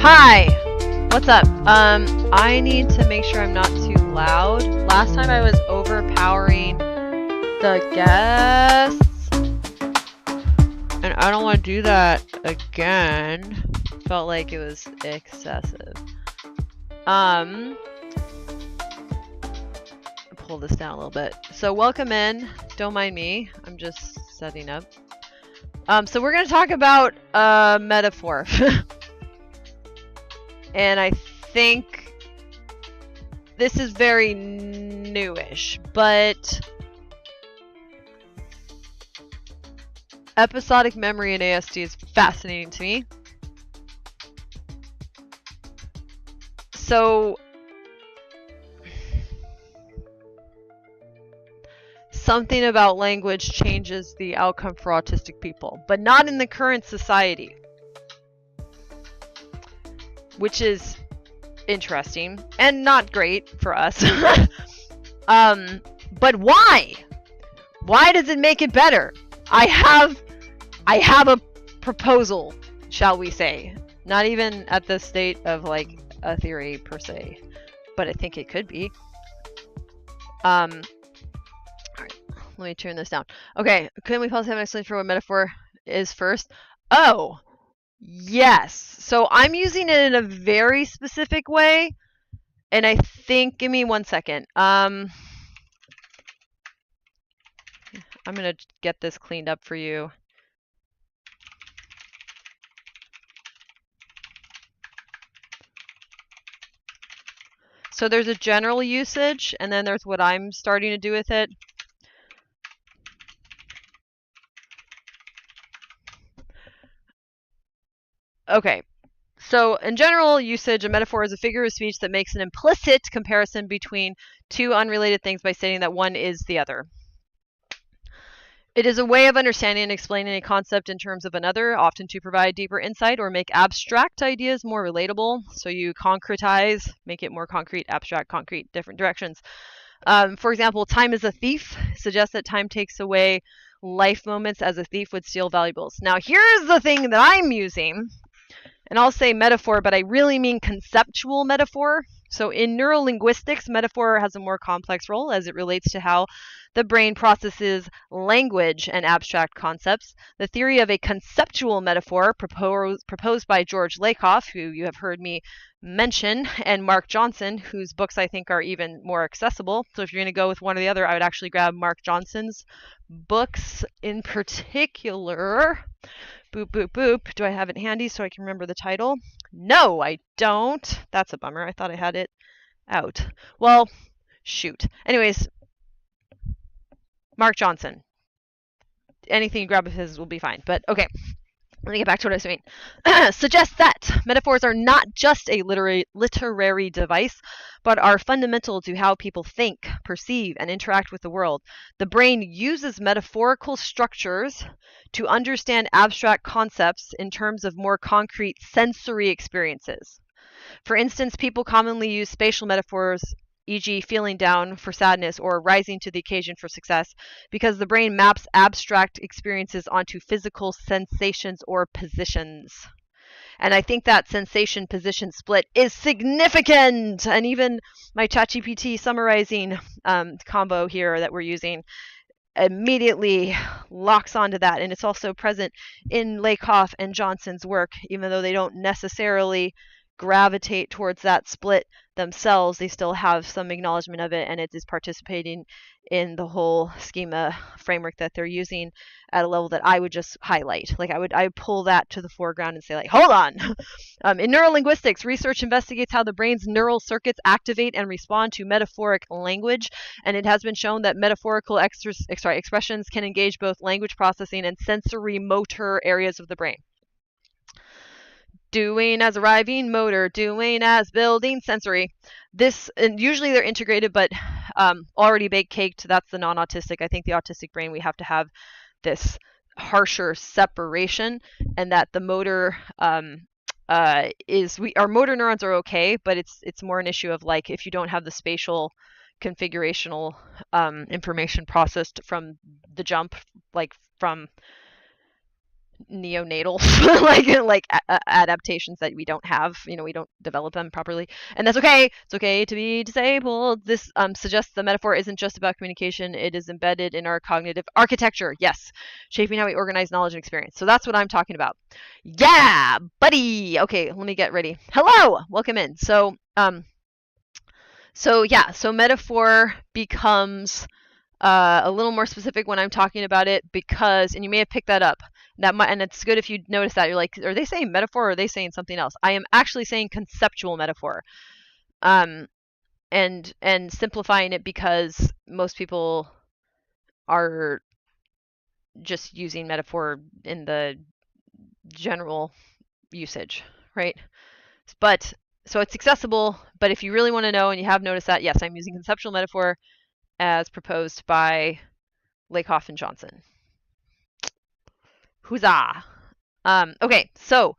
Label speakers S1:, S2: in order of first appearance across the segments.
S1: Hi! What's up? I need to make sure I'm not too loud. Last time I was overpowering the guests, and I don't want to do that again. Felt like it was excessive. Pull this down a little bit. So welcome in. Don't mind me. I'm just setting up. So we're going to talk about metaphor. And I think this is very newish, but episodic memory in ASD is fascinating to me. So something about language changes the outcome for autistic people, but not in the current society, which is interesting and not great for us. But why? Why does it make it better? I have a proposal, shall we say. Not even at the state of like a theory per se, but I think it could be. Alright, let me turn this down. Okay, couldn't we possibly have an explanation for what metaphor is first? Oh, yes. So I'm using it in a very specific way, and I think, give me 1 second. I'm gonna get this cleaned up for you. So there's a general usage, and then there's what I'm starting to do with it. Okay, so in general usage, a metaphor is a figure of speech that makes an implicit comparison between two unrelated things by stating that one is the other. It is a way of understanding and explaining a concept in terms of another, often to provide deeper insight or make abstract ideas more relatable. So you concretize, make it more concrete, abstract, concrete, different directions. For example, time is a thief suggests that time takes away life moments as a thief would steal valuables. Now here's the thing that I'm using. And I'll say metaphor, but I really mean conceptual metaphor. So in neurolinguistics, metaphor has a more complex role as it relates to how the brain processes language and abstract concepts. The theory of a conceptual metaphor proposed by George Lakoff, who you have heard me mention, and Mark Johnson, whose books I think are even more accessible. So if you're going to go with one or the other, I would actually grab Mark Johnson's books in particular. Boop, boop, boop. Do I have it handy so I can remember the title? No, I don't. That's a bummer. I thought I had it out. Well, shoot. Anyways, Mark Johnson. Anything you grab of his will be fine. But okay, let me get back to what I was saying. Suggests that metaphors are not just a literary device, but are fundamental to how people think, perceive, and interact with the world. The brain uses metaphorical structures to understand abstract concepts in terms of more concrete sensory experiences. For instance, people commonly use spatial metaphors, e.g., feeling down for sadness or rising to the occasion for success, because the brain maps abstract experiences onto physical sensations or positions. And I think that sensation position split is significant. And even my ChatGPT summarizing combo here that we're using immediately locks onto that. And it's also present in Lakoff and Johnson's work, even though they don't necessarily gravitate towards that split themselves, they still have some acknowledgement of it, and it is participating in the whole schema framework that they're using at a level that I would just highlight. Like I would pull that to the foreground and say, like, hold on. In neurolinguistics, research investigates how the brain's neural circuits activate and respond to metaphoric language, and it has been shown that metaphorical expressions can engage both language processing and sensory motor areas of the brain. Doing as arriving, motor, doing as building, sensory. This, and usually they're integrated, but already baked caked, that's the non-autistic. I think the autistic brain, we have to have this harsher separation, and that the motor our motor neurons are okay, but it's more an issue of like if you don't have the spatial configurational information processed from the jump, like from neonatal adaptations that we don't have. We don't develop them properly, and that's okay. It's okay to be disabled. This suggests the metaphor isn't just about communication. It is embedded in our cognitive architecture. Yes, shaping how we organize knowledge and experience. So that's what I'm talking about. Yeah, buddy. Okay, let me get ready. Hello, welcome in. So metaphor becomes a little more specific when I'm talking about it because, and you may have picked that up. And it's good if you notice that. You're like, are they saying metaphor or are they saying something else? I am actually saying conceptual metaphor, and simplifying it because most people are just using metaphor in the general usage, right? But so it's accessible. But if you really want to know, and you have noticed that, yes, I'm using conceptual metaphor as proposed by Lakoff and Johnson. Huzzah! Okay, so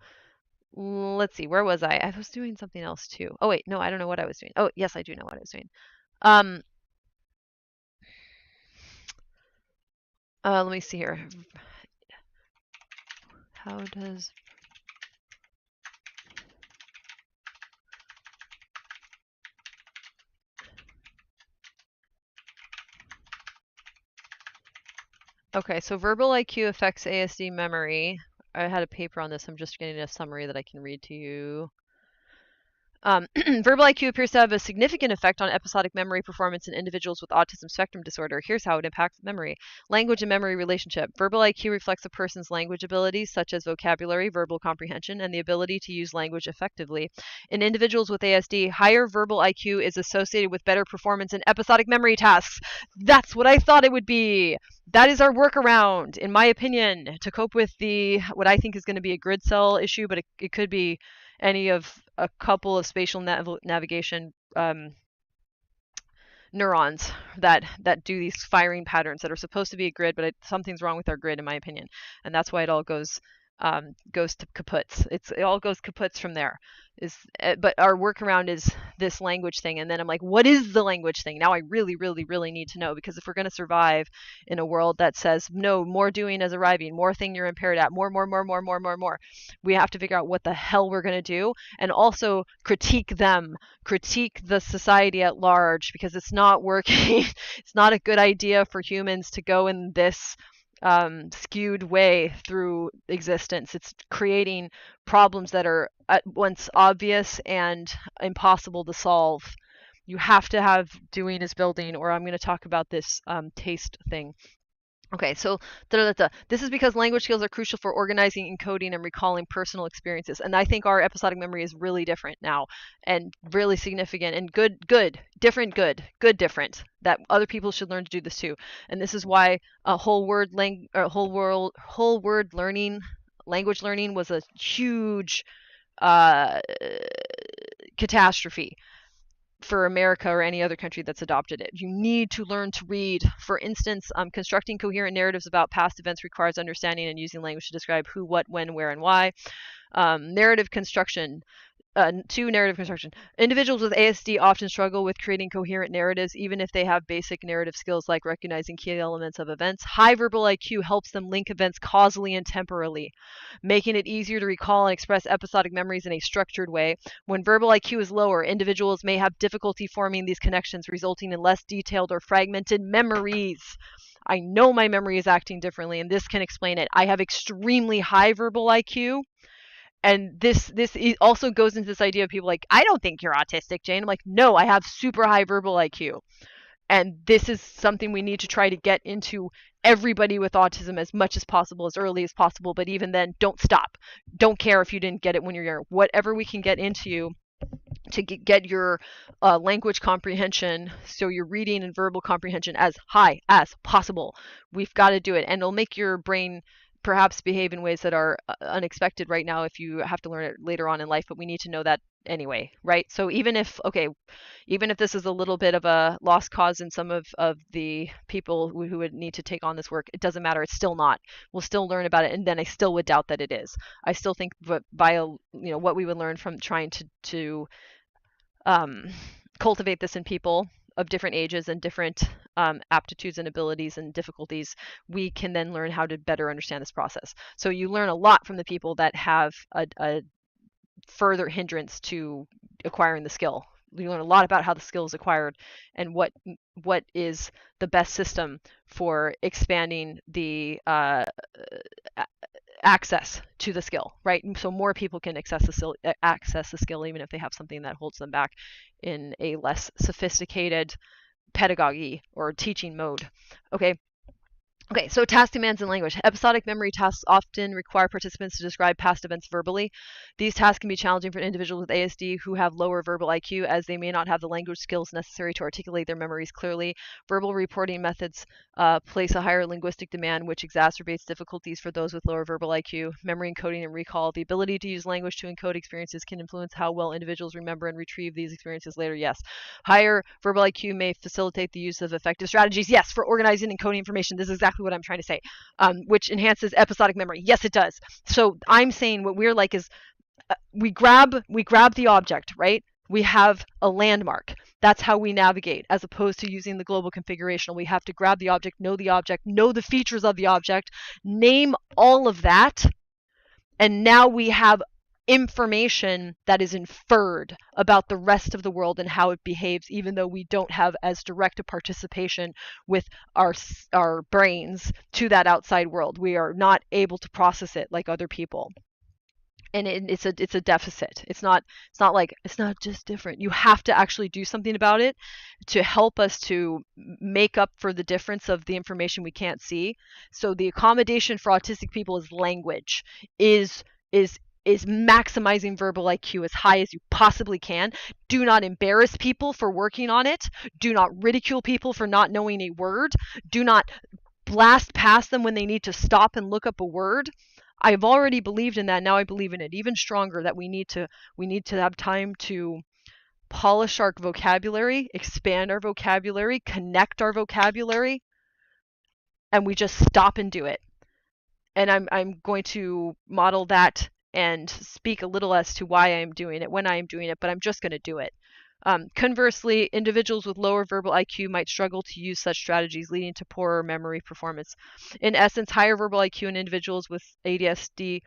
S1: let's see, where was I? I was doing something else too. Oh wait, no, I don't know what I was doing. Oh yes, I do know what I was doing. Let me see here. How does Okay, so verbal IQ affects ASD memory. I had a paper on this. I'm just getting a summary that I can read to you. Verbal IQ appears to have a significant effect on episodic memory performance in individuals with autism spectrum disorder. Here's how it impacts memory. Language and memory relationship. Verbal IQ reflects a person's language abilities, such as vocabulary, verbal comprehension, and the ability to use language effectively. In individuals with ASD, higher verbal IQ is associated with better performance in episodic memory tasks. That's what I thought it would be. That is our workaround, in my opinion, to cope with what I think is going to be a grid cell issue, but it could be any of a couple of spatial navigation neurons that do these firing patterns that are supposed to be a grid, but something's wrong with our grid, in my opinion, and that's why it all goes to kaputs. It all goes kaputs from there. But our workaround is this language thing, and then I'm like, what is the language thing? Now I really, really, really need to know, because if we're going to survive in a world that says no, more doing as arriving, more thing you're impaired at, more, we have to figure out what the hell we're going to do, and also critique the society at large, because it's not working. It's not a good idea for humans to go in this skewed way through existence. It's creating problems that are at once obvious and impossible to solve. You have to have doing as building, or I'm going to talk about this taste thing. Okay, so this is because language skills are crucial for organizing, encoding, and recalling personal experiences. And I think our episodic memory is really different now, and really significant, and good, different, different. That other people should learn to do this too. And this is why whole word learning, language learning was a huge catastrophe for America or any other country that's adopted it. You need to learn to read. For instance, constructing coherent narratives about past events requires understanding and using language to describe who, what, when, where, and why. Narrative construction. Narrative construction. Individuals with ASD often struggle with creating coherent narratives, even if they have basic narrative skills like recognizing key elements of events. High verbal IQ helps them link events causally and temporally, making it easier to recall and express episodic memories in a structured way. When verbal IQ is lower, individuals may have difficulty forming these connections, resulting in less detailed or fragmented memories. I know my memory is acting differently, and this can explain it. I have extremely high verbal IQ. And this also goes into this idea of people like, I don't think you're autistic, Jane. I'm like, no, I have super high verbal IQ. And this is something we need to try to get into everybody with autism as much as possible, as early as possible. But even then, don't stop. Don't care if you didn't get it when you're young. Whatever we can get into you to get your language comprehension, so your reading and verbal comprehension, as high as possible. We've got to do it. And it'll make your brain perhaps behave in ways that are unexpected right now if you have to learn it later on in life, but we need to know that anyway, right? So even if this is a little bit of a lost cause in some of the people who would need to take on this work, it doesn't matter. It's still not. We'll still learn about it, and then I still would doubt that it is. I still think what we would learn from trying to cultivate this in people of different ages and different aptitudes and abilities and difficulties, we can then learn how to better understand this process. So you learn a lot from the people that have a further hindrance to acquiring the skill. You learn a lot about how the skill is acquired and what is the best system for expanding the access to the skill, right? So more people can access the skill, even if they have something that holds them back in a less sophisticated pedagogy or teaching mode. Okay, so task demands in language. Episodic memory tasks often require participants to describe past events verbally. These tasks can be challenging for individuals with ASD who have lower verbal IQ, as they may not have the language skills necessary to articulate their memories clearly. Verbal reporting methods place a higher linguistic demand, which exacerbates difficulties for those with lower verbal IQ. Memory encoding and recall. The ability to use language to encode experiences can influence how well individuals remember and retrieve these experiences later. Yes. Higher verbal IQ may facilitate the use of effective strategies. Yes, for organizing and coding information. This is exactly what I'm trying to say, which enhances episodic memory. Yes, it does. So I'm saying what we're like is we grab the object, right? We have a landmark. That's how we navigate, as opposed to using the global configuration. We have to grab the object, know the features of the object, name all of that, and now we have information that is inferred about the rest of the world and how it behaves, even though we don't have as direct a participation with our brains to that outside world. We are not able to process it like other people. And it's a deficit. It's not just different. You have to actually do something about it to help us to make up for the difference of the information we can't see. So the accommodation for autistic people is language, is maximizing verbal IQ as high as you possibly can. Do not embarrass people for working on it. Do not ridicule people for not knowing a word. Do not blast past them when they need to stop and look up a word. I've already believed in that. Now I believe in it even stronger, that we need to have time to polish our vocabulary, expand our vocabulary, connect our vocabulary, and we just stop and do it. And I'm going to model that and speak a little as to why I'm doing it, when I am doing it, but I'm just going to do it. Conversely, individuals with lower verbal IQ might struggle to use such strategies, leading to poorer memory performance. In essence, higher verbal IQ in individuals with ADSD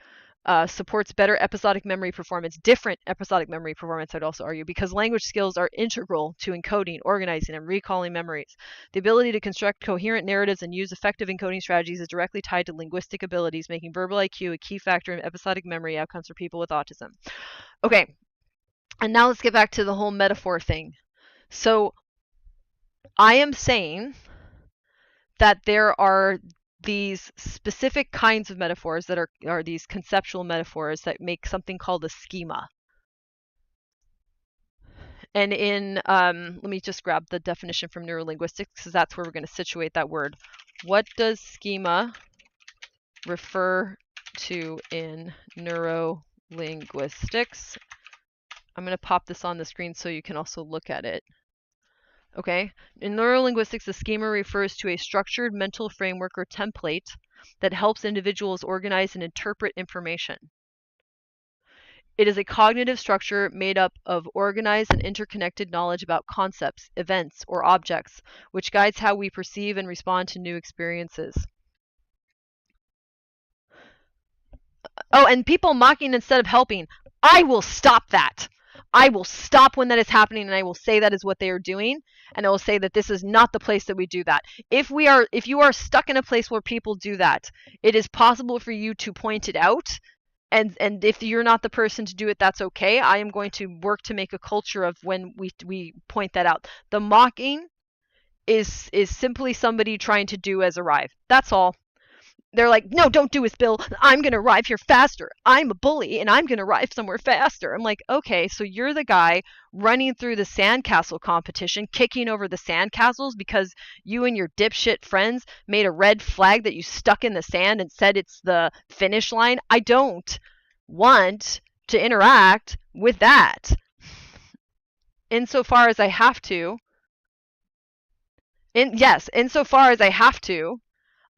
S1: supports better episodic memory performance, different episodic memory performance, I'd also argue, because language skills are integral to encoding, organizing, and recalling memories. The ability to construct coherent narratives and use effective encoding strategies is directly tied to linguistic abilities, making verbal IQ a key factor in episodic memory outcomes for people with autism. Okay. And now let's get back to the whole metaphor thing. So I am saying that there are these specific kinds of metaphors that are these conceptual metaphors that make something called a schema. And in, let me just grab the definition from neurolinguistics, because that's where we're going to situate that word. What does schema refer to in neurolinguistics? I'm going to pop this on the screen so you can also look at it. Okay, in neurolinguistics, the schema refers to a structured mental framework or template that helps individuals organize and interpret information. It is a cognitive structure made up of organized and interconnected knowledge about concepts, events, or objects, which guides how we perceive and respond to new experiences. Oh, and people mocking instead of helping. I will stop that. I will stop when that is happening, and I will say that is what they are doing, and I will say that this is not the place that we do that. If you are stuck in a place where people do that, it is possible for you to point it out, and if you're not the person to do it, that's okay. I am going to work to make a culture of when we point that out. The mocking is simply somebody trying to do as arrive. That's all. They're like, no, don't do it, Bill. I'm going to arrive here faster. I'm a bully, and I'm going to arrive somewhere faster. I'm like, okay, so you're the guy running through the sandcastle competition, kicking over the sandcastles because you and your dipshit friends made a red flag that you stuck in the sand and said it's the finish line. I don't want to interact with that. Insofar as I have to,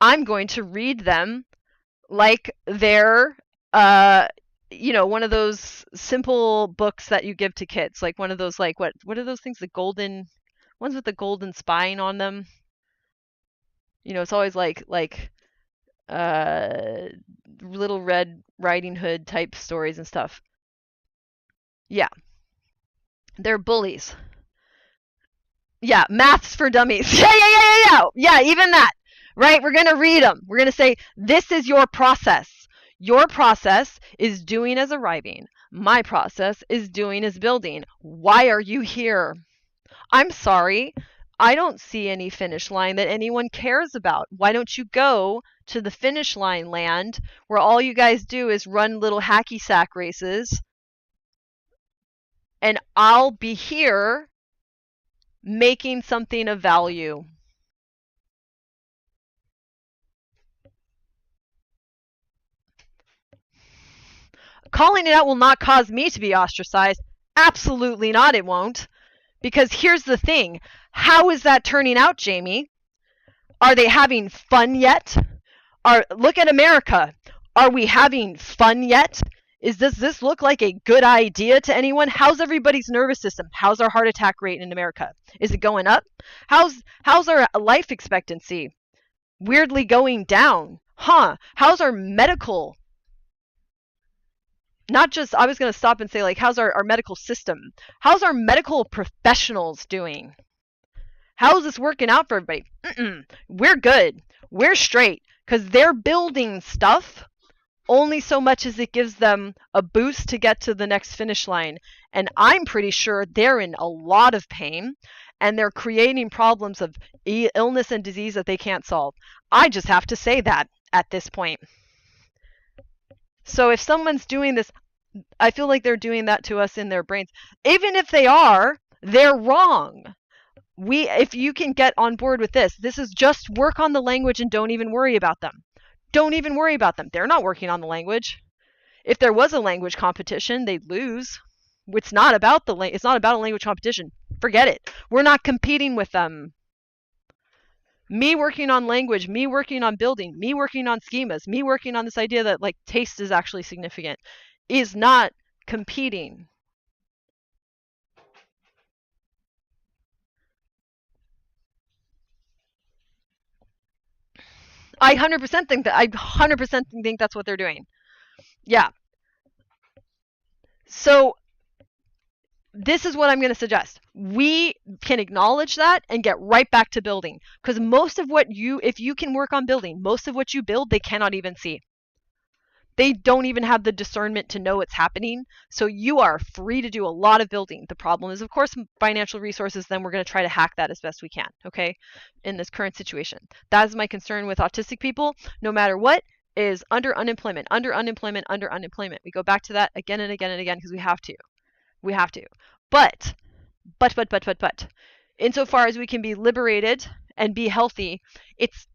S1: I'm going to read them like they're, one of those simple books that you give to kids, like one of those, like what are those things? The golden, Ones with the golden spine on them. You know, it's always like uh Little Red Riding Hood type stories and stuff. Yeah, they're bullies. Yeah, maths for dummies. Yeah, even that. Right? We're going to read them. We're going to say, this is your process. Your process is doing as arriving. My process is doing as building. Why are you here? I'm sorry. I don't see any finish line that anyone cares about. Why don't you go to the finish line land where all you guys do is run little hacky sack races and I'll be here making something of value. Calling it out will not cause me to be ostracized. Absolutely not, it won't. Because here's the thing. How is that turning out, Jamie? Are they having fun yet? Look at America. Are we having fun yet? Does this look like a good idea to anyone? How's everybody's nervous system? How's our heart attack rate in America? Is it going up? How's our life expectancy? Weirdly going down. How's our medical? Not just, I was going to stop and say, like, how's our medical system? How's our medical professionals doing? How's this working out for everybody? We're good. We're straight. Because they're building stuff only so much as it gives them a boost to get to the next finish line. And I'm pretty sure they're in a lot of pain and they're creating problems of illness and disease that they can't solve. I just have to say that at this point. So if someone's doing this, I feel like they're doing that to us in their brains. Even if they are, they're wrong. If you can get on board with this is just work on the language and don't even worry about them. Don't even worry about them. They're not working on the language. If there was a language competition, they'd lose. It's not about a language competition. Forget it. We're not competing with them. Me working on language, me working on building, me working on schemas, me working on this idea that like taste is actually significant is not competing. I 100% think that's what they're doing. Yeah. So this is what I'm going to suggest. We can acknowledge that and get right back to building. Because if you can work on building, most of what you build, they cannot even see. They don't even have the discernment to know it's happening. So you are free to do a lot of building. The problem is, of course, financial resources. Then we're going to try to hack that as best we can, okay, in this current situation. That is my concern with autistic people, no matter what, is under unemployment. We go back to that again and again and again because we have to. But, insofar as we can be liberated and be healthy,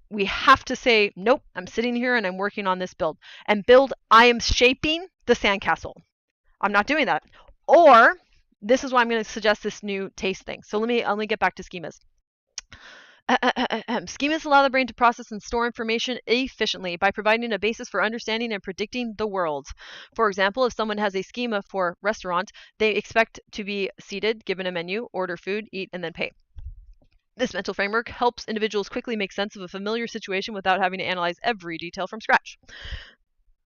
S1: we have to say, nope, I'm sitting here and I'm working on this build. And I am shaping the sandcastle. I'm not doing that. Or, this is why I'm going to suggest this new taste thing. So let me get back to schemas. Schemas allow the brain to process and store information efficiently by providing a basis for understanding and predicting the world. For example, if someone has a schema for restaurant, they expect to be seated, given a menu, order food, eat, and then pay. This mental framework helps individuals quickly make sense of a familiar situation without having to analyze every detail from scratch.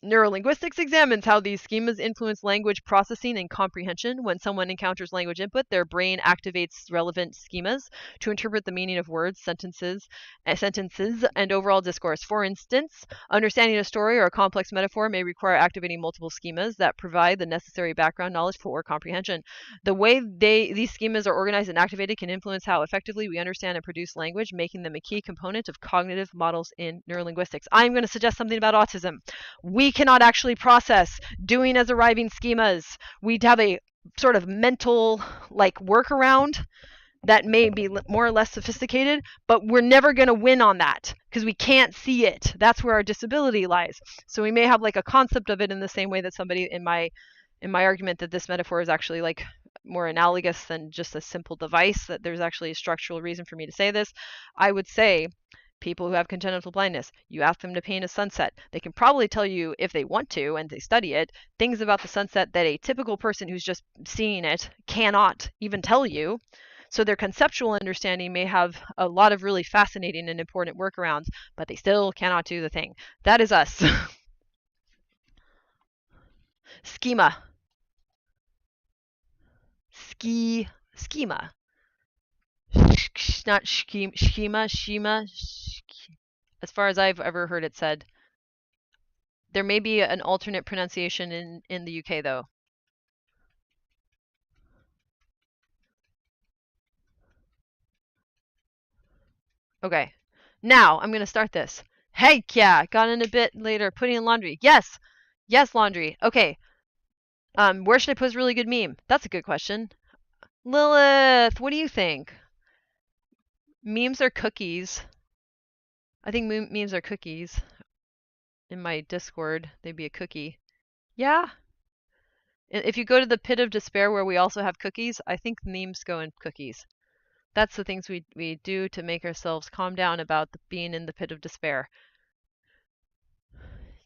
S1: Neurolinguistics examines how these schemas influence language processing and comprehension. When someone encounters language input, their brain activates relevant schemas to interpret the meaning of words, sentences, and overall discourse. For instance, understanding a story or a complex metaphor may require activating multiple schemas that provide the necessary background knowledge for comprehension. The way these schemas are organized and activated can influence how effectively we understand and produce language, making them a key component of cognitive models in neurolinguistics. I'm going to suggest something about autism. We cannot actually process doing as arriving schemas. We'd have a sort of mental workaround that may be more or less sophisticated, but we're never going to win on that because we can't see it. That's where our disability lies. So we may have like a concept of it in the same way that somebody in my argument that this metaphor is actually like more analogous than just a simple device, that there's actually a structural reason for me to say this. I would say people who have congenital blindness, you ask them to paint a sunset. They can probably tell you, if they want to and they study it, things about the sunset that a typical person who's just seeing it cannot even tell you. So their conceptual understanding may have a lot of really fascinating and important workarounds, but they still cannot do the thing. That is us. Schema. Schema. Not schema. As far as I've ever heard it said. There may be an alternate pronunciation in the UK though. Okay. Now I'm gonna start this. Hey, yeah, got in a bit later. Putting in laundry. Yes. Yes, laundry. Okay. Where should I post a really good meme? That's a good question. Lilith, what do you think? Memes are cookies. I think memes are cookies. In my Discord, they'd be a cookie. Yeah. If you go to the pit of despair where we also have cookies, I think memes go in cookies. That's the things we do to make ourselves calm down about being in the pit of despair.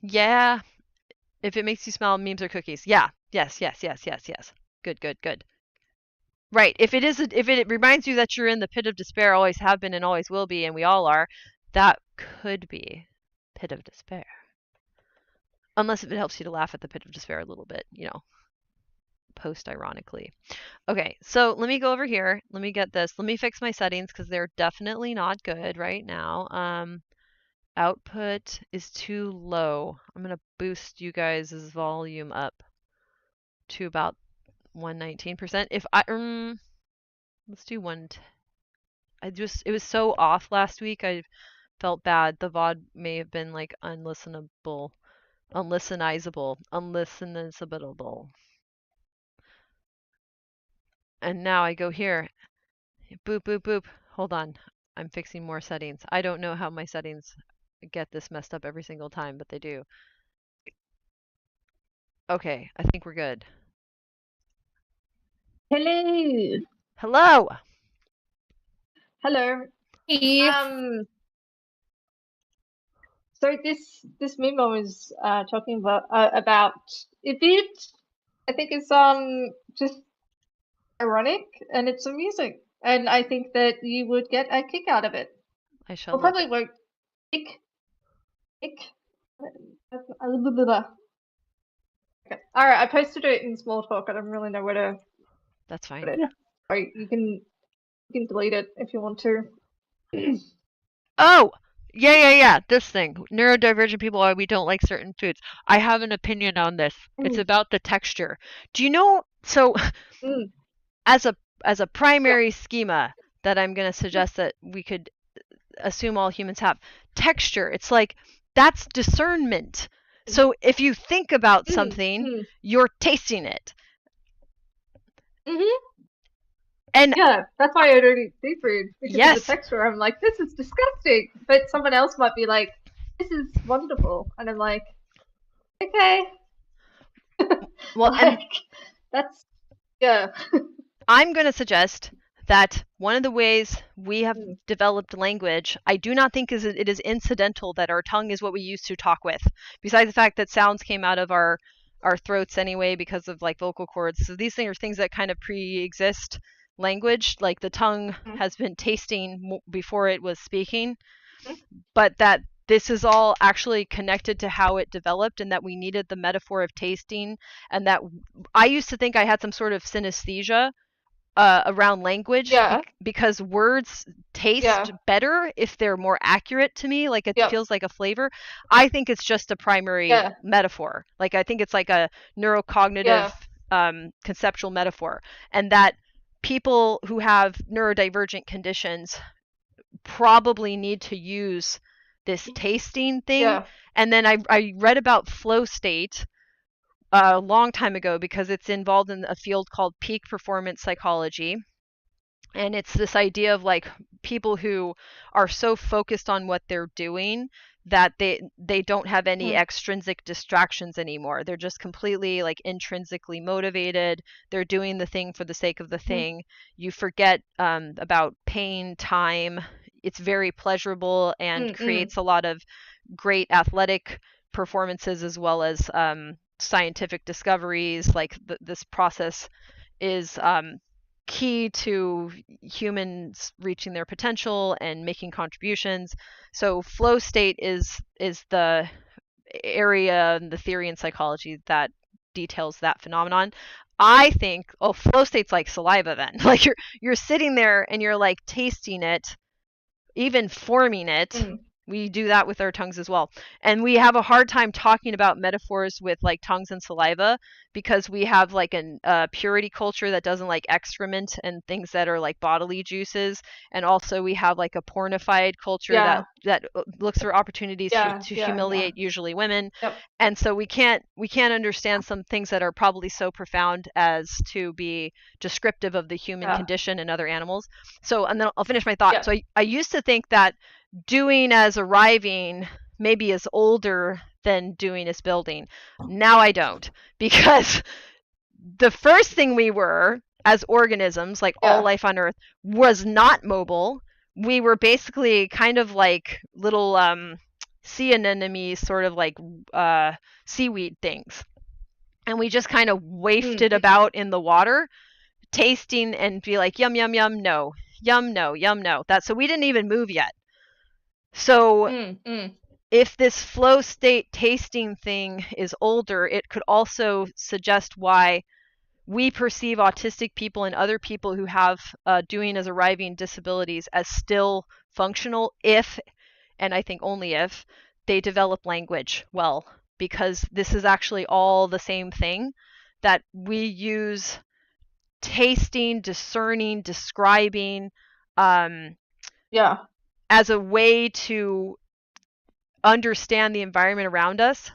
S1: Yeah. If it makes you smile, memes are cookies. Yeah. Yes. Good. Right. If it reminds you that you're in the pit of despair, always have been and always will be, and we all are, that could be pit of despair. Unless if it helps you to laugh at the pit of despair a little bit, post-ironically. Okay, so let me go over here. Let me get this. Let me fix my settings because they're definitely not good right now. Output is too low. I'm going to boost you guys' volume up to about 119%. If I let's do one. It was so off last week. I felt bad. The VOD may have been like unlistenable. And now I go here. Boop, boop, boop. Hold on. I'm fixing more settings. I don't know how my settings get this messed up every single time, but they do. Okay, I think we're good.
S2: Hello.
S1: Hello.
S2: Hello.
S3: Hey.
S2: So this memo is talking about a bit. I think it's just ironic, and it's amusing, and I think that you would get a kick out of it.
S1: I shall
S2: Or probably won't kick. A little bit. Okay. All right. I posted it in small talk. I don't really know where to.
S1: That's fine.
S2: Put it. Or you can delete it if you want to.
S1: Oh, yeah. This thing. Neurodivergent people are we don't like certain foods. I have an opinion on this. It's about the texture. Do you know? So, as a primary schema that I'm going to suggest that we could assume all humans have, texture. It's like that's discernment. So if you think about something, you're tasting it. And
S2: yeah, that's why I don't eat seafood, because
S1: yes.
S2: of the texture. I'm like, this is disgusting. But someone else might be like, this is wonderful. And I'm like, okay.
S1: Well,
S2: like,
S1: and
S2: that's, yeah.
S1: I'm going to suggest that one of the ways we have developed language, I do not think it is incidental that our tongue is what we use to talk with. Besides the fact that sounds came out of our throats anyway because of like vocal cords. So these things are things that kind of pre-exist language, like the tongue has been tasting before it was speaking, but that this is all actually connected to how it developed, and that we needed the metaphor of tasting, and that I used to think I had some sort of synesthesia around language because words taste better if they're more accurate to me, like it feels like a flavor. I think it's just a primary metaphor. Like I think it's like a neurocognitive conceptual metaphor, and that people who have neurodivergent conditions probably need to use this tasting thing. And then I read about flow state a long time ago because it's involved in a field called peak performance psychology. And it's this idea of like people who are so focused on what they're doing that they don't have any extrinsic distractions anymore. They're just completely like intrinsically motivated. They're doing the thing for the sake of the thing. You forget about pain, time. It's very pleasurable and creates a lot of great athletic performances as well as scientific discoveries. Like this process is key to humans reaching their potential and making contributions. So flow state is the area and the theory in psychology that details that phenomenon. I think, oh, flow state's like saliva then. Like you're sitting there and you're like tasting it, even forming it.
S2: Mm.
S1: We do that with our tongues as well. And we have a hard time talking about metaphors with like tongues and saliva because we have like a purity culture that doesn't like excrement and things that are like bodily juices. And also we have like a pornified culture
S2: Yeah.
S1: that looks for opportunities
S2: Yeah.
S1: to
S2: Yeah.
S1: humiliate usually women.
S2: Yep.
S1: And so we can't understand some things that are probably so profound as to be descriptive of the human
S2: Yeah.
S1: condition and other animals. So, and then I'll finish my thought.
S2: Yep.
S1: So I used to think that doing as arriving maybe is older than doing as building. Now I don't, because the first thing we were as organisms, like all
S2: Yeah.
S1: life on Earth, was not mobile. We were basically kind of like little sea anemones, sort of like seaweed things. And we just kind of wafted about in the water, tasting and be like, yum, yum, yum, no. Yum, no, yum, no. So we didn't even move yet. So if this flow state tasting thing is older, it could also suggest why we perceive autistic people and other people who have doing as arriving disabilities as still functional if, and I think only if, they develop language well, because this is actually all the same thing that we use tasting, discerning, describing
S2: Yeah.
S1: as a way to understand the environment around us.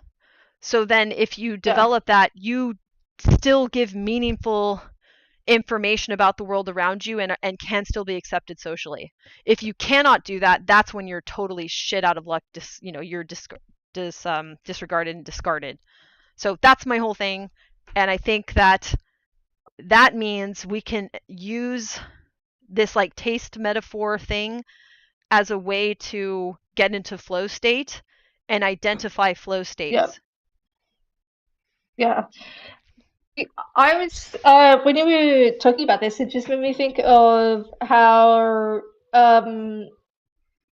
S1: So then if you develop that, you still give meaningful information about the world around you and can still be accepted socially. If you cannot do that, that's when you're totally shit out of luck. You're disregarded and discarded. So that's my whole thing. And I think that means we can use this like taste metaphor thing as a way to get into flow state and identify flow states.
S2: Yeah. I was when you were talking about this, it just made me think of how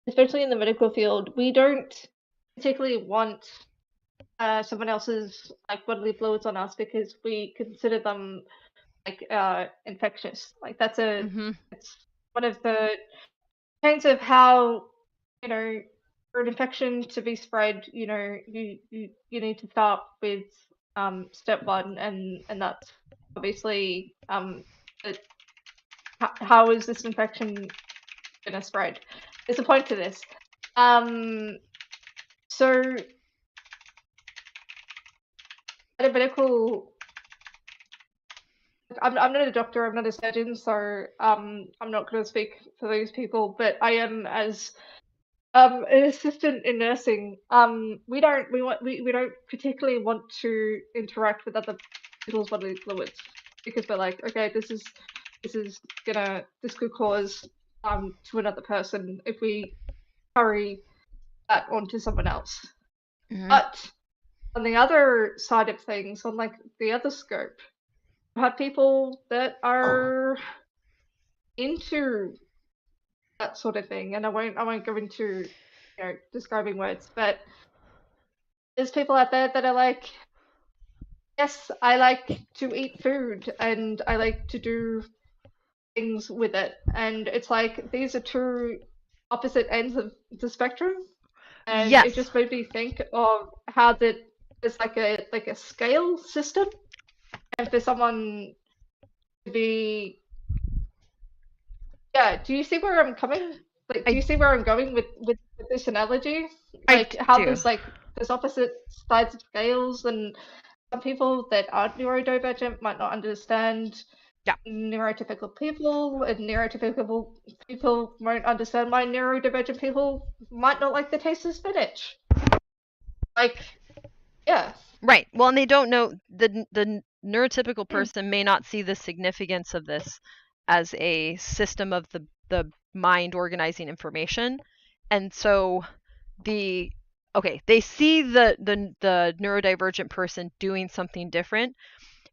S2: especially in the medical field, we don't particularly want someone else's like bodily fluids on us because we consider them like infectious. Like that's it's one of the kinds of how, for an infection to be spread, you need to start with step one, and that's obviously how is this infection going to spread? There's a point to this. So at a medical, I'm not a doctor, I'm not a surgeon, so I'm not going to speak for those people, but I am as an assistant in nursing. We don't particularly want to interact with other people's bodily fluids because we're like, okay, this could cause to another person if we carry that onto someone else. But on the other side of things, on like the other scope, you have people that are into that sort of thing, and I won't go into describing words, but there's people out there that are like, yes, I like to eat food and I like to do things with it, and it's like these are two opposite ends of the spectrum, and
S1: yes.
S2: It just made me think of how there's like a scale system, and for someone to be, yeah, do you see where I'm coming? Like, do you see where I'm going with this analogy? Like how there's opposite sides of scales, and some people that aren't neurodivergent might not understand neurotypical people, and neurotypical people won't understand why neurodivergent people might not like the taste of spinach. Like, yeah.
S1: Right. Well, and they don't know, the neurotypical person may not see the significance of this as a system of the mind organizing information. And so they see the neurodivergent person doing something different,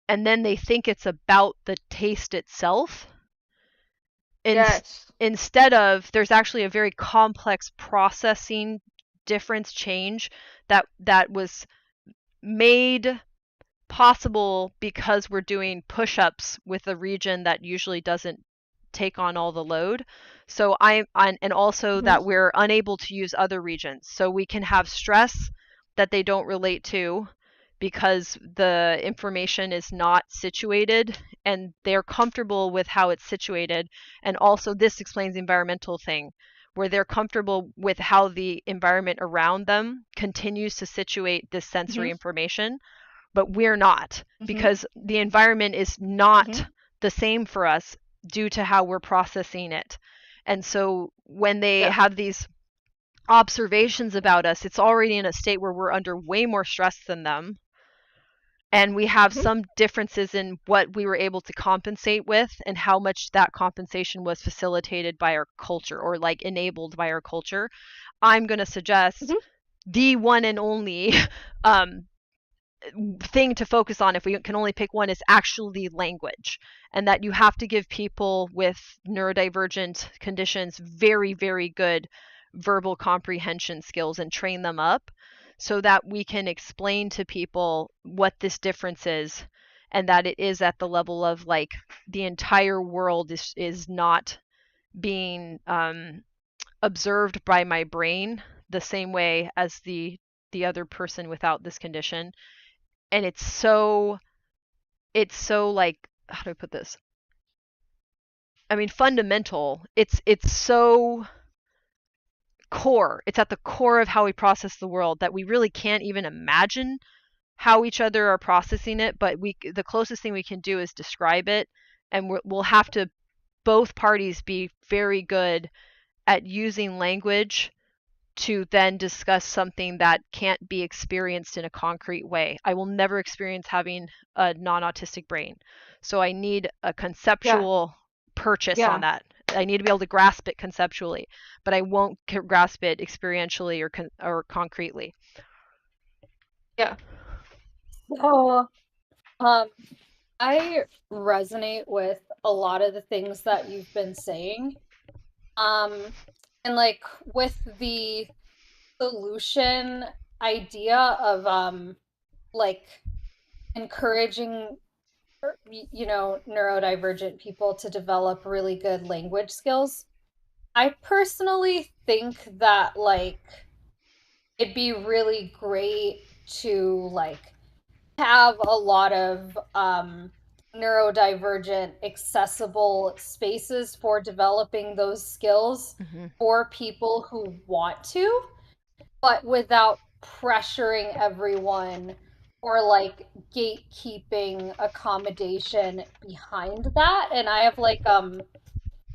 S1: and then they think it's about the taste itself, in,
S2: Yes.
S1: instead of, there's actually a very complex processing difference change that was made possible because we're doing push-ups with a region that usually doesn't take on all the load. So and also
S2: Mm-hmm.
S1: that we're unable to use other regions. So we can have stress that they don't relate to because the information is not situated and they're comfortable with how it's situated. And also this explains the environmental thing where they're comfortable with how the environment around them continues to situate this sensory
S2: Mm-hmm.
S1: information, but we're not,
S2: Mm-hmm.
S1: because the environment is
S2: Mm-hmm.
S1: not the same for us due to how we're processing it. And so when they
S2: Yeah.
S1: have these observations about us, it's already in a state where we're under way more stress than them. And we have
S2: Mm-hmm.
S1: some differences in what we were able to compensate with and how much that compensation was facilitated by our culture or like enabled by our culture. I'm going to suggest
S2: Mm-hmm.
S1: the one and only um, thing to focus on, if we can only pick one, is actually language, and that you have to give people with neurodivergent conditions very, very good verbal comprehension skills and train them up so that we can explain to people what this difference is, and that it is at the level of like the entire world is not being observed by my brain the same way as the other person without this condition. And it's so like, how do I put this? I mean, fundamental. It's so core. It's at the core of how we process the world that we really can't even imagine how each other are processing it, but the closest thing we can do is describe it, and we'll have to both parties be very good at using language to then discuss something that can't be experienced in a concrete way. I will never experience having a non-autistic brain. So I need a
S2: Yeah.
S1: conceptual purchase on
S2: Yeah.
S1: that. I need to be able to grasp it conceptually, but I won't grasp it experientially or concretely.
S2: Yeah.
S3: So, um, I resonate with a lot of the things that you've been saying. Um, and like with the solution idea of like encouraging neurodivergent people to develop really good language skills. I personally think that like it'd be really great to like have a lot of neurodivergent accessible spaces for developing those skills
S1: Mm-hmm.
S3: for people who want to, but without pressuring everyone or like gatekeeping accommodation behind that. And I have like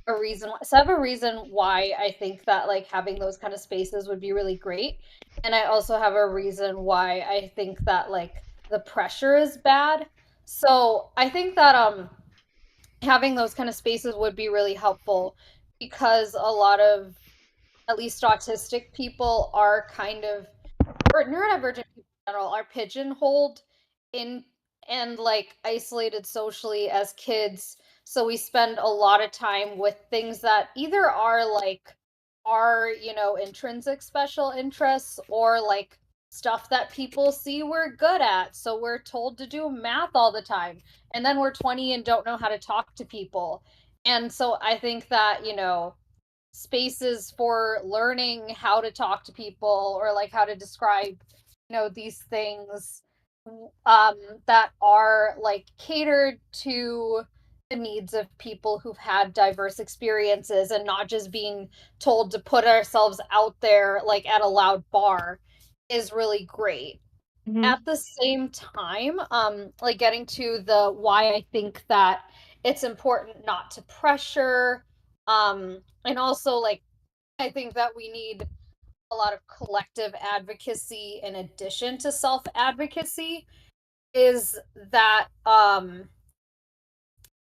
S3: a reason so I have a reason why I think that like having those kind of spaces would be really great. And I also have a reason why I think that like the pressure is bad. So I think that having those kind of spaces would be really helpful because a lot of at least autistic people are kind of, or neurodivergent people in general, are pigeonholed in and like isolated socially as kids. So we spend a lot of time with things that either are like intrinsic special interests or like stuff that people see we're good at. So we're told to do math all the time. And then we're 20 and don't know how to talk to people. And so I think that, spaces for learning how to talk to people or like how to describe these things um that are like catered to the needs of people who've had diverse experiences and not just being told to put ourselves out there like at a loud bar is really great.
S2: Mm-hmm.
S3: At the same time, like getting to the why I think that it's important not to pressure, and also like I think that we need a lot of collective advocacy in addition to self advocacy, is that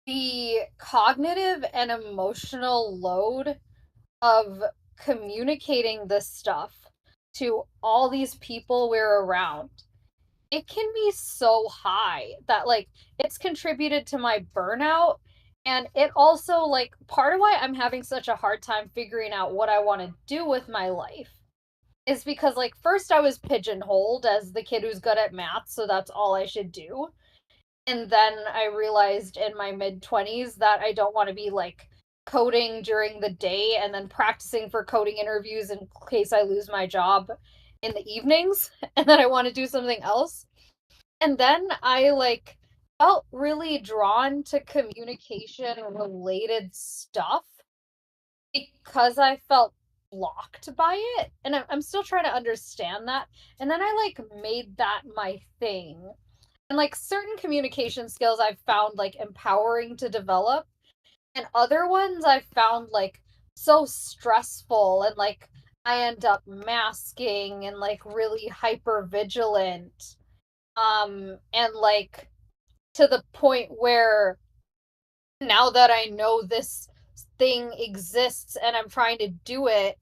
S3: the cognitive and emotional load of communicating this stuff to all these people we're around, it can be so high that like it's contributed to my burnout And it also, like, part of why I'm having such a hard time figuring out what I want to do with my life is because, like, first I was pigeonholed as the kid who's good at math, so that's all I should do. And then I realized in my mid-20s that I don't want to be, like, coding during the day and then practicing for coding interviews in case I lose my job in the evenings, and then I want to do something else. And then I, like, felt really drawn to communication related stuff because I felt blocked by it. And I'm still trying to understand that. And then I, like, made that my thing. And, like, certain communication skills I've found, like, empowering to develop, and other ones I've found, like, so stressful, and, like, I end up masking and, like, really hyper vigilant. And, like, to the point where now that I know this thing exists and I'm trying to do it,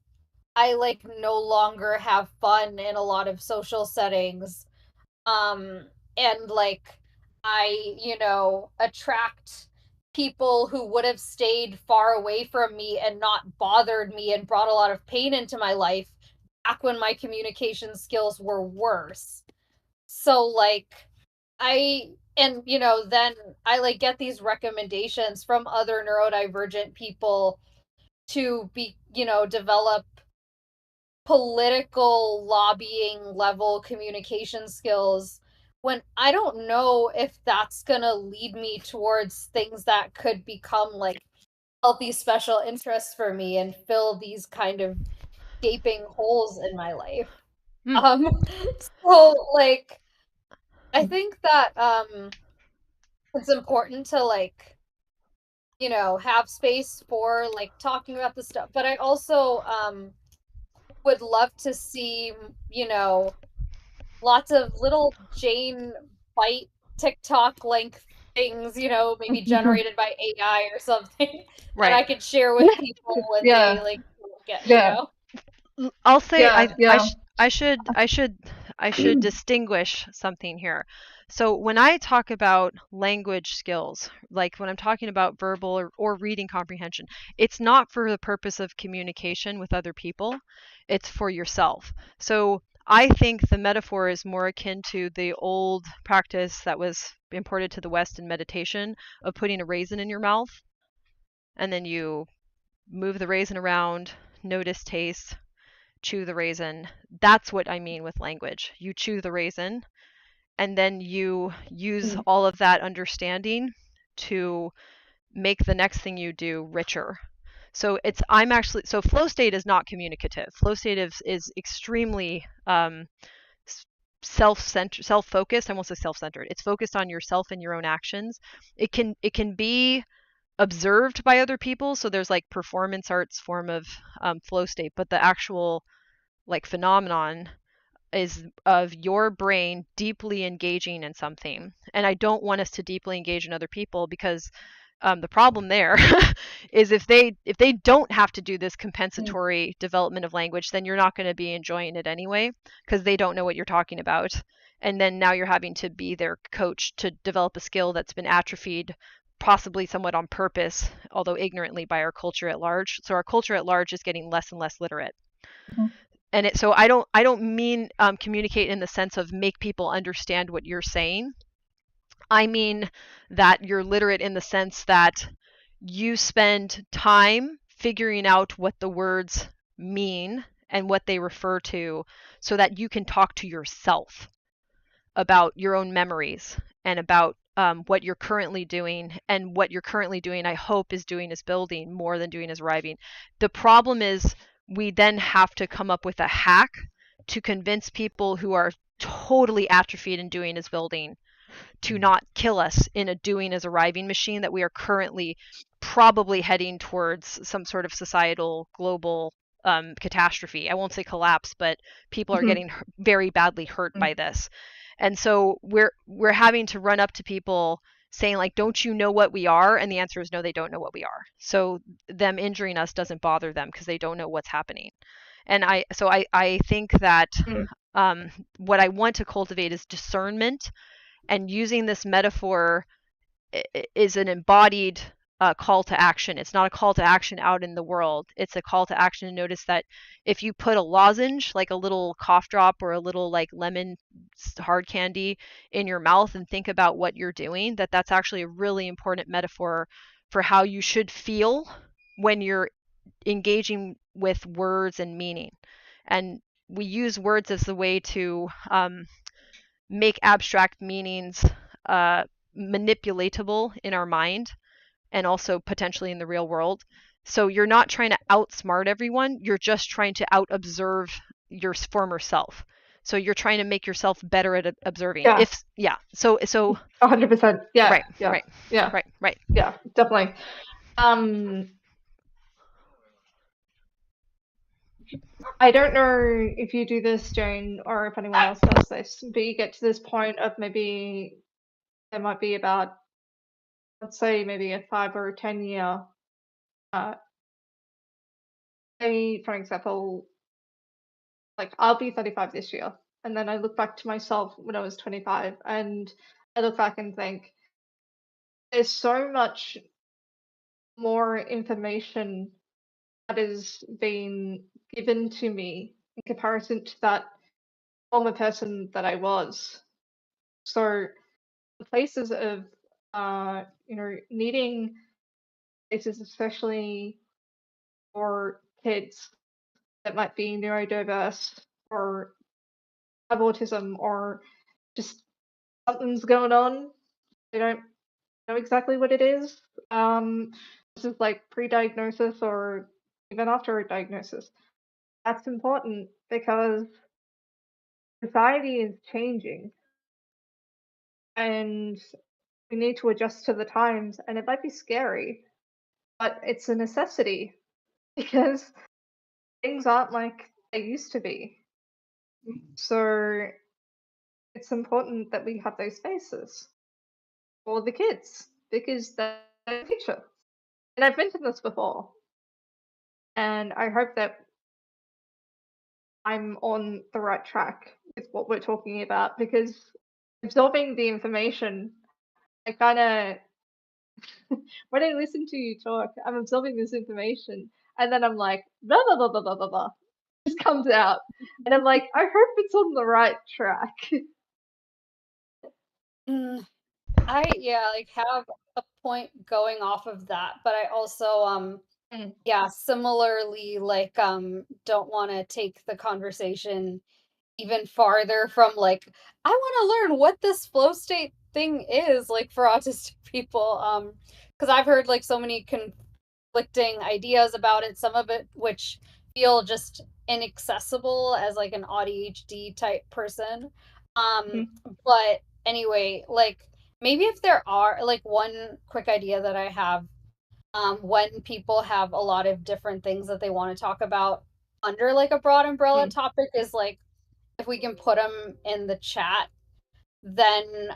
S3: I, like, no longer have fun in a lot of social settings. And, like, I, attract people who would have stayed far away from me and not bothered me and brought a lot of pain into my life back when my communication skills were worse. So, like, then I, like, get these recommendations from other neurodivergent people to develop political lobbying level communication skills, when I don't know if that's gonna lead me towards things that could become, like, healthy special interests for me and fill these kind of gaping holes in my life. So, like, I think that it's important to, like, have space for, like, talking about this stuff, but I also would love to see, lots of little Jane bite TikTok length things, maybe generated by AI or something that I could share with people when
S2: Yeah.
S3: they, like, get,
S2: Yeah.
S1: I'll say
S2: Yeah.
S1: I should distinguish something here. So when I talk about language skills, like when I'm talking about verbal or reading comprehension, it's not for the purpose of communication with other people. It's for yourself. So I think the metaphor is more akin to the old practice that was imported to the West in meditation of putting a raisin in your mouth, and then you move the raisin around, notice taste, chew the raisin. That's what I mean with language. You chew the raisin, and then you use all of that understanding to make the next thing you do richer. So flow state is not communicative. Flow state is extremely self-focused. I won't say self-centered. It's focused on yourself and your own actions. It can be observed by other people. So there's, like, performance arts form of flow state, but the actual, like, phenomenon is of your brain deeply engaging in something. And I don't want us to deeply engage in other people, because the problem there is if they don't have to do this compensatory development of language, then you're not going to be enjoying it anyway, because they don't know what you're talking about. And then now you're having to be their coach to develop a skill that's been atrophied, possibly somewhat on purpose, although ignorantly, by our culture at large. So our culture at large is getting less and less literate. And so I don't mean communicate in the sense of make people understand what you're saying. I mean that you're literate in the sense that you spend time figuring out what the words mean and what they refer to, so that you can talk to yourself about your own memories and about what you're currently doing. And what you're currently doing, I hope, is doing is building more than doing is arriving. The problem is we then have to come up with a hack to convince people who are totally atrophied in doing is building to not kill us in a doing is arriving machine that we are currently probably heading towards some sort of societal global catastrophe. I won't say collapse, but people are getting very badly hurt by this. And so we're having to run up to people saying, like, don't you know what we are? And the answer is no, they don't know what we are. So them injuring us doesn't bother them because they don't know what's happening. And I think that what I want to cultivate is discernment, and using this metaphor is an embodied call to action. It's not a call to action out in the world. It's a call to action to notice that if you put a lozenge, like a little cough drop or a little like lemon hard candy in your mouth and think about what you're doing, that's actually a really important metaphor for how you should feel when you're engaging with words and meaning. And we use words as the way to make abstract meanings manipulatable in our mind and also potentially in the real world. So you're not trying to outsmart everyone, you're just trying to out observe your former self. So you're trying to make yourself better at observing.
S2: Yeah.
S1: So
S2: 100%. Yeah.
S1: right,
S2: Yeah.
S1: right,
S2: Yeah.
S1: right.
S2: Yeah, definitely. I don't know if you do this, Jane, or if anyone else does this, but you get to this point of maybe there might be about, let's say, maybe a 5 or 10 year, say, for example, like I'll be 35 this year, and then I look back to myself when I was 25, and I look back and think, there's so much more information that is being given to me in comparison to that former person that I was. So the places of needing places, especially for kids that might be neurodiverse or have autism or just something's going on. They don't know exactly what it is. This is like pre-diagnosis or even after a diagnosis. That's important because society is changing and we need to adjust to the times, and it might be scary, but it's a necessity because things aren't like they used to be. So it's important that we have those spaces for the kids because they're the future. And I've mentioned this before, and I hope that I'm on the right track with what we're talking about because absorbing the information, I kind of, when I listen to you talk, I'm absorbing this information, and then I'm like, blah, blah, blah, blah, blah, blah, blah. Just comes out. And I'm like, I hope it's on the right track.
S3: I like have a point going off of that, but I also similarly like don't want to take the conversation even farther from like I want to learn what this flow state thing is like for autistic people because I've heard like so many conflicting ideas about it, some of it which feel just inaccessible as like an ADHD type person. But anyway, like maybe if there are like one quick idea that I have when people have a lot of different things that they want to talk about under like a broad umbrella topic is like if we can put them in the chat, then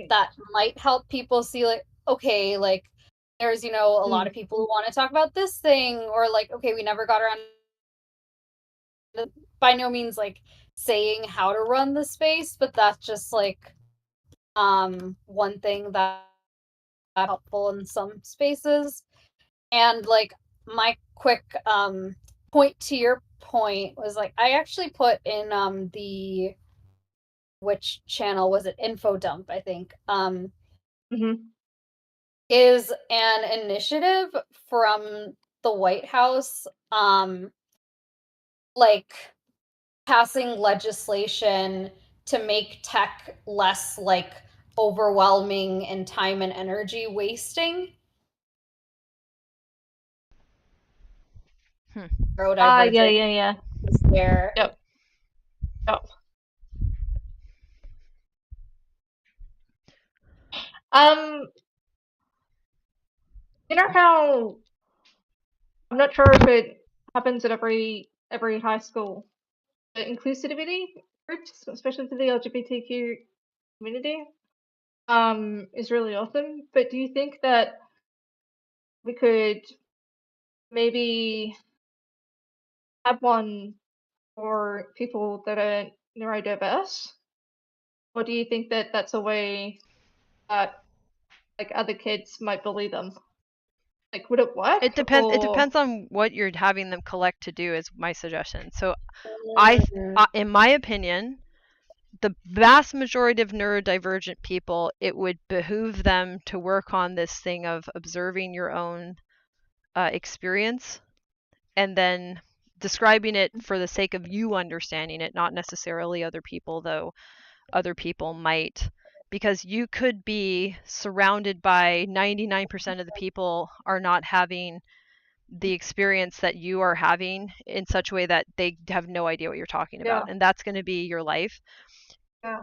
S3: that might help people see like okay, like there's a lot of people who want to talk about this thing, or like okay, we never got around to, by no means like saying how to run the space, but that's just like one thing that helpful in some spaces. And like my quick point to your point was like I actually put in the which channel was it, info dump I think, is an initiative from the White House like passing legislation to make tech less like overwhelming and time and energy wasting.
S2: Yeah.
S3: There.
S2: Yep. You know how I'm not sure if it happens at every high school, but inclusivity groups, especially for the LGBTQ community, is really awesome. But do you think that we could maybe have one for people that are neurodiverse? Or do you think that that's a way that like other kids might bully them? Like, would it work?
S1: It depends. It
S2: Or
S1: depends on what you're having them collect to do. Is my suggestion. So,
S3: Mm.
S1: in my opinion, the vast majority of neurodivergent people, it would behoove them to work on this thing of observing your own experience and then describing it for the sake of you understanding it, not necessarily other people, though other people might. Because you could be surrounded by 99% of the people are not having the experience that you are having in such a way that they have no idea what you're talking
S2: yeah,
S1: about. And that's going to be your life.
S2: yeah,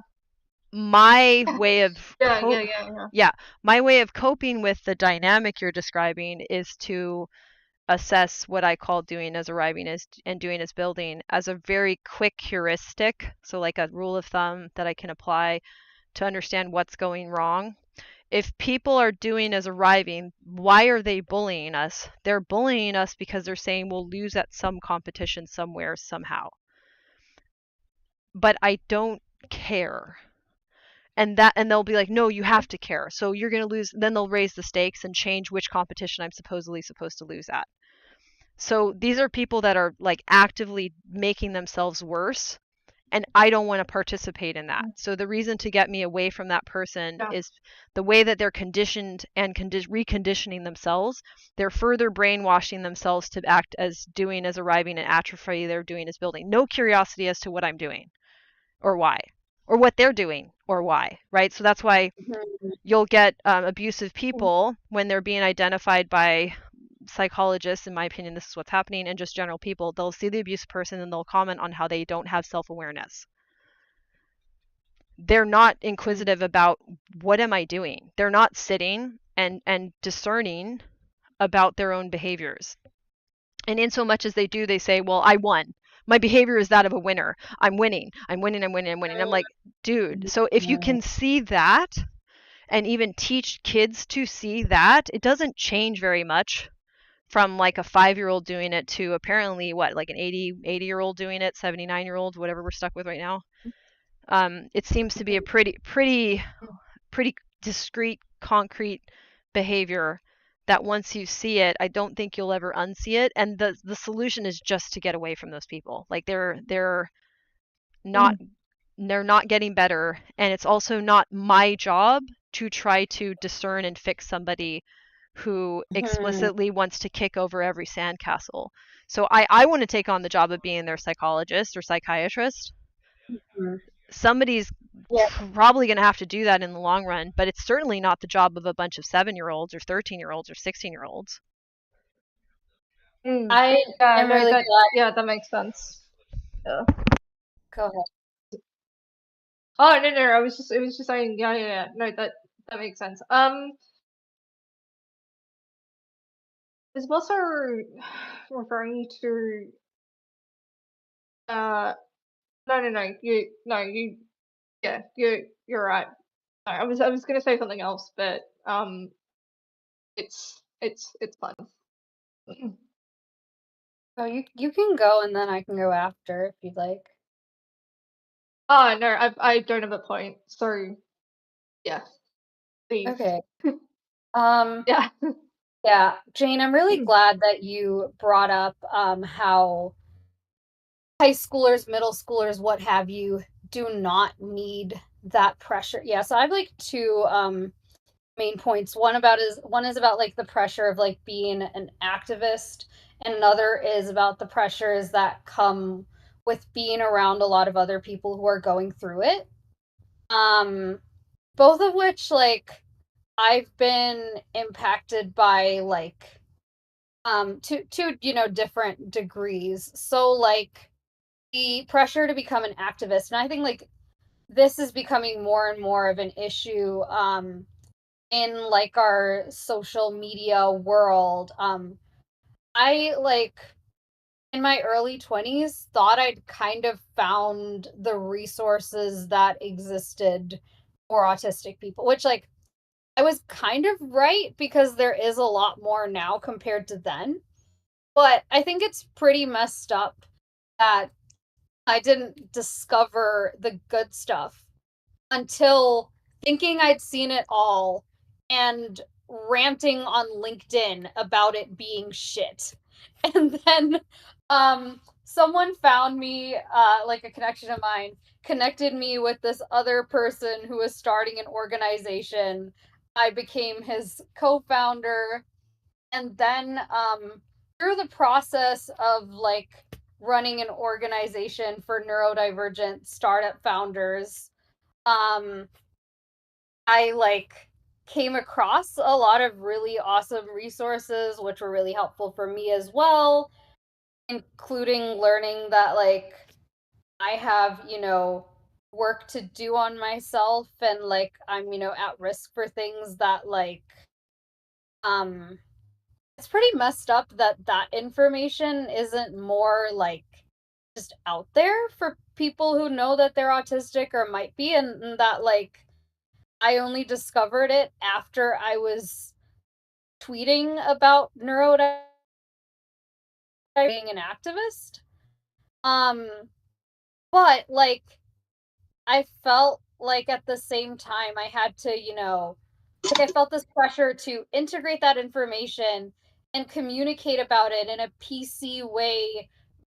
S1: My way of
S2: yeah.
S1: my way of coping with the dynamic you're describing is to assess what I call doing as arriving as and doing as building as a very quick heuristic, so like a rule of thumb that I can apply to understand what's going wrong. If people are doing as arriving, why are they bullying us? They're bullying us because they're saying we'll lose at some competition somewhere somehow. But I don't care. And they'll be like, no, you have to care, so you're going to lose. Then they'll raise the stakes and change which competition I'm supposedly supposed to lose at. So these are people that are like actively making themselves worse, and I don't want to participate in that. So the reason to get me away from that person
S2: Yeah.
S1: is the way that they're conditioned and reconditioning themselves. They're further brainwashing themselves to act as doing as arriving, and atrophy they're doing as building. No curiosity as to what I'm doing or why, or what they're doing or why, right? So that's why you'll get abusive people when they're being identified by psychologists. In my opinion, this is what's happening, and just general people. They'll see the abusive person and they'll comment on how they don't have self-awareness. They're not inquisitive about what am I doing. They're not sitting and discerning about their own behaviors. And in so much as they do, they say, well, I won. My behavior is that of a winner. I'm winning. I'm winning. I'm winning. I'm winning. I'm like, dude, so if you can see that and even teach kids to see that, it doesn't change very much from like a 5-year-old doing it to apparently what, like an 80-year-old doing it, 79-year-old, whatever we're stuck with right now. It seems to be a pretty discrete, concrete behavior that once you see it, I don't think you'll ever unsee it. And the solution is just to get away from those people. Like they're not getting better, and it's also not my job to try to discern and fix somebody who explicitly wants to kick over every sandcastle. So I want to take on the job of being their psychologist or psychiatrist. Somebody's probably going to have to do that in the long run, but it's certainly not the job of a bunch of 7-year-olds or 13-year-olds or 16-year-olds.
S3: I am really glad.
S2: Yeah, that makes sense. Yeah.
S3: Go ahead.
S2: Oh no, it was just saying yeah. No, that makes sense. It's also referring to you yeah, you're right. No, I was gonna say something else, but it's fun.
S3: Oh, you can go and then I can go after if you'd like.
S2: Oh no, I don't have a point. So yeah. Please.
S3: Okay.
S2: Yeah.
S3: Yeah, Jane, I'm really glad that you brought up how high schoolers, middle schoolers, what have you, do not need that pressure. Yeah, so I have like two main points. One is about like the pressure of like being an activist, and another is about the pressures that come with being around a lot of other people who are going through it. Both of which like I've been impacted by like to different degrees. So like the pressure to become an activist, and I think like this is becoming more and more of an issue in like our social media world. I like in my early 20s thought I'd kind of found the resources that existed for autistic people, which like I was kind of right because there is a lot more now compared to then. But I think it's pretty messed up that I didn't discover the good stuff until thinking I'd seen it all and ranting on LinkedIn about it being shit. And then someone found me, like a connection of mine, connected me with this other person who was starting an organization. I became his co-founder. And then through the process of like running an organization for neurodivergent startup founders, um, I like came across a lot of really awesome resources, which were really helpful for me as well, including learning that like I have, work to do on myself, and like I'm, at risk for things that like um it's pretty messed up that that information isn't more like just out there for people who know that they're autistic or might be, and that like I only discovered it after I was tweeting about neurodiversity, being an activist. Um, but like I felt like at the same time I had to, like I felt this pressure to integrate that information and communicate about it in a PC way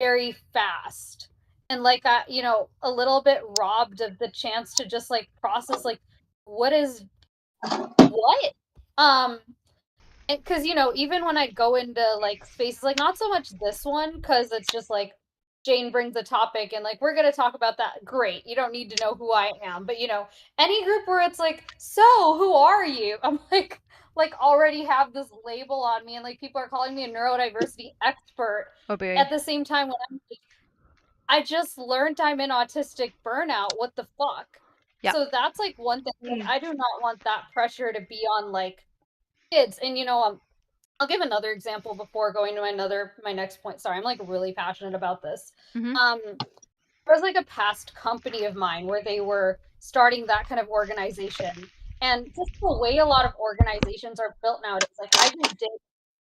S3: very fast. And like I, a little bit robbed of the chance to just like process like what is what? Um because even when I go into like spaces, like not so much this one because it's just like Jane brings a topic and like we're gonna talk about that. Great, you don't need to know who I am, but any group where it's like, so who are you? I'm like already have this label on me, and like people are calling me a neurodiversity expert.
S1: Oh, baby.
S3: At the same time, when I just learned I'm in autistic burnout. What the fuck?
S1: Yeah.
S3: So that's like one thing. Like, I do not want that pressure to be on like kids. And I'll give another example before going to my next point. Sorry, I'm like really passionate about this.
S1: Mm-hmm.
S3: There was like a past company of mine where they were starting that kind of organization. And just the way a lot of organizations are built nowadays, like I just did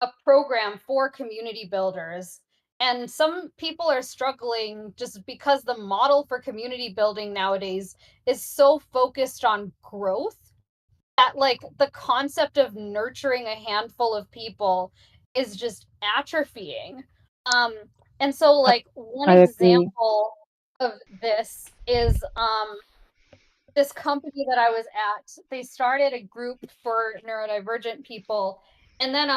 S3: a program for community builders. And some people are struggling just because the model for community building nowadays is so focused on growth that like the concept of nurturing a handful of people is just atrophying. Um, and so like one
S4: I agree.
S3: example of this is this company that I was at. They started a group for neurodivergent people, and then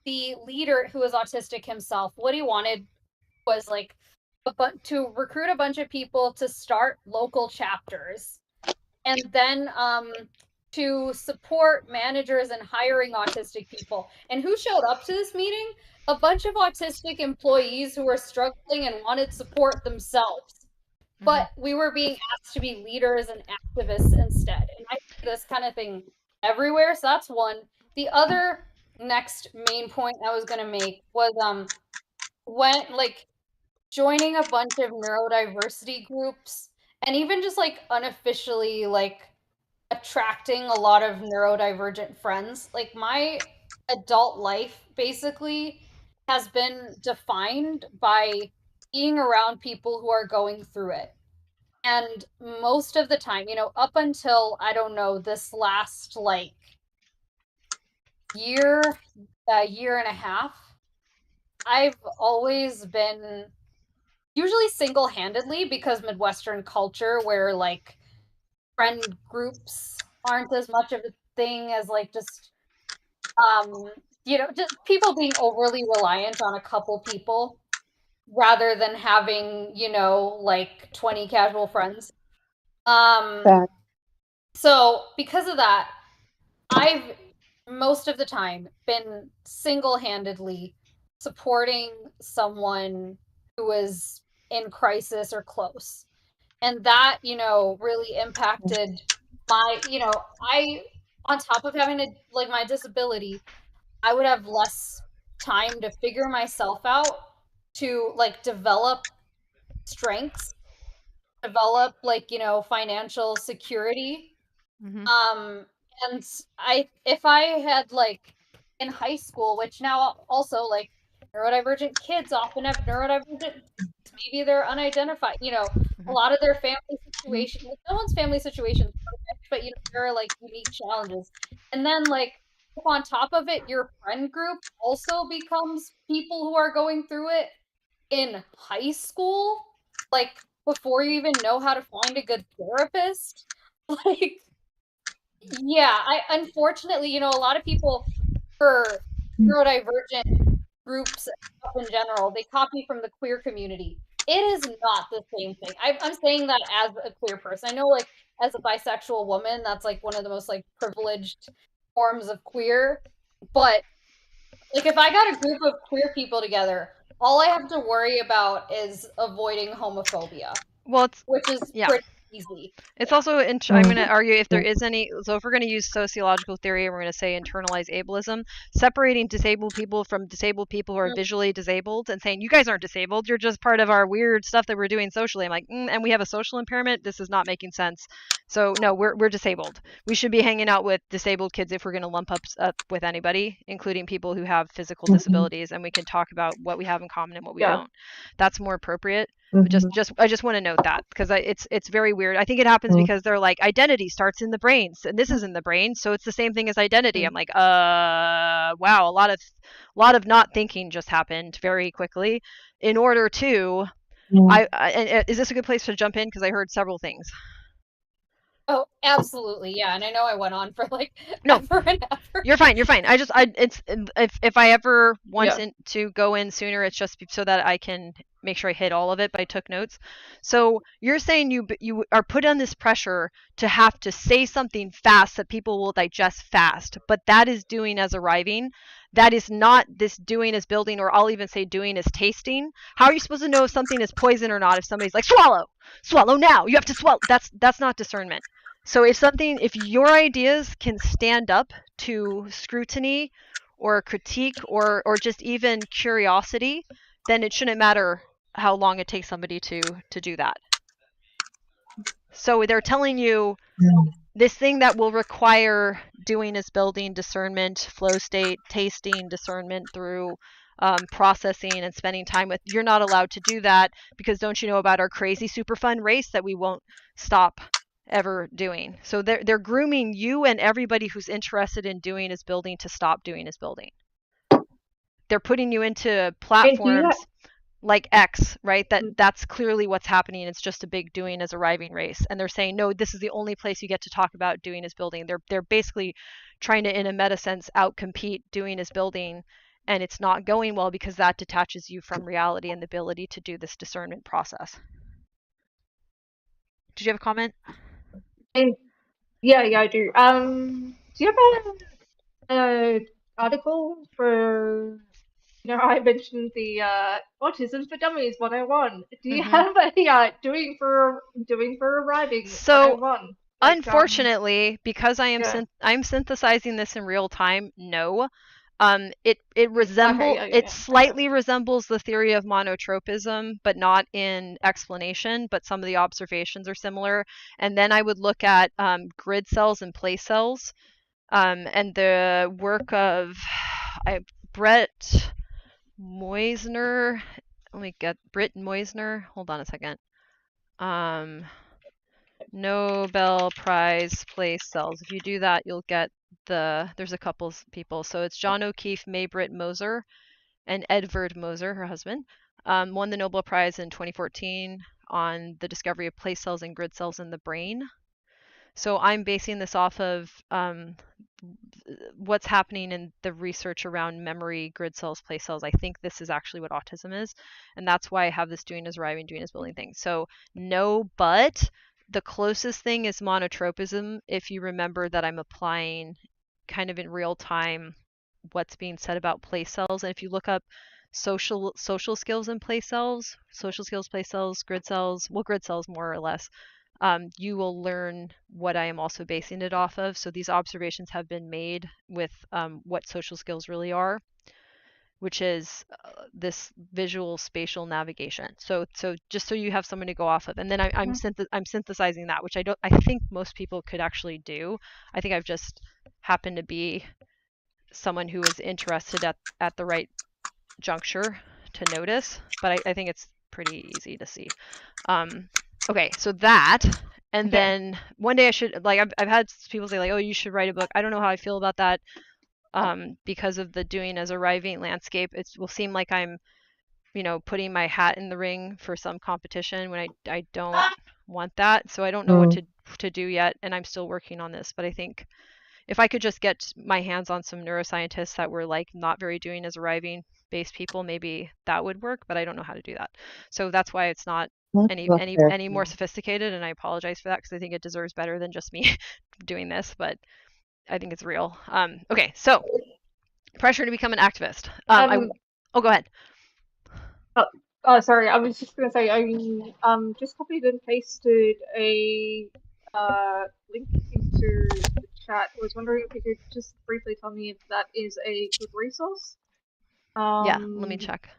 S3: the leader, who was autistic himself, what he wanted was like to recruit a bunch of people to start local chapters, and then to support managers in hiring autistic people. And who showed up to this meeting? A bunch of autistic employees who were struggling and wanted support themselves. But we were being asked to be leaders and activists instead. And I see this kind of thing everywhere. So that's one. The other next main point I was going to make was when like joining a bunch of neurodiversity groups, and even just like unofficially like attracting a lot of neurodivergent friends. Like my adult life basically has been defined by being around people who are going through it. And most of the time, up until, I don't know, this last like year, year and a half, I've always been usually single-handedly, because Midwestern culture where like friend groups aren't as much of a thing as like just just people being overly reliant on a couple people rather than having, like 20 casual friends.
S4: Fact.
S3: So because of that, I've most of the time been single-handedly supporting someone who is in crisis or close. And that, really impacted my, I, on top of having like my disability, I would have less time to figure myself out, to like develop strengths, develop like, financial security.
S1: Mm-hmm.
S3: And if I had like in high school, which now also like neurodivergent kids often have neurodivergent, maybe they're unidentified, a lot of their family situation, like no one's family situation is perfect, but there are like unique challenges. And then like if on top of it, your friend group also becomes people who are going through it in high school, like before you even know how to find a good therapist, like, yeah, I unfortunately, a lot of people for neurodivergent groups and stuff in general, they copy from the queer community. It is not the same thing. I'm saying that as a queer person. I know, like, as a bisexual woman, that's like one of the most like privileged forms of queer. But like, if I got a group of queer people together, all I have to worry about is avoiding homophobia,
S1: Well, it's
S3: which is
S1: yeah.
S3: pretty easy.
S1: It's also, I'm going to argue if there is any, so if we're going to use sociological theory, we're going to say internalized ableism, separating disabled people from disabled people who are visually disabled and saying, you guys aren't disabled, you're just part of our weird stuff that we're doing socially. I'm like, and we have a social impairment, this is not making sense. So no, we're disabled. We should be hanging out with disabled kids if we're going to lump up with anybody, including people who have physical disabilities, and we can talk about what we have in common and what we don't. That's more appropriate. I just want to note that because it's very weird. I think it happens because they're like, identity starts in the brains, and this is in the brain, so it's the same thing as identity. I'm like, wow, a lot of not thinking just happened very quickly. In order to, and is this a good place to jump in because I heard several things?
S3: Oh, absolutely, yeah. And I know I went on for like
S1: No,
S3: ever and ever.
S1: You're fine. It's if I ever want to go in sooner, it's just so that I can make sure I hit all of it, but I took notes. So you're saying you are put on this pressure to have to say something fast that people will digest fast, but that is doing as arriving. That is not this doing as building, or I'll even say doing as tasting. How are you supposed to know if something is poison or not if somebody's like, swallow now, you have to swallow? That's not discernment. So if your ideas can stand up to scrutiny or critique or just even curiosity, then it shouldn't matter how long it takes somebody to do that. So they're telling you this thing that will require doing is building, discernment, flow state, tasting, discernment through processing and spending time with. You're not allowed to do that because don't you know about our crazy super fun race that we won't stop ever doing. So they're grooming you and everybody who's interested in doing is building to stop doing is building. They're putting you into platforms like X, right? That's clearly what's happening. It's just a big doing as arriving race. And they're saying, no, this is the only place you get to talk about doing is building. They're basically trying to, in a meta sense, outcompete doing is building. And it's not going well because that detaches you from reality and the ability to do this discernment process. Did you have a comment?
S2: Yeah, I do. Do you have an article for, I mentioned the Autism for Dummies 101. Do you have a doing for arriving 101?
S1: Unfortunately, because I'm synthesizing this in real time, no. It slightly resembles the theory of monotropism, but not in explanation, but some of the observations are similar. And then I would look at grid cells and place cells, and the work of Britt Moisner. Let me get Britt Moisner. Hold on a second. Nobel Prize place cells. If you do that, you'll get there's a couple people. So it's John O'Keefe, May-Britt Moser, and Edvard Moser, her husband, won the Nobel Prize in 2014 on the discovery of place cells and grid cells in the brain. So I'm basing this off of what's happening in the research around memory, grid cells, place cells. I think this is actually what autism is, and that's why I have this doing is arriving, doing is building thing. So no, but the closest thing is monotropism, if you remember that I'm applying kind of in real time what's being said about place cells. And if you look up social skills and place cells, social skills, place cells, grid cells, well, grid cells more or less, you will learn what I am also basing it off of. So these observations have been made with what social skills really are, which is this visual spatial navigation. So just so you have someone to go off of, and then I'm synthesizing that, which I think most people could actually do. I think I've just happened to be someone who is interested at the right juncture to notice, but I think it's pretty easy to see. Okay, so that, and then one day I should, like, I've had people say like, oh, you should write a book. I don't know how I feel about that. because of the doing as arriving landscape. It will seem like I'm, putting my hat in the ring for some competition when I don't want that. So I don't know what to do yet, and I'm still working on this. But I think if I could just get my hands on some neuroscientists that were like not very doing as arriving based people, maybe that would work, but I don't know how to do that. So that's why it's not any more sophisticated, and I apologize for that because I think it deserves better than just me doing this, but I think it's real. Okay, so pressure to become an activist. Go ahead.
S2: Oh, sorry. I was just gonna say I just copied and pasted a link into the chat. I was wondering if you could just briefly tell me if that is a good resource.
S1: Yeah, let me check.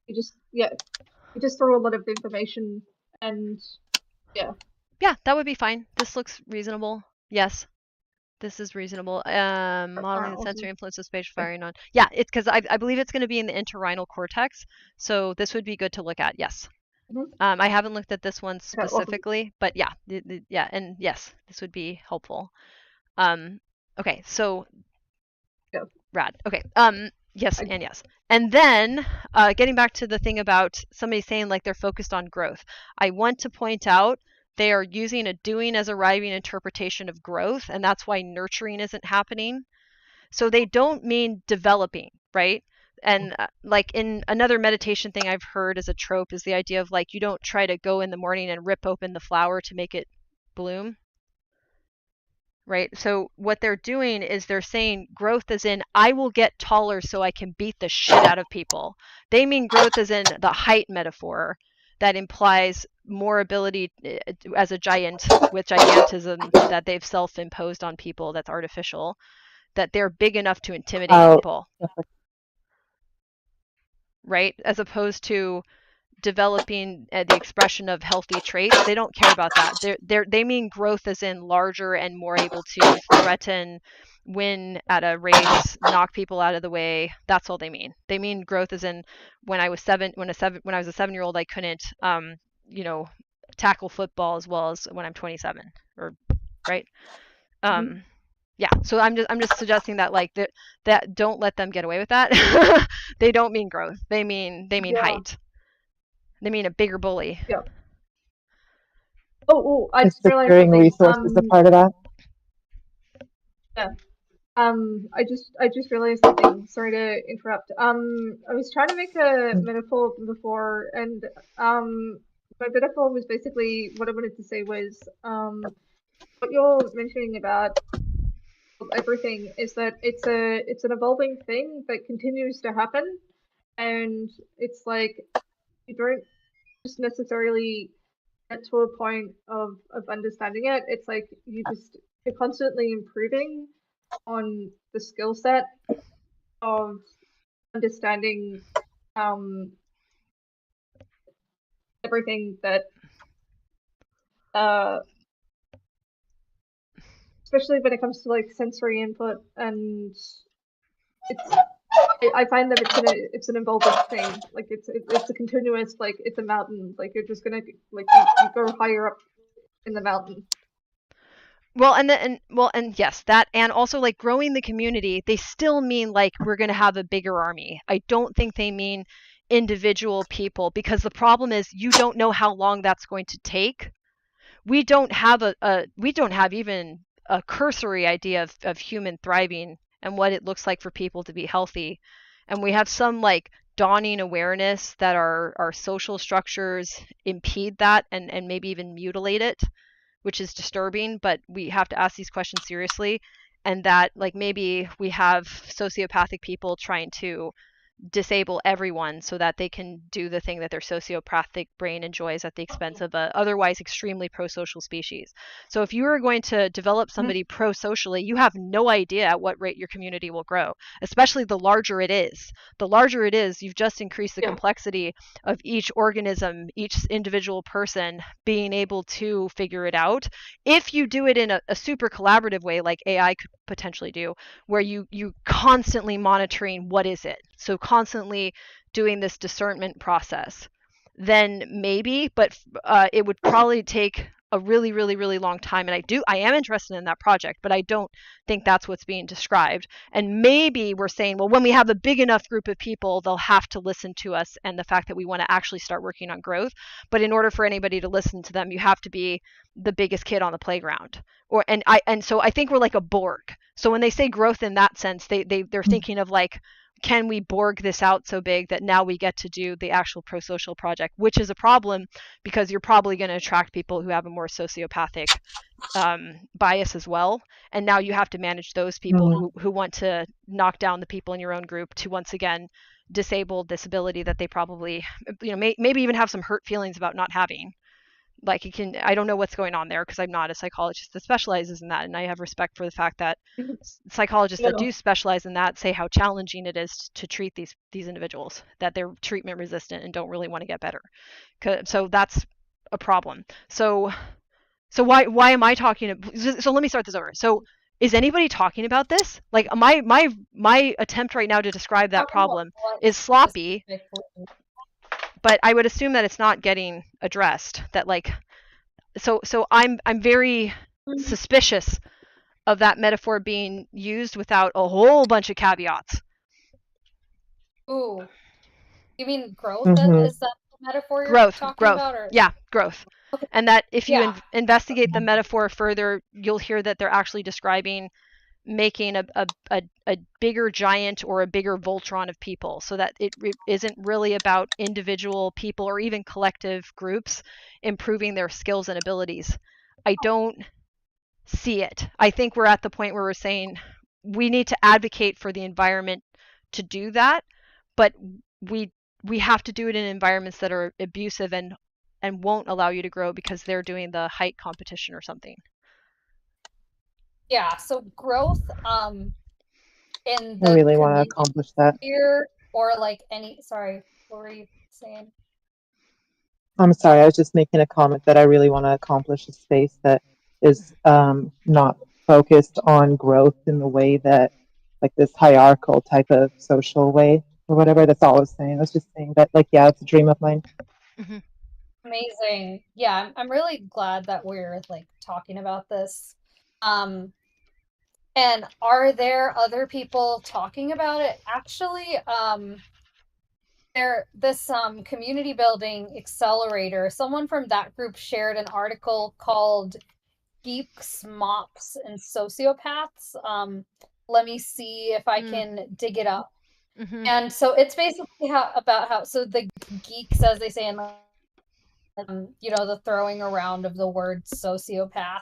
S2: You just throw a lot of information and yeah.
S1: Yeah, that would be fine. This looks reasonable. Yes. This is reasonable. Modeling the sensory influence of spatial firing on. Yeah, it's because I believe it's going to be in the entorhinal cortex. So this would be good to look at. Yes. I haven't looked at this one specifically, but yeah, yeah, and yes, this would be helpful. Okay, so rad. Okay. Yes, and yes. And then getting back to the thing about somebody saying like they're focused on growth, I want to point out they are using a doing as arriving interpretation of growth, and that's why nurturing isn't happening. So they don't mean developing, right? And like in another meditation thing I've heard as a trope is the idea of like you don't try to go in the morning and rip open the flower to make it bloom. Right? So what they're doing is they're saying growth as in I will get taller so I can beat the shit out of people. They mean growth as in the height metaphor that implies more ability as a giant with gigantism that they've self-imposed on people that's artificial, that they're big enough to intimidate people. Right? As opposed to developing the expression of healthy traits. They don't care about that. They mean growth as in larger and more able to threaten, win at a race, knock people out of the way. That's all they mean. They mean growth as in when I was a 7-year-old, I couldn't tackle football as well as when I'm 27, or right. Yeah, so I'm just suggesting that like that don't let them get away with that. They don't mean growth. They mean height. They mean a bigger bully.
S2: Yeah. I just realized
S4: securing resources is a part of that.
S2: Yeah. I just realized something. Sorry to interrupt. I was trying to make a metaphor before, and my metaphor was basically what I wanted to say was what you're mentioning about everything is that it's an evolving thing that continues to happen, and it's like you don't just necessarily get to a point of understanding it. It's like you're constantly improving on the skill set of understanding everything that especially when it comes to like sensory input, and I find that it's an evolving thing. Like it's a continuous, like it's a mountain. Like you're just gonna like you go higher up in the mountain.
S1: Well, and yes, that, and also like growing the community, they still mean like we're going to have a bigger army. I don't think they mean individual people, because the problem is you don't know how long that's going to take. We don't have even a cursory idea of human thriving and what it looks like for people to be healthy. And we have some like dawning awareness that our social structures impede that and maybe even mutilate it, which is disturbing, but we have to ask these questions seriously. And that like maybe we have sociopathic people trying to disable everyone so that they can do the thing that their sociopathic brain enjoys at the expense of a otherwise extremely pro-social species. So if you are going to develop somebody pro-socially, you have no idea at what rate your community will grow, especially the larger it is. The larger it is, you've just increased the complexity of each organism, each individual person being able to figure it out. If you do it in a super collaborative way like AI could potentially do, where you constantly monitoring what is it, so constantly doing this discernment process, then maybe, but it would probably take a really, really, really long time. And I am interested in that project, but I don't think that's what's being described. And maybe we're saying, well, when we have a big enough group of people, they'll have to listen to us, and the fact that we want to actually start working on growth. But in order for anybody to listen to them, you have to be the biggest kid on the playground. And so I think we're like a Borg. So when they say growth in that sense, they're thinking of like, can we Borg this out so big that now we get to do the actual pro-social project, which is a problem because you're probably going to attract people who have a more sociopathic bias as well. And now you have to manage those people who want to knock down the people in your own group to once again disable this ability that they probably, maybe even have some hurt feelings about not having. Like I don't know what's going on there because I'm not a psychologist that specializes in that, and I have respect for the fact that psychologists that do specialize in that say how challenging it is to treat these individuals, that they're treatment resistant and don't really want to get better. So that's a problem. So why am I talking? So let me start this over. So is anybody talking about this? Like my attempt right now to describe that problem is sloppy, but I would assume that it's not getting addressed. That like, so I'm very suspicious of that metaphor being used without a whole bunch of caveats.
S3: Ooh, you mean growth? Is that the metaphor you're talking about? Or?
S1: Yeah, growth.
S3: Okay.
S1: And that if you investigate the metaphor further, you'll hear that they're actually describing making a bigger giant or a bigger Voltron of people, so that it isn't really about individual people or even collective groups improving their skills and abilities. I don't see it. I think we're at the point where we're saying we need to advocate for the environment to do that, but we have to do it in environments that are abusive and won't allow you to grow because they're doing the height competition or something.
S3: Yeah, so growth in the
S4: I really want to accomplish that.
S3: Here or like sorry, what were you saying?
S4: I'm sorry, I was just making a comment that I really want to accomplish a space that is not focused on growth in the way that, like this hierarchical type of social way or whatever. That's all I was saying. I was just saying that, like, yeah, it's a dream of mine.
S3: Mm-hmm. Amazing. Yeah, I'm really glad that we're like talking about this. And are there other people talking about it? Actually, this community building accelerator, someone from that group shared an article called Geeks, Mops, and Sociopaths. Let me see if I can dig it up. Mm-hmm. And so it's basically about how the geeks, as they say in the throwing around of the word sociopath.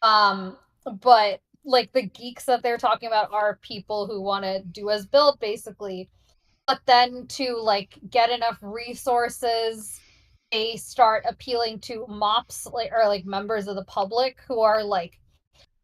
S3: But like the geeks that they're talking about are people who want to do as build basically, but then to like get enough resources, they start appealing to mops or members of the public who are like,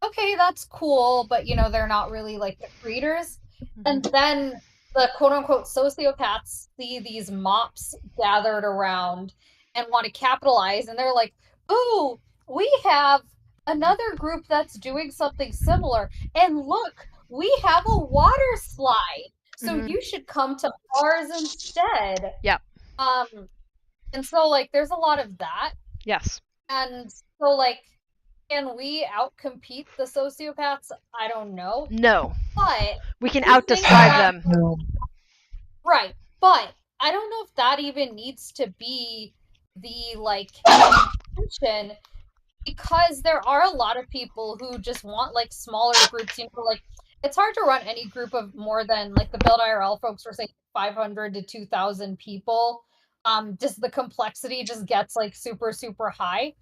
S3: okay, that's cool, but they're not really like the creators. Mm-hmm. And then the quote unquote sociopaths see these mops gathered around and want to capitalize, and they're like, ooh, we have another group that's doing something similar, and look, we have a water slide, so you should come to ours instead.
S1: Yeah.
S3: And so like there's a lot of that.
S1: Yes.
S3: And so like, can we outcompete the sociopaths? I don't know.
S1: No.
S3: But
S1: we can outdescribe them.
S4: No.
S3: Right. But I don't know if that even needs to be the like intention, because there are a lot of people who just want like smaller groups, like it's hard to run any group of more than like the Build IRL folks were saying 500 to 2,000 people. Just the complexity just gets like super, super high.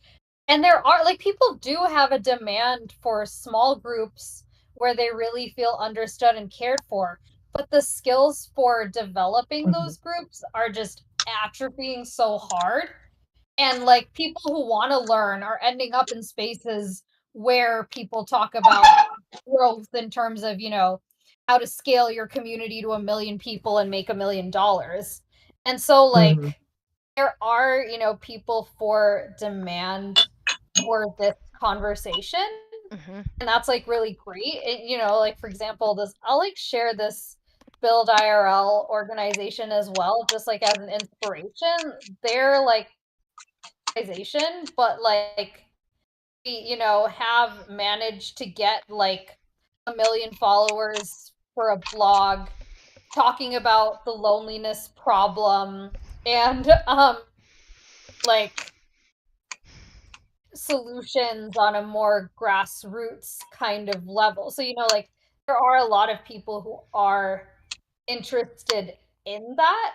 S3: And there are like people do have a demand for small groups where they really feel understood and cared for. But the skills for developing those groups are just atrophying so hard. And like people who want to learn are ending up in spaces where people talk about growth in terms of, how to scale your community to 1 million people and make $1 million. And so like there are, people for demand for this conversation. And that's like really great. And, like for example, I'll like share this Build IRL organization as well, just like as an inspiration. They're like organization, but like have managed to get like 1 million followers for a blog talking about the loneliness problem and like solutions on a more grassroots kind of level. So, like there are a lot of people who are interested in that.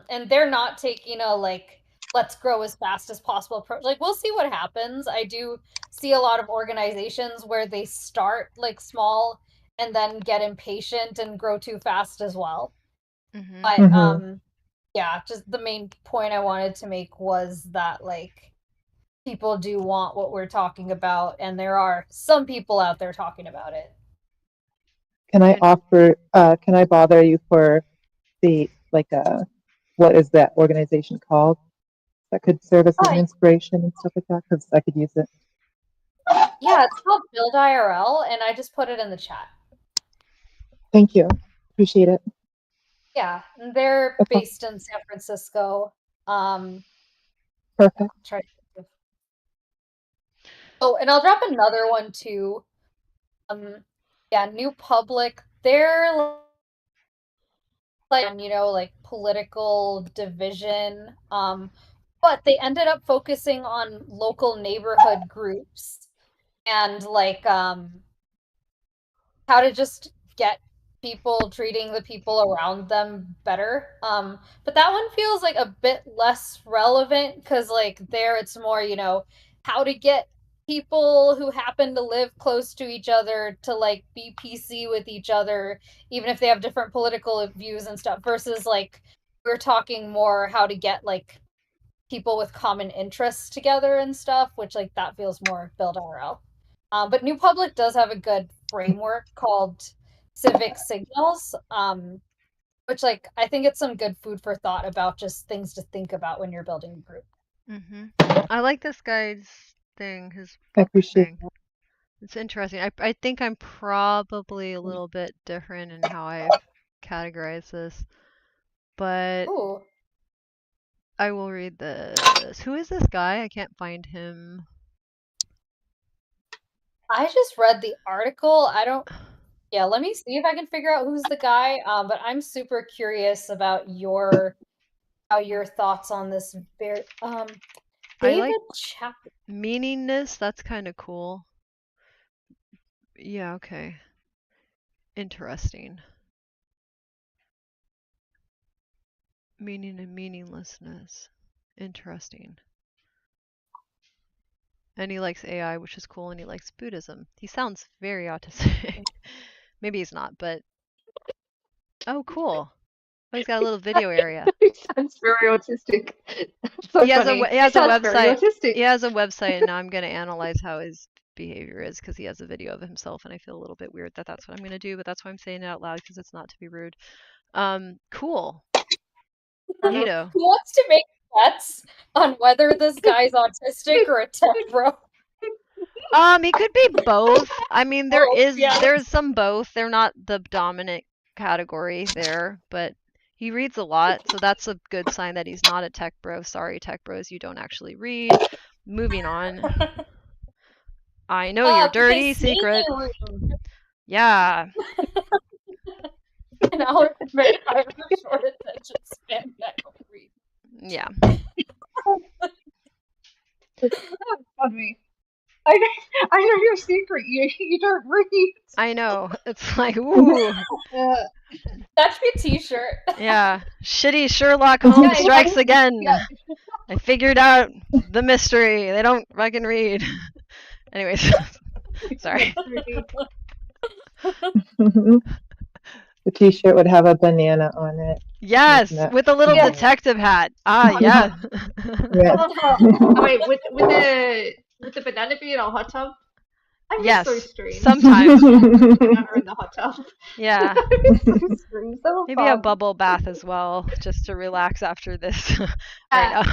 S3: And they're not taking a like, let's grow as fast as possible approach. Like, we'll see what happens. I do see a lot of organizations where they start like small and then get impatient and grow too fast as well.
S1: Mm-hmm.
S3: But yeah, just the main point I wanted to make was that like people do want what we're talking about, and there are some people out there talking about it.
S4: Can I offer? Can I bother you for the what is that organization called? That could serve as an inspiration and stuff like that, because I could use it.
S3: Yeah, it's called Build IRL, and I just put it in the chat.
S4: Thank you. Appreciate it.
S3: Yeah, they're based in San Francisco.
S4: Perfect.
S3: Oh, and I'll drop another one too. Yeah, New Public. They're like political division. But they ended up focusing on local neighborhood groups and like how to just get people treating the people around them better. But that one feels like a bit less relevant because like there it's more, how to get people who happen to live close to each other to like be PC with each other, even if they have different political views and stuff, versus like we're talking more how to get like people with common interests together and stuff, which like that feels more Build IRL. But New Public does have a good framework called Civic Signals, which like I think it's some good food for thought about just things to think about when you're building a group.
S1: Mm-hmm. I like this guy's thing.
S4: I appreciate that.
S1: It's interesting. I think I'm probably a little bit different in how I categorize this, but
S3: Ooh.
S1: I will read this. Who is this guy? I can't find him.
S3: I just read the article. Yeah, let me see if I can figure out who's the guy. But I'm super curious about your thoughts on this. David
S1: I like meaningness. That's kind of cool. Yeah, okay. Interesting. Meaning and meaninglessness. Interesting. And he likes AI, which is cool, and he likes Buddhism. He sounds very autistic. Maybe he's not, but... Oh, cool. Oh, he's got a little video area.
S2: He sounds very autistic. So
S1: he has a website.
S2: He
S1: has a website, and now I'm going to analyze how his behavior is because he has a video of himself, and I feel a little bit weird that that's what I'm going to do, but that's why I'm saying it out loud because it's not to be rude. Cool. Neato.
S3: Who wants to make bets on whether this guy's autistic or a tech bro?
S1: He could be both. I mean, there's some both. They're not the dominant category there, but he reads a lot, so that's a good sign that he's not a tech bro. Sorry, tech bros, you don't actually read. Moving on. I know your dirty secret. Yeah.
S3: And I'll admit I have a short attention span. I don't read.
S1: Yeah.
S2: Funny. I know your secret. You don't read.
S1: I know. It's like, ooh.
S3: That should be a t-shirt.
S1: Yeah. Shitty Sherlock Holmes strikes again.
S2: Yeah.
S1: I figured out the mystery. They don't fucking read. Anyways. Sorry.
S4: The t-shirt would have a banana on it.
S1: Yes, with a little detective hat. Ah, yeah.
S2: Wait, with the banana being in a hot tub? I'm
S1: yes,
S2: so strange.
S1: sometimes.
S2: Banana in the hot tub.
S1: Yeah.
S2: So strange. So
S1: maybe a bubble bath as well, just to relax after this right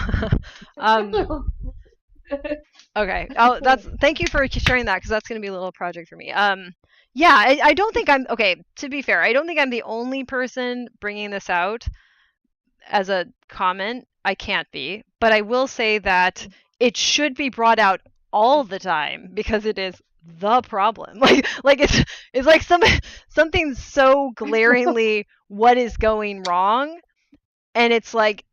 S1: now. Okay. Thank you for sharing that because that's going to be a little project for me. Yeah, I don't think I'm okay. To be fair, I don't think I'm the only person bringing this out as a comment. I can't be, but I will say that it should be brought out all the time because it is the problem. Like it's like something so glaringly what is going wrong, and it's like,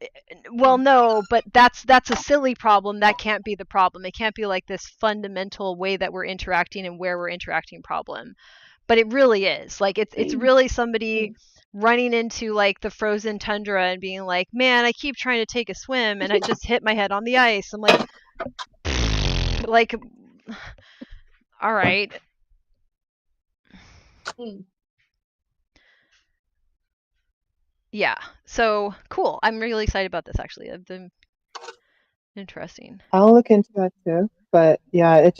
S1: well, no, but that's a silly problem. That can't be the problem. It can't be like this fundamental way that we're interacting and where we're interacting problem. But it really is. Like it's really somebody running into like the frozen tundra and being like, man, I keep trying to take a swim and I just hit my head on the ice. I'm like, all right. Yeah. So cool. I'm really excited about this, actually. I've been interesting.
S4: I'll look into that too. But yeah,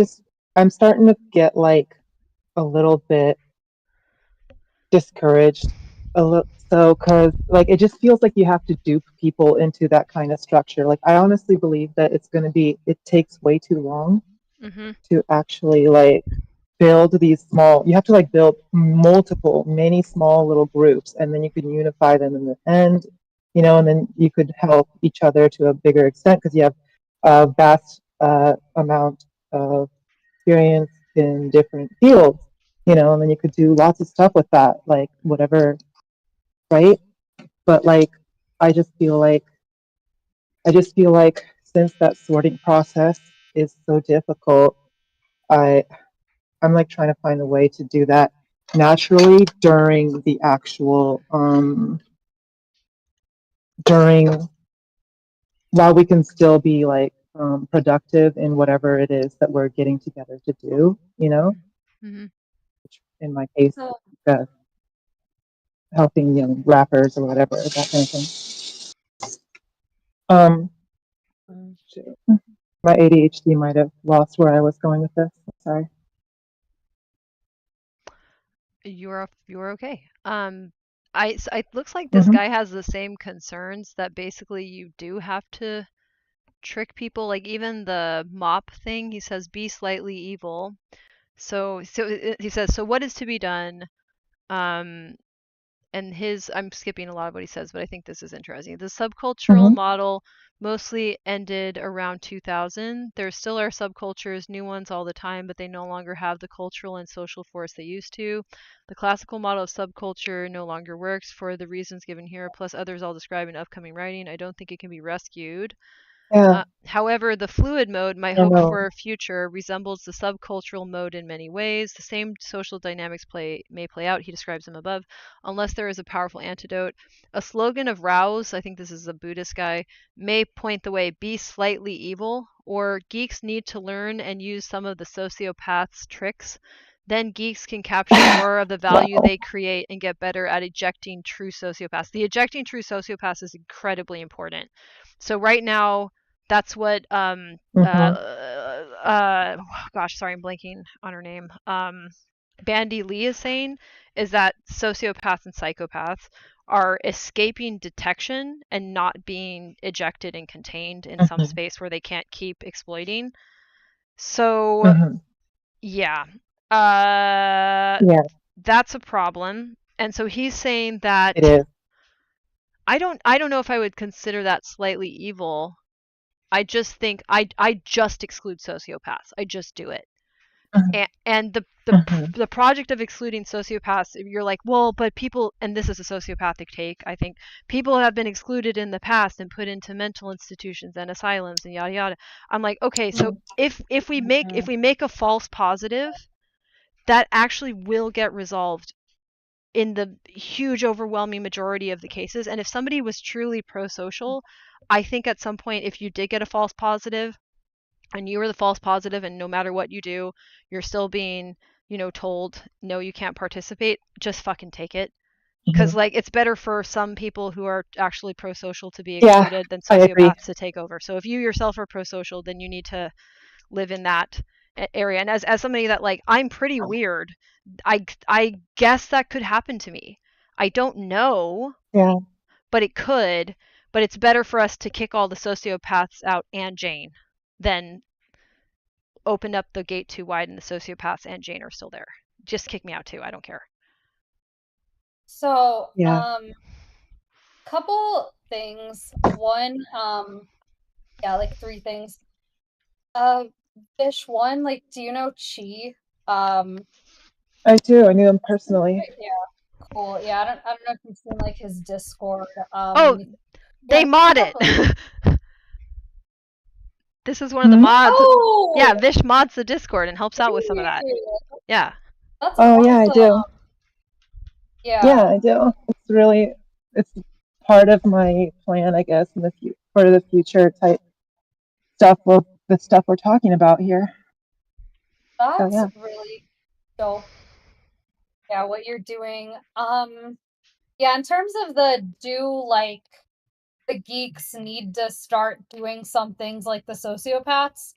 S4: I'm starting to get like a little bit discouraged. So, because like it just feels like you have to dupe people into that kind of structure. Like I honestly believe that it takes way too long to actually like build these small, you have to like build many small little groups, and then you can unify them in the end, and then you could help each other to a bigger extent because you have a vast amount of experience in different fields, and then you could do lots of stuff with that, like whatever, right? But like, I just feel like, since that sorting process is so difficult, I'm like trying to find a way to do that naturally during the actual during while we can still be like productive in whatever it is that we're getting together to do, which in my case, helping young rappers or whatever, that kind of thing. My ADHD might have lost where I was going with this. Sorry.
S1: You're okay. It looks like this guy has the same concerns, that basically you do have to trick people. Like even the mop thing, he says, be slightly evil. So he says, so what is to be done? And I'm skipping a lot of what he says, but I think this is interesting. The subcultural model mostly ended around 2000. There still are subcultures, new ones all the time, but they no longer have the cultural and social force they used to. The classical model of subculture no longer works for the reasons given here, plus others I'll describe in upcoming writing. I don't think it can be rescued. However, the fluid mode, my hope for a future, resembles the subcultural mode in many ways. The same social dynamics may play out, he describes them above, unless there is a powerful antidote. A slogan of Rouse, I think this is a Buddhist guy, may point the way, be slightly evil, or geeks need to learn and use some of the sociopath's tricks. Then geeks can capture more of the value they create and get better at ejecting true sociopaths. The ejecting true sociopaths is incredibly important. So right now, that's what gosh, sorry, I'm blanking on her name. Bandy Lee is saying is that sociopaths and psychopaths are escaping detection and not being ejected and contained in some space where they can't keep exploiting. So yeah. That's a problem. And so he's saying that
S4: it is.
S1: I don't know if I would consider that slightly evil. I just think I just exclude sociopaths. I just do it. And the project of excluding sociopaths, you're like, well, but people, and this is a sociopathic take, I think, people have been excluded in the past and put into mental institutions and asylums and yada yada. I'm like, okay, so if we make a false positive, that actually will get resolved in the huge overwhelming majority of the cases. And if somebody was truly pro-social, I think at some point, if you did get a false positive and you were the false positive, and no matter what you do, you're still being, told, no, you can't participate, just fucking take it. Because like it's better for some people who are actually pro-social to be excluded than sociopaths to take over. So if you yourself are pro-social, then you need to live in that area. And as somebody that, like, I'm pretty weird, I guess that could happen to me. I don't know.
S4: Yeah.
S1: But it could. But it's better for us to kick all the sociopaths out and Jane than open up the gate too wide and the sociopaths and Jane are still there. Just kick me out too. I don't care.
S3: So, couple things. One, like 3 things. Fish one, like, do you know Chi?
S4: I do. I knew him personally.
S3: Yeah, cool. Yeah, I don't know if you've seen like his Discord.
S1: Oh, they
S3: Yeah,
S1: mod
S3: talk
S1: it. This is one of the
S4: Hmm?
S1: mods.
S3: Oh,
S1: Yeah, Vish mods the Discord and helps out with some of that.
S3: really?
S1: Yeah.
S3: That's
S4: Oh yeah, I do.
S3: awesome.
S4: Yeah, I do. It's part of my plan, I guess, in for the future type stuff. Well, the stuff we're talking about here. So
S3: That's
S4: yeah.
S3: really dope. Yeah, what you're doing. Yeah, in terms of the geeks need to start doing some things like the sociopaths,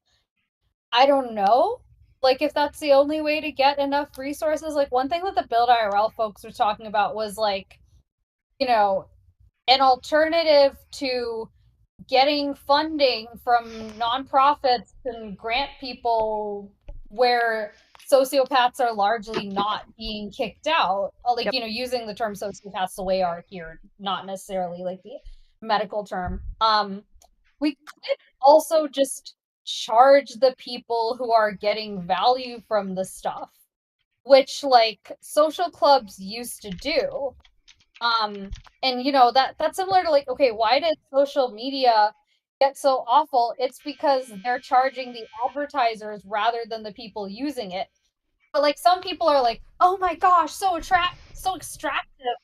S3: I don't know. Like if that's the only way to get enough resources. Like one thing that the Build IRL folks were talking about was like, you know, an alternative to getting funding from nonprofits and grant people where sociopaths are largely not being kicked out. Like,
S1: Yep.
S3: using the term sociopaths the way are here, not necessarily like the medical term. We could also just charge the people who are getting value from the stuff, which like social clubs used to do. And that's similar to like, okay, why did social media get so awful? It's because they're charging the advertisers rather than the people using it. But like some people are like, oh my gosh, so extractive,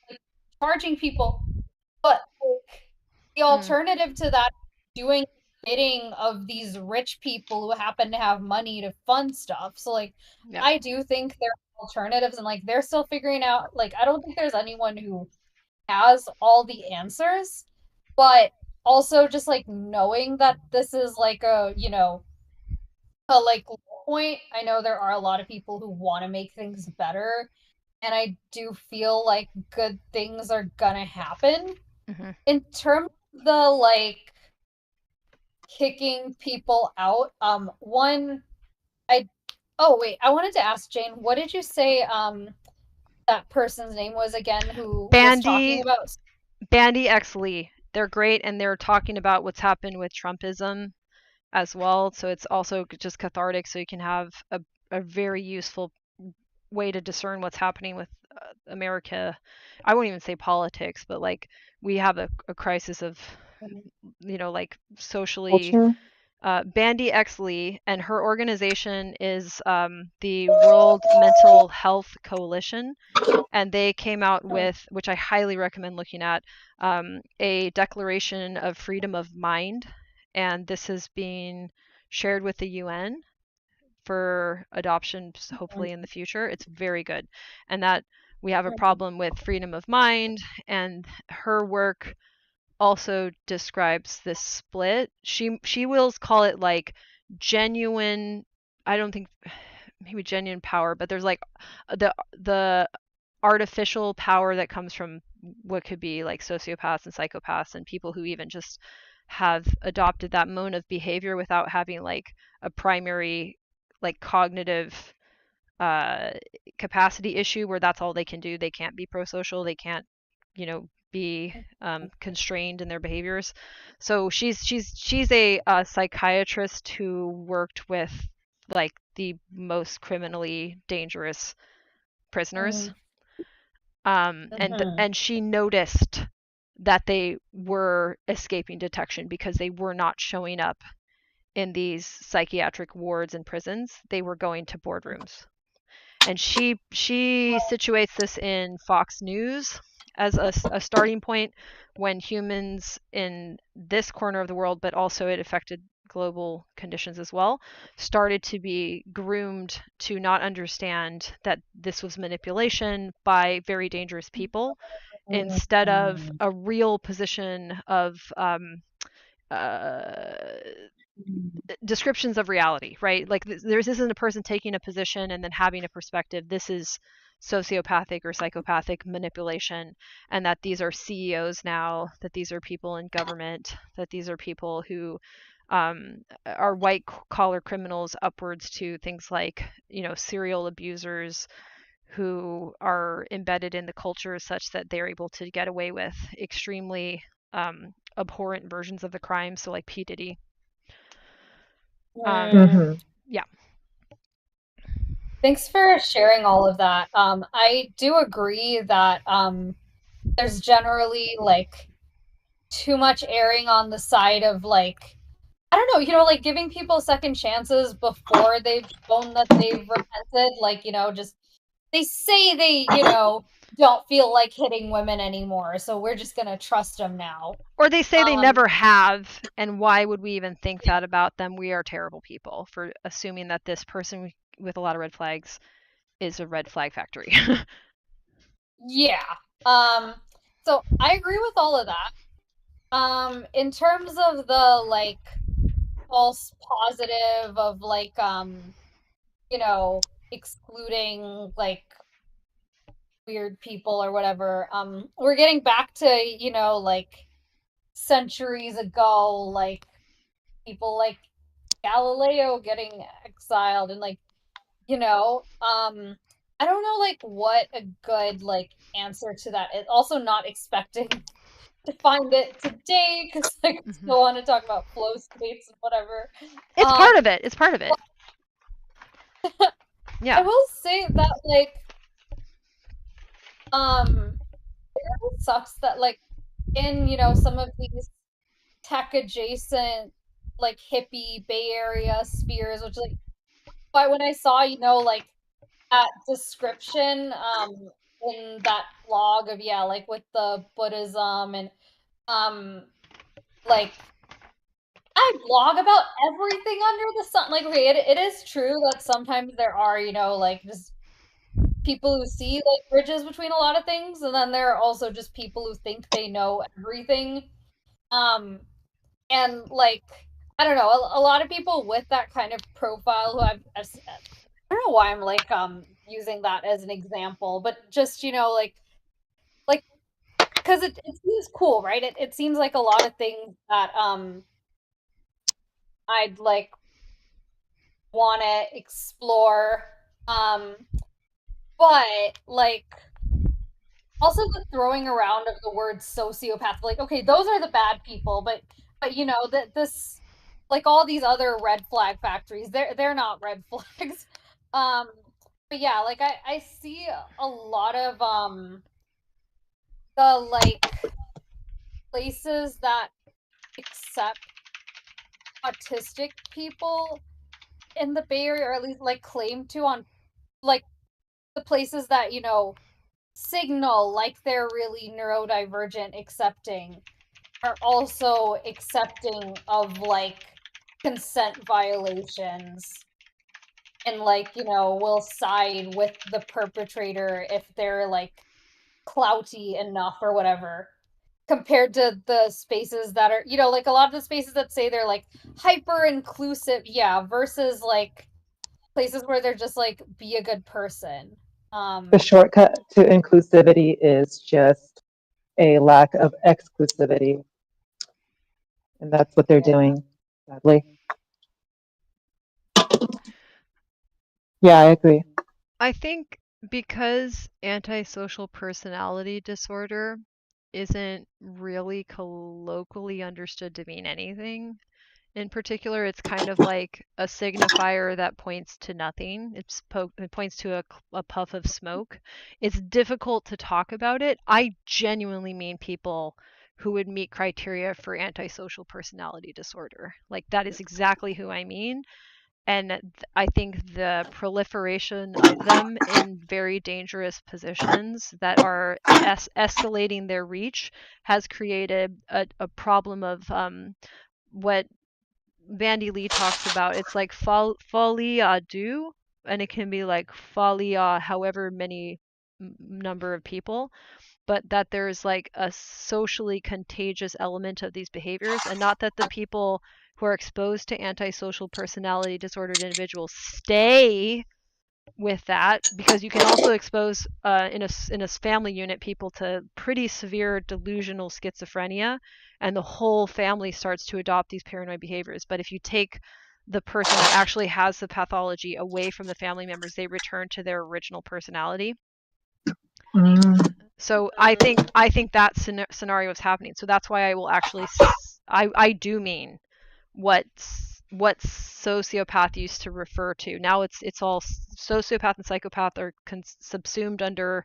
S3: like charging people. But like the alternative to that, doing bidding of these rich people who happen to have money to fund stuff. So like
S1: Yep.
S3: I do think there are alternatives, and like they're still figuring out, like I don't think there's anyone who has all the answers, but also just like knowing that this is like a like low point. I know there are a lot of people who want to make things better, and I do feel like good things are gonna happen.
S1: Mm-hmm.
S3: In terms of the like kicking people out, one I oh wait, I wanted to ask Jane, what did you say that person's name was again who was talking about
S1: Bandy X Lee. They're great, and they're talking about what's happened with Trumpism as well. So it's also just cathartic, so you can have a very useful way to discern what's happening with America. I won't even say politics, but like we have a crisis of, like socially.
S4: Culture.
S1: Bandy X Lee, and her organization is the World Mental Health Coalition, and they came out with, which I highly recommend looking at, a declaration of freedom of mind, and this is being shared with the UN for adoption, hopefully in the future. It's very good, and that we have a problem with freedom of mind, and her work also describes this split. She will call it like genuine. I don't think maybe genuine power, but there's like the artificial power that comes from what could be like sociopaths and psychopaths and people who even just have adopted that mode of behavior without having like a primary like cognitive uh, capacity issue where that's all they can do. They can't be pro-social. They can't, be constrained in their behaviors. So she's a psychiatrist who worked with like the most criminally dangerous prisoners. And she noticed that they were escaping detection because they were not showing up in these psychiatric wards and prisons. They were going to boardrooms. And she situates this in Fox News as a starting point when humans in this corner of the world, but also it affected global conditions as well, started to be groomed to not understand that this was manipulation by very dangerous people instead of a real position of uh, descriptions of reality, right? Like this isn't a person taking a position and then having a perspective. This is sociopathic or psychopathic manipulation, and that these are CEOs now, that these are people in government, that these are people who are white collar criminals upwards to things like, serial abusers who are embedded in the culture such that they're able to get away with extremely abhorrent versions of the crime. So like P. Diddy.
S4: Mm-hmm.
S1: Yeah.
S3: Thanks for sharing all of that. I do agree that there's generally like too much erring on the side of like, I don't know, like giving people second chances before they've shown that they've repented. Like, just they say they, don't feel like hitting women anymore, so we're just gonna trust them now.
S1: Or they say they never have, and why would we even think that about them? We are terrible people for assuming that this person with a lot of red flags is a red flag factory.
S3: Yeah. So I agree with all of that. In terms of the like false positive of like excluding like weird people or whatever, we're getting back to, like centuries ago, like people like Galileo getting exiled and like, I don't know like what a good like answer to that is. Also not expecting to find it today because I still want to talk about flow states and whatever.
S1: It's part of it. It's part of it. Yeah.
S3: I will say that like it sucks that like in some of these tech adjacent like hippie Bay Area spheres, which like but when I saw like that description in that blog of like with the Buddhism and like I blog about everything under the sun. Like, okay, it is true that sometimes there are, like just people who see like bridges between a lot of things, and then there are also just people who think they know everything. And like I don't know, a lot of people with that kind of profile who I don't know why I'm like using that as an example, but just like because it seems cool, right? It seems like a lot of things that I'd like want to explore, but like also the throwing around of the word sociopath, like okay, those are the bad people, but that this like all these other red flag factories, they're not red flags. But yeah, like I see a lot of the like places that accept autistic people in the Bay Area, or at least like claim to on like the places that signal like they're really neurodivergent accepting are also accepting of like consent violations and like will side with the perpetrator if they're like clouty enough or whatever, compared to the spaces that are like a lot of the spaces that say they're like hyper inclusive, versus like places where they're just like be a good person.
S4: The shortcut to inclusivity is just a lack of exclusivity, and that's what they're doing, sadly. Yeah, I agree.
S1: I think because antisocial personality disorder isn't really colloquially understood to mean anything in particular, it's kind of like a signifier that points to nothing. It points to a puff of smoke. It's difficult to talk about it. I genuinely mean people who would meet criteria for antisocial personality disorder. Like that is exactly who I mean. And I think the proliferation of them in very dangerous positions that are escalating their reach has created a problem of what Bandy Lee talks about. It's like folie à deux, and it can be like folie à however many number of people, but that there's like a socially contagious element of these behaviors, and not that the people who are exposed to antisocial personality disordered individuals stay with that, because you can also expose in a family unit people to pretty severe delusional schizophrenia, and the whole family starts to adopt these paranoid behaviors. But if you take the person that actually has the pathology away from the family members, they return to their original personality. So I think that scenario is happening. So that's why I will actually I do mean what what sociopath used to refer to. Now it's all sociopath and psychopath are subsumed under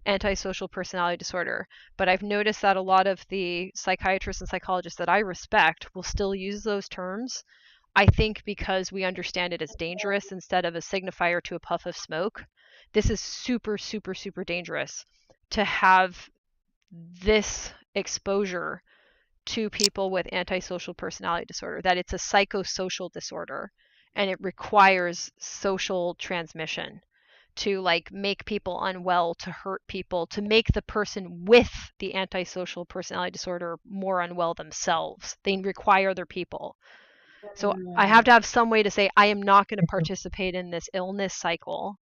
S1: antisocial personality disorder. But I've noticed that a lot of the psychiatrists and psychologists that I respect will still use those terms. I think because we understand it as dangerous instead of a signifier to a puff of smoke. This is super, super, super dangerous to have this exposure to people with antisocial personality disorder, that it's a psychosocial disorder and it requires social transmission to like make people unwell, to hurt people, to make the person with the antisocial personality disorder more unwell themselves. They require their people. So I have to have some way to say I am not going to participate in this illness cycle,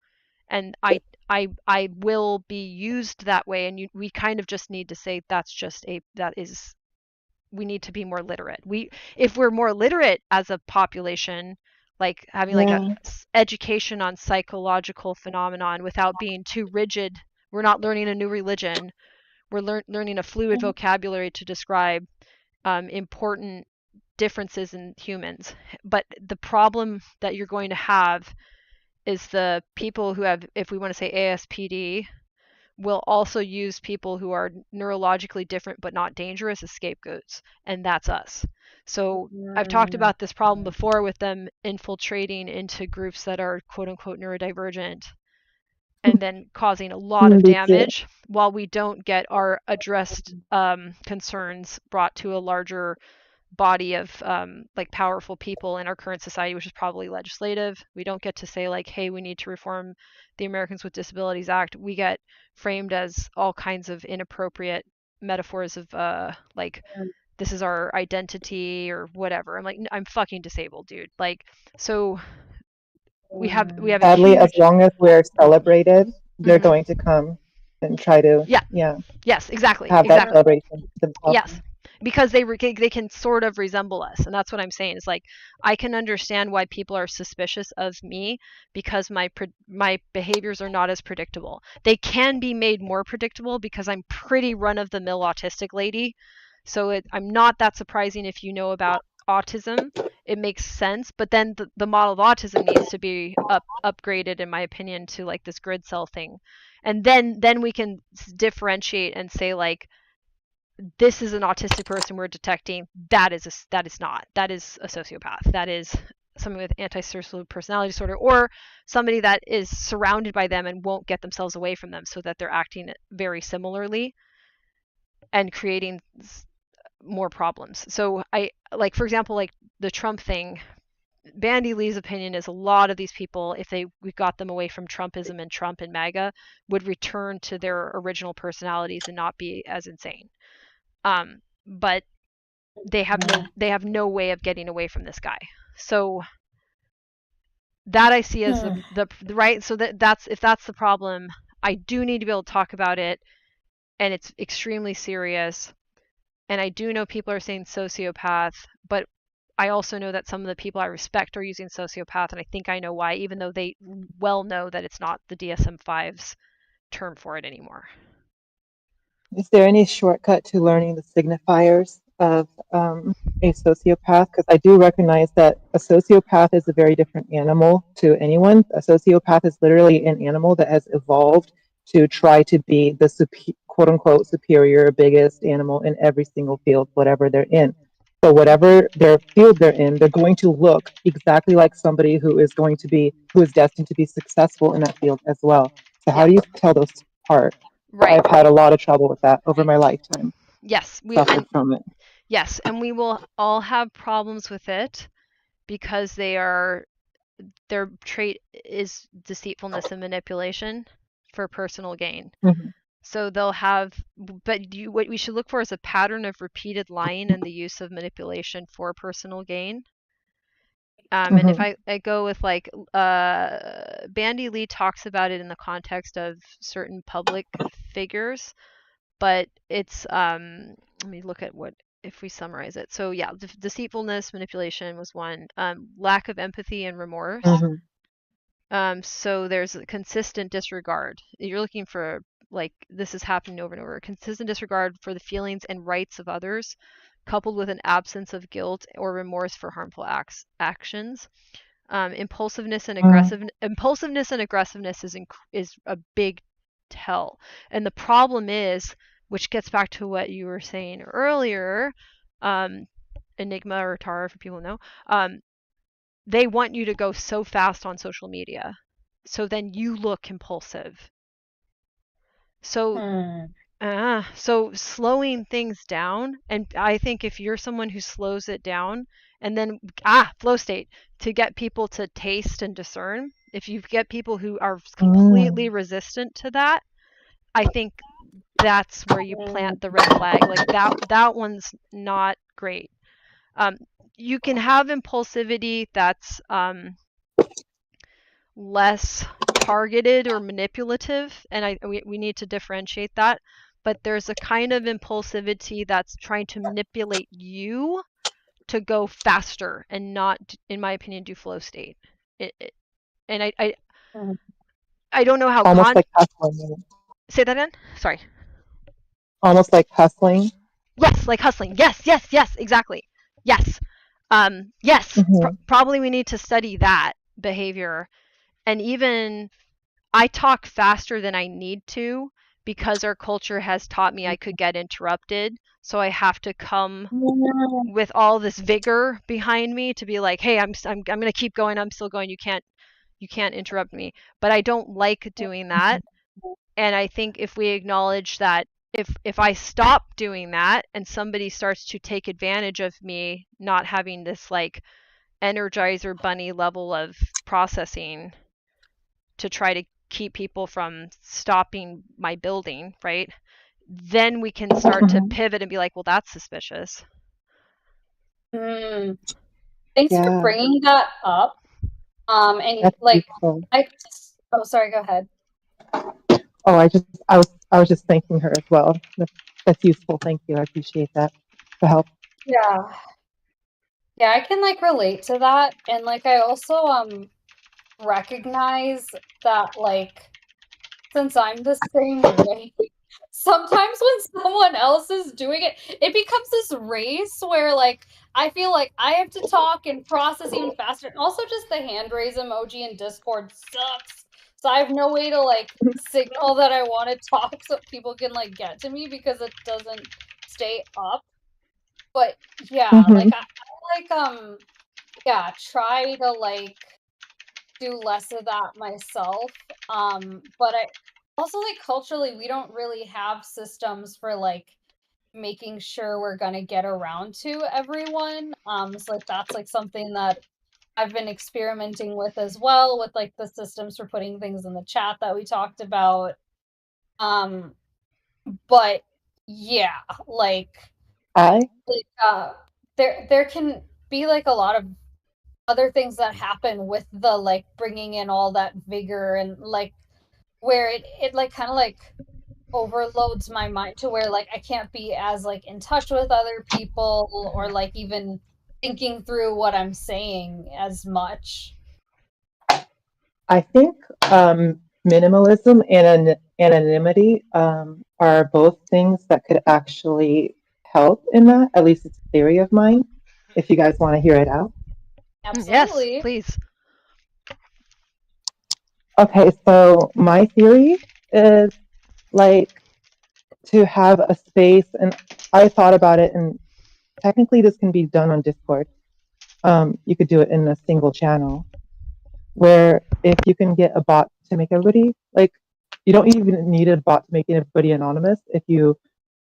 S1: and I will be used that way. And we kind of just need to say we need to be more literate. If we're more literate as a population, like having like a education on psychological phenomenon without being too rigid. We're not learning a new religion. We're learning a fluid vocabulary to describe important differences in humans. But the problem that you're going to have is the people who have, if we want to say ASPD, will also use people who are neurologically different but not dangerous as scapegoats, and that's us. So I've talked about this problem before with them infiltrating into groups that are quote unquote neurodivergent and then causing a lot of damage while we don't get our addressed concerns brought to a larger body of like powerful people in our current society, which is probably legislative. We don't get to say like, hey, we need to reform the Americans with Disabilities Act. We get framed as all kinds of inappropriate metaphors of like, this is our identity or whatever. I'm like, I'm fucking disabled, dude. Like, so we have
S4: sadly,
S1: huge...
S4: as long as we're celebrated, they're going to come and try to
S1: yes, exactly,
S4: have that celebration themselves.
S1: Yes, because they can sort of resemble us, and that's what I'm saying. Is like, I can understand why people are suspicious of me because my behaviors are not as predictable. They can be made more predictable because I'm pretty run-of-the-mill autistic lady, so I'm not that surprising if you know about autism. It makes sense, but then the model of autism needs to be upgraded, in my opinion, to like this grid cell thing, and then we can differentiate and say like, this is an autistic person we're detecting. That is a sociopath. That is somebody with antisocial personality disorder, or somebody that is surrounded by them and won't get themselves away from them, so that they're acting very similarly and creating more problems. So I like, for example, like the Trump thing. Bandy Lee's opinion is a lot of these people, if we got them away from Trumpism and Trump and MAGA, would return to their original personalities and not be as insane. But they have no way of getting away from this guy. So that I see as the right. So if that's the problem, I do need to be able to talk about it, and it's extremely serious. And I do know people are saying sociopath, but I also know that some of the people I respect are using sociopath, and I think I know why, even though they well know that it's not the DSM-5's term for it anymore.
S4: Is there any shortcut to learning the signifiers of a sociopath? Because I do recognize that a sociopath is a very different animal to anyone. A sociopath is literally an animal that has evolved to try to be the quote unquote superior, biggest animal in every single field, whatever they're in. So whatever their field they're in, they're going to look exactly like somebody who is destined to be successful in that field as well. So how do you tell those apart?
S1: Right.
S4: I've had a lot of trouble with that over my lifetime.
S1: Yes,
S4: suffered from it.
S1: Yes, and we will all have problems with it because their trait is deceitfulness and manipulation for personal gain.
S4: Mm-hmm.
S1: So they'll have, but what we should look for is a pattern of repeated lying and the use of manipulation for personal gain. And if I go with like, Bandy Lee talks about it in the context of certain public figures, but it's, let me look at if we summarize it. So yeah, deceitfulness, manipulation was one. Lack of empathy and remorse. So there's a consistent disregard. You're looking for, like, this is happening over and over. Consistent disregard for the feelings and rights of others, coupled with an absence of guilt or remorse for harmful actions. Impulsiveness and aggressiveness is a big tell. And the problem is, which gets back to what you were saying earlier, Enigma or Tara for people who know, they want you to go so fast on social media. So then you look impulsive. So so slowing things down, and I think if you're someone who slows it down, and then flow state, to get people to taste and discern, if you get people who are completely resistant to that, I think that's where you plant the red flag. Like that one's not great. You can have impulsivity that's less targeted or manipulative, and we need to differentiate that. But there's a kind of impulsivity that's trying to manipulate you to go faster and not, in my opinion, do flow state. And I don't know how.
S4: Almost like hustling.
S1: Say that again. Sorry.
S4: Almost like hustling.
S1: Yes, like hustling. Yes, exactly. Yes. Yes. Probably we need to study that behavior. And even I talk faster than I need to because our culture has taught me I could get interrupted. So I have to come with all this vigor behind me to be like, hey, I'm going to keep going. I'm still going. You can't interrupt me. But I don't like doing that. And I think if we acknowledge that if I stop doing that and somebody starts to take advantage of me not having this like Energizer bunny level of processing to try to keep people from stopping my building, right? Then we can start to pivot and be like, well, that's suspicious.
S3: Thanks for bringing that up. And
S4: that's
S3: like,
S4: useful.
S3: Sorry, go ahead.
S4: Oh, I was just thanking her as well. That's useful. Thank you. I appreciate that. The help.
S3: Yeah, I can like relate to that, and like I also recognize that like since I'm the same way, sometimes when someone else is doing it, it becomes this race where like I feel like I have to talk and process even faster. And also just the hand raise emoji in Discord sucks. So I have no way to like signal that I want to talk so people can like get to me because it doesn't stay up. But yeah, like I like try to like do less of that myself. But I also like culturally we don't really have systems for like making sure we're gonna get around to everyone. So like that's like something that I've been experimenting with as well, with like the systems for putting things in the chat that we talked about. But yeah, like there can be like a lot of other things that happen with the like bringing in all that vigor and like where it like kind of like overloads my mind to where like I can't be as like in touch with other people or like even thinking through what I'm saying as much.
S4: I think minimalism and anonymity are both things that could actually help in that. At least it's a theory of mine. If you guys want to hear it out.
S3: Absolutely.
S1: Yes, please.
S4: Okay, so my theory is like to have a space, and I thought about it, and technically this can be done on Discord. You could do it in a single channel, where if you can get a bot to make everybody, like, you don't even need a bot to make everybody anonymous if you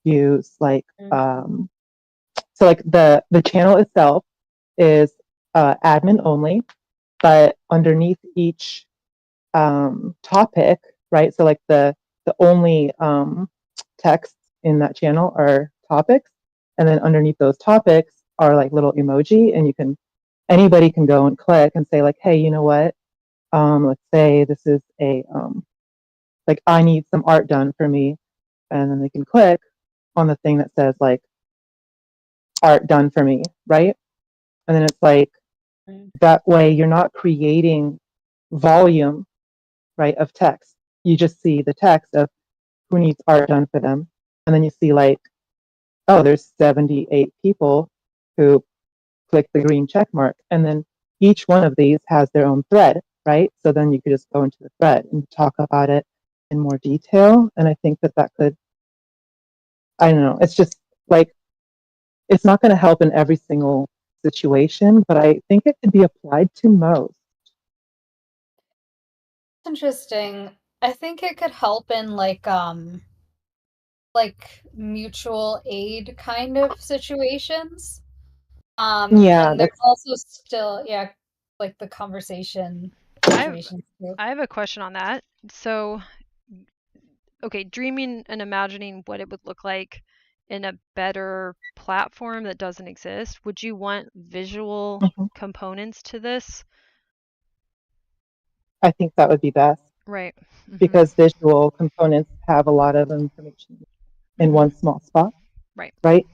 S4: use like, so like the channel itself is admin only, but underneath each topic, right? So like the only text in that channel are topics, and then underneath those topics are like little emoji, and anybody can go and click and say like, hey, you know what? Let's say this is a like I need some art done for me, and then they can click on the thing that says like art done for me, right? And then it's like that way you're not creating volume, right, of text. You just see the text of who needs art done for them, and then you see like oh, there's 78 people who click the green check mark. And then each one of these has their own thread, right? So then you could just go into the thread and talk about it in more detail. And I think that that could, I don't know, it's just like, it's not going to help in every single situation, but I think it could be applied to most.
S3: Interesting. I think it could help in like mutual aid kind of situations.
S4: Yeah,
S3: And there's
S4: that's
S3: also still, yeah, like the conversation situations too.
S1: I have a question on that. So, okay, dreaming and imagining what it would look like in a better platform that doesn't exist, would you want visual
S4: mhm.
S1: components to this?
S4: I think that would be best
S1: Right.
S4: because visual components have a lot of information in one small spot,
S1: Right.
S4: right?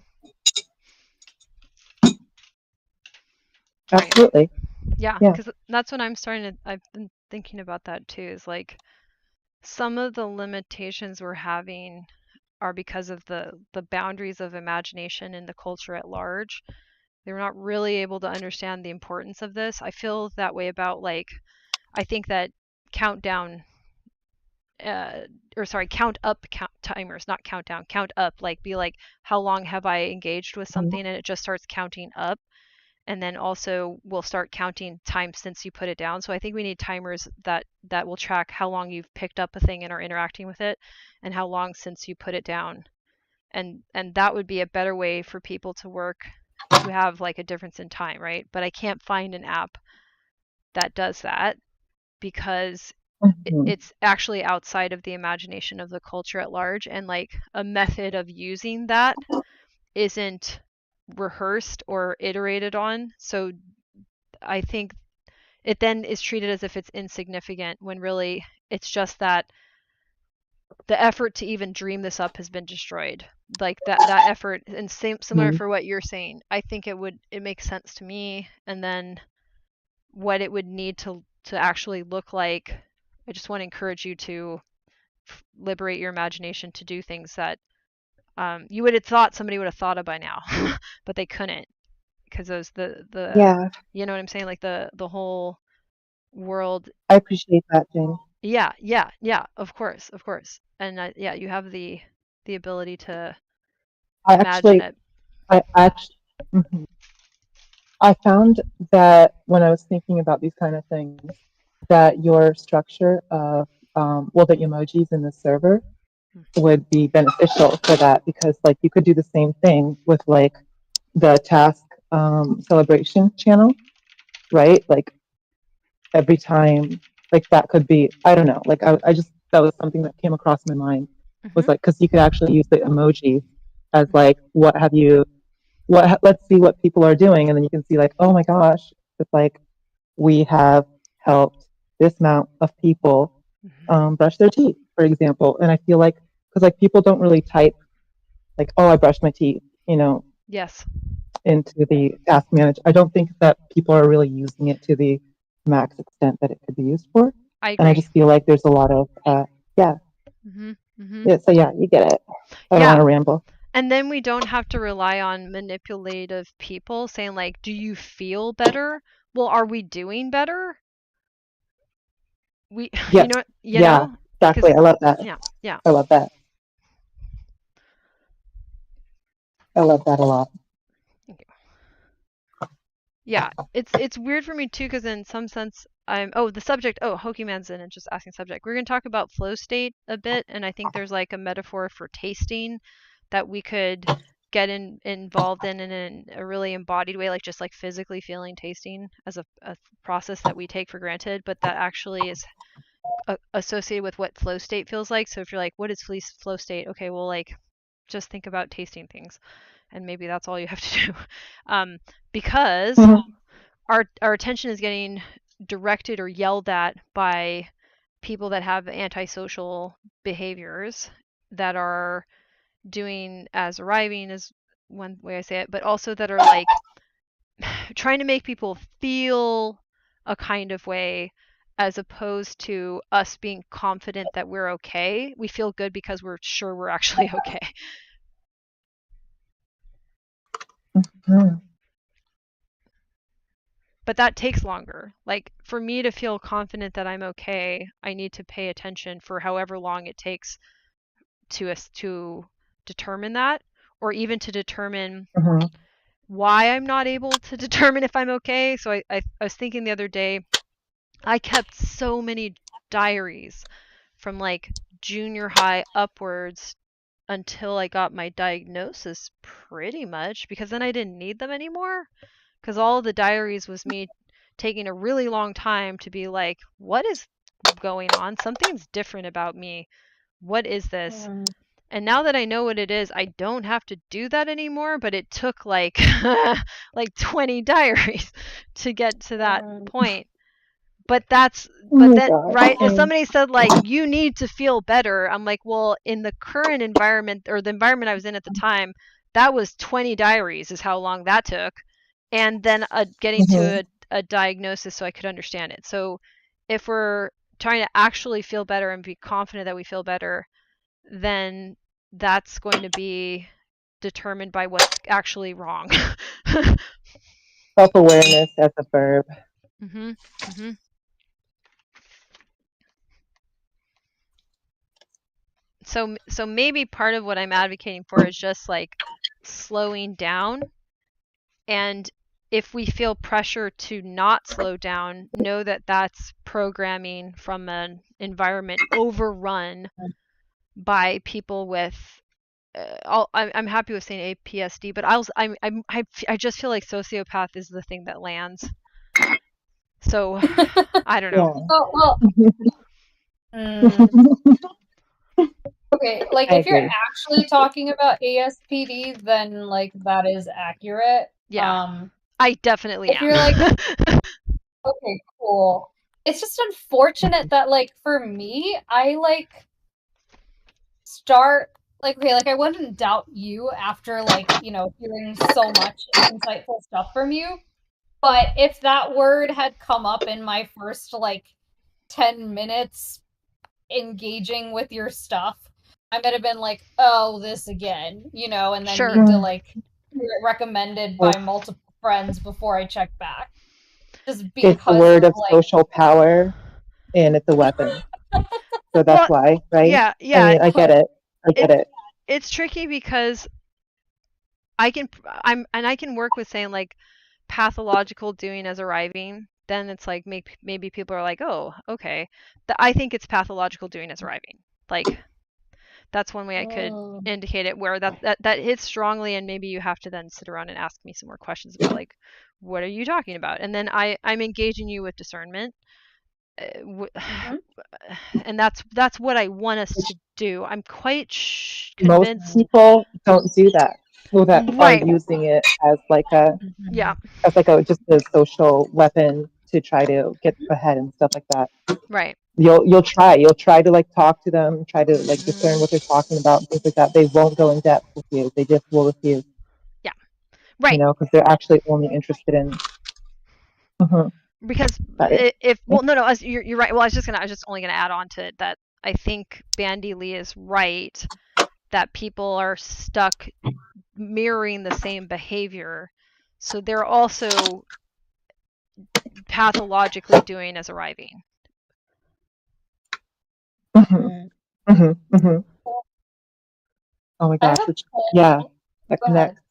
S1: Right.
S4: Absolutely.
S1: Yeah,
S4: Yeah.
S1: because that's what I've been thinking about that too, is like some of the limitations we're having are because of the boundaries of imagination in the culture at large. They're not really able to understand the importance of this. I feel that way about like, I think that countdown or sorry, count up timers, not countdown, count up, like be like, how long have I engaged with something? And it just starts counting up. And then also we'll start counting time since you put it down. So I think we need timers that will track how long you've picked up a thing and are interacting with it and how long since you put it down. And that would be a better way for people to work to have like a difference in time, right? But I can't find an app that does that because
S4: Mhm.
S1: it's actually outside of the imagination of the culture at large, and like a method of using that isn't rehearsed or iterated on. So I think it then is treated as if it's insignificant when really it's just that the effort to even dream this up has been destroyed. Like that effort, and similar
S4: Mhm.
S1: for what you're saying. I think it makes sense to me, and then what it would need to actually look like. I just want to encourage you to liberate your imagination to do things that you would have thought somebody would have thought of by now, but they couldn't because those the
S4: Yeah,
S1: you know what I'm saying, like the whole world.
S4: I appreciate that, Jane.
S1: Yeah, of course, and yeah, you have the ability to
S4: I
S1: imagine
S4: actually,
S1: it.
S4: I actually, mhm. I found that when I was thinking about these kind of things, that your structure of, well, the emojis in the server would be beneficial for that because, like, you could do the same thing with like the task celebration channel, right? Like every time, like that could be, I don't know, like I just that was something that came across my mind was
S1: Mm-hmm.
S4: like because you could actually use the emoji as
S1: Mm-hmm.
S4: like let's see what people are doing, and then you can see like, oh my gosh, it's like we have helped this amount of people
S1: Mm-hmm.
S4: brush their teeth, for example. And I feel like because like people don't really type like, oh, I brushed my teeth,
S1: Yes,
S4: into the task manager. I don't think that people are really using it to the max extent that it could be used for.
S1: I
S4: And I
S1: agree.
S4: just feel like there's a lot of, yeah,
S1: Mm-hmm. Mm-hmm.
S4: yeah. So yeah, you get it. I don't want
S1: Yeah,
S4: to ramble.
S1: and then we don't have to rely on manipulative people saying like, do you feel better? Well, are we doing better? We
S4: Yes,
S1: you
S4: yeah,
S1: know because
S4: exactly. I love that.
S1: yeah, yeah.
S4: I love that. I love that a lot.
S1: Yeah, it's weird for me too because in some sense the subject, Hokiman's in and just asking subject. We're gonna talk about flow state a bit, and I think there's like a metaphor for tasting that we could get involved in a really embodied way, like just like physically feeling tasting as a process that we take for granted, but that actually is associated with what flow state feels like. So if you're like, what is flow state? Okay, well, like just think about tasting things, and maybe that's all you have to do, because
S4: Mhm.
S1: our attention is getting directed or yelled at by people that have antisocial behaviors that are doing as arriving is one way I say it, but also that are like trying to make people feel a kind of way as opposed to us being confident that we're okay. We feel good because we're sure we're actually okay.
S4: Mhm.
S1: But that takes longer. Like for me to feel confident that I'm okay, I need to pay attention for however long it takes to us to determine that, or even to determine
S4: Mhm.
S1: why I'm not able to determine if I'm okay. So I was thinking the other day, I kept so many diaries from like junior high upwards until I got my diagnosis pretty much, because then I didn't need them anymore. Because all the diaries was me taking a really long time to be like, what is going on? Something's different about me. What is this?
S3: Mm.
S1: And now that I know what it is, I don't have to do that anymore, but it took like like 20 diaries to get to that point. But
S4: Oh
S1: but
S4: my
S1: then,
S4: God.
S1: right, if somebody said like you need to feel better, I'm like, well, in the current environment, or the environment I was in at the time, that was 20 diaries is how long that took, and then getting
S4: Mhm.
S1: to a diagnosis so I could understand it. So if we're trying to actually feel better and be confident that we feel better, then that's going to be determined by what's actually wrong.
S4: Self-awareness as a verb.
S1: Mhm. Mhm. So maybe part of what I'm advocating for is just like slowing down, and if we feel pressure to not slow down, know that that's programming from an environment overrun by people with I'm happy with saying APSD, but I just feel like sociopath is the thing that lands. So I don't know.
S4: Yeah.
S3: Well, mm, okay, like
S4: I
S3: if you're
S4: agree.
S3: actually talking about ASPD, then like that is accurate.
S1: Yeah, I definitely
S3: If
S1: am.
S3: you're like, okay, cool. It's just unfortunate that like for me, I like start like okay, like I wouldn't doubt you after like, hearing so much insightful stuff from you. But if that word had come up in my first like 10 minutes engaging with your stuff, I might have been like, oh, this again, and then
S1: Sure.
S3: need to like hear it recommended
S4: Well,
S3: by multiple friends before I check back. Just
S4: it's a
S3: because
S4: word
S3: of
S4: of
S3: like,
S4: social power and it's a weapon. So that's
S1: Well,
S4: why, right?
S1: yeah,
S4: I
S1: yeah.
S4: mean, I get it. I get
S1: It's
S4: it.
S1: it's tricky because I can work with saying like pathological doing as arriving. Then it's like maybe people are like, oh, okay. I think it's pathological doing as arriving. Like that's one way I could
S3: oh,
S1: indicate it, where that hits strongly, and maybe you have to then sit around and ask me some more questions about like, what are you talking about? And then I'm engaging you with discernment.
S3: mhm.
S1: And that's what I want us to do. I'm quite
S4: Most
S1: convinced.
S4: people don't do that. Who that are
S1: Right.
S4: using it as like a
S1: Yeah.
S4: just a social weapon to try to get ahead and stuff like that.
S1: Right.
S4: You'll try to like talk to them, try to like discern what they're talking about, things like that. They won't go in depth with you. They just will refuse,
S1: Yeah. Right.
S4: because they're actually only interested in. Mhm.
S1: Because
S4: Sorry.
S1: if well, no, you're right. Well, I was just only gonna add on to it that I think Bandy Lee is right that people are stuck mirroring the same behavior, so they're also pathologically doing as arriving.
S4: Mhm.
S3: Mm.
S4: Mhm. Mhm. Oh my
S3: I
S4: gosh,
S3: have
S4: which yeah, that
S3: go ahead.
S4: connects.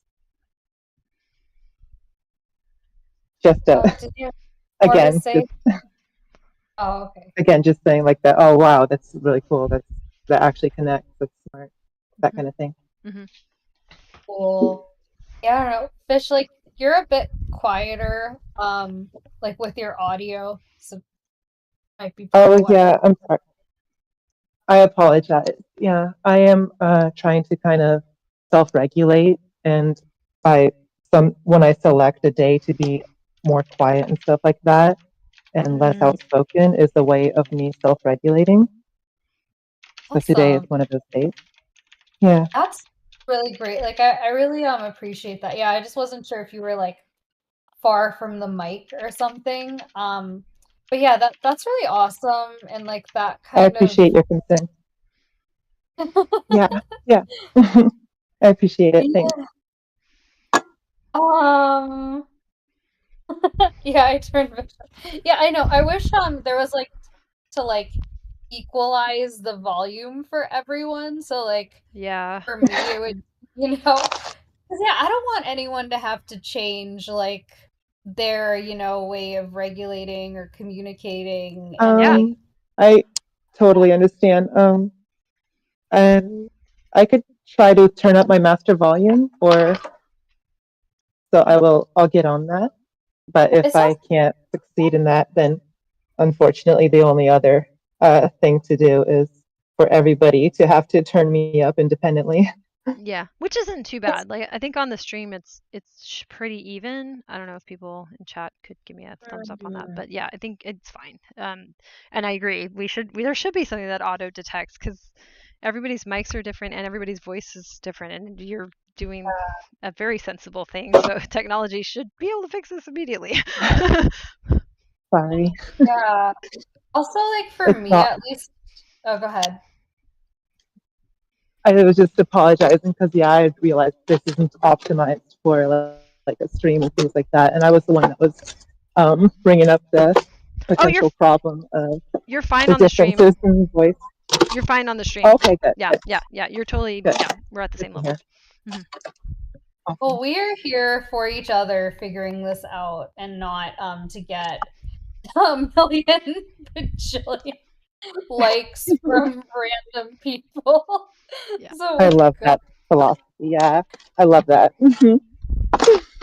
S4: Just
S3: Did you have more to
S4: again,
S3: say?
S4: just
S3: Oh, okay.
S4: again, just saying like that. Oh wow, that's really cool. That actually connects. That's smart. That kind of thing.
S1: Mm-hmm.
S3: Cool. Yeah, I don't know. Fish, like you're a bit quieter, like with your audio, so might be part of
S4: Oh
S3: why.
S4: yeah, I'm sorry. I apologize. Yeah, I am trying to kind of self-regulate, and by when I select a day to be more quiet and stuff like that, and less
S3: Mm,
S4: outspoken is a way of me self-regulating. So today is
S3: awesome.
S4: one of those days. Yeah,
S3: That's really great. Like I really appreciate that. Yeah, I just wasn't sure if you were like far from the mic or something. But yeah, that's really awesome and like that
S4: I
S3: kind of
S4: appreciate your concern. Yeah, yeah. I appreciate it. Thanks.
S3: yeah. Um, yeah, I turned visual. Yeah, I know. I wish there was like to like equalize the volume for everyone. So like
S1: Yeah.
S3: for me it would, because yeah, I don't want anyone to have to change like their, way of regulating or communicating and
S1: Yeah.
S3: like
S4: I totally understand. And I could try to turn up my master volume, or so I'll get on that. But if
S3: it's also
S4: I can't succeed in that, then unfortunately the only other thing to do is for everybody to have to turn me up independently.
S1: Yeah, which isn't too
S3: it's
S1: bad. Like I think on the stream it's pretty even. I don't know if people in chat could give me a thumbs up on that, but yeah, I think it's fine. And I agree. There should be something that auto detects because everybody's mics are different and everybody's voice is different, and you're doing a very sensible thing. So technology should be able to fix this immediately.
S4: Sorry,
S3: yeah. Also like for
S4: it's
S3: me
S4: not.
S3: at least, oh, go ahead.
S4: I was just apologizing because yeah, I realized this isn't optimized for like a stream and things like that, and I was the one that was bringing up the
S1: Oh,
S4: potential problem of
S1: you're fine
S4: the
S1: on the stream.
S4: differences in voice.
S1: You're fine on the stream.
S4: Okay, good,
S1: Yeah,
S4: good,
S1: yeah, yeah. You're totally
S4: good,
S1: yeah. We're at the
S4: good
S1: same
S4: to
S1: level.
S4: hear.
S3: Well,
S4: Awesome.
S3: we are here for each other figuring this out and not to get a million bajillion likes from random people.
S1: Yeah.
S3: So
S4: I
S3: we're
S4: love
S3: good.
S4: that philosophy. Yeah, I love that.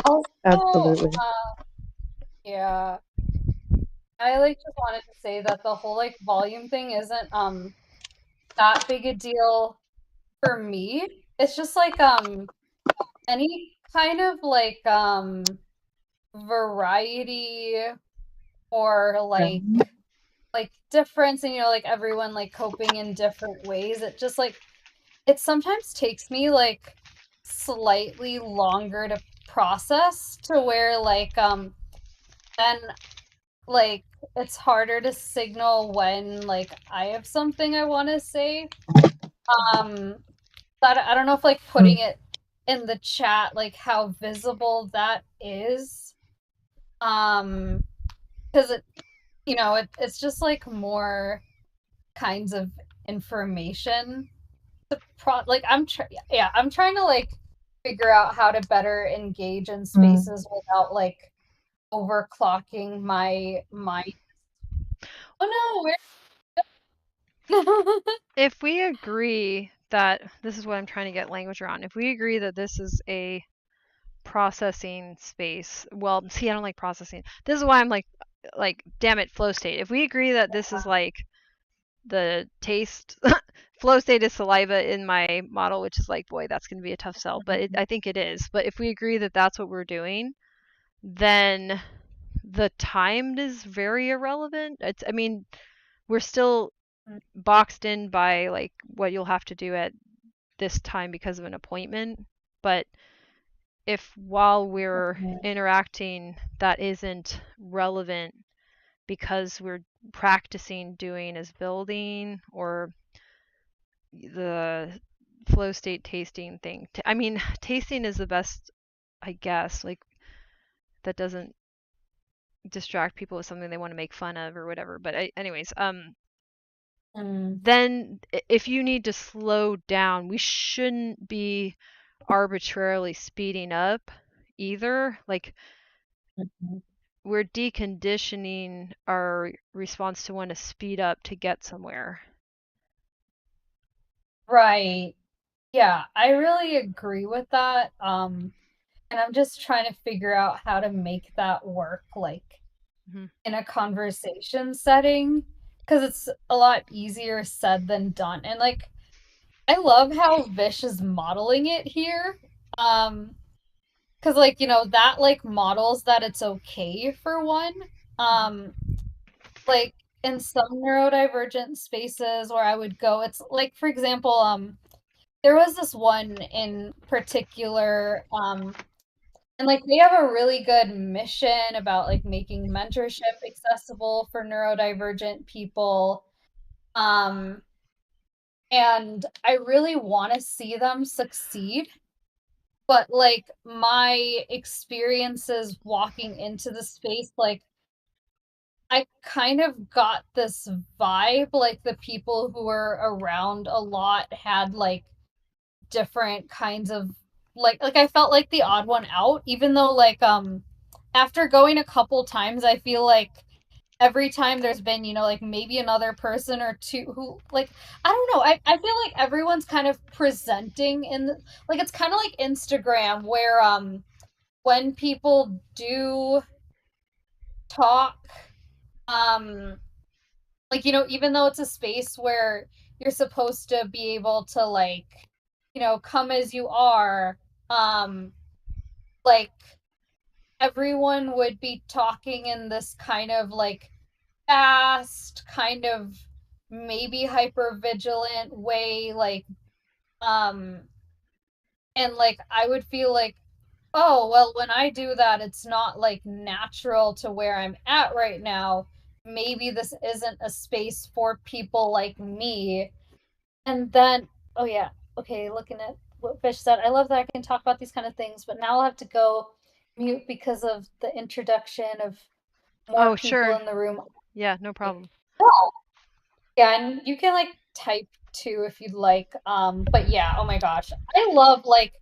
S3: Also,
S4: Absolutely.
S3: yeah, I like just wanted to say that the whole like volume thing isn't that big a deal for me. It's just like any kind of like variety or like difference and like everyone like coping in different ways. It just like it sometimes takes me like slightly longer to process to where then like it's harder to signal when like I have something I want to say. Um I don't know if like putting it in the chat like how visible that is. Because it's just like more kinds of information like I'm trying to like figure out how to better engage in spaces without like overclocking my oh no where
S1: If we agree that this is what I'm trying to get language around, if we agree that this is a processing space, well, see, I don't like processing. This is why I'm like, damn it, flow state. If we agree that this is like the taste, flow state is saliva in my model, which is like, boy, that's going to be a tough sell, but I think it is. But if we agree that that's what we're doing, then the timed is very irrelevant. I mean, we're still boxed in by like what you'll have to do at this time because of an appointment. But if while we're interacting that isn't relevant because we're practicing doing as building or the flow state tasting thing. I mean, tasting is the best, I guess, like that doesn't distract people with something they want to make fun of or whatever. But anyways, then if you need to slow down, we shouldn't be arbitrarily speeding up either. Like we're deconditioning our response to want to speed up to get somewhere.
S3: right. Yeah, I really agree with that. And I'm just trying to figure out how to make that work like in a conversation setting because it's a lot easier said than done. And like I love how Vish is modeling it here. Because like, that like models that it's okay for one. Like in some neurodivergent spaces where I would go, it's like, for example, there was this one in particular, and like they have a really good mission about like making mentorship accessible for neurodivergent people. And I really want to see them succeed. but like my experiences walking into the space, like I kind of got this vibe, like the people who were around a lot had like different kinds of like I felt like the odd one out, even though like after going a couple times, I feel like every time there's been, like maybe another person or two who like I don't know, I feel like everyone's kind of presenting in like it's kind of like Instagram where when people do talk, um like even though it's a space where you're supposed to be able to like come as you are, like everyone would be talking in this kind of like fast, kind of maybe hyper vigilant way, like um and like I would feel like, oh well, when I do that it's not like natural to where I'm at right now. Maybe this isn't a space for people like me. And then, oh yeah, okay, looking at what Fish said, I love that I can talk about these kind of things, but now I'll have to go mute because of the introduction of more
S1: Oh,
S3: people
S1: sure.
S3: in the room.
S1: Yeah, no problem.
S3: Oh, yeah, and you can like type too if you'd like. But yeah, oh my gosh, I love like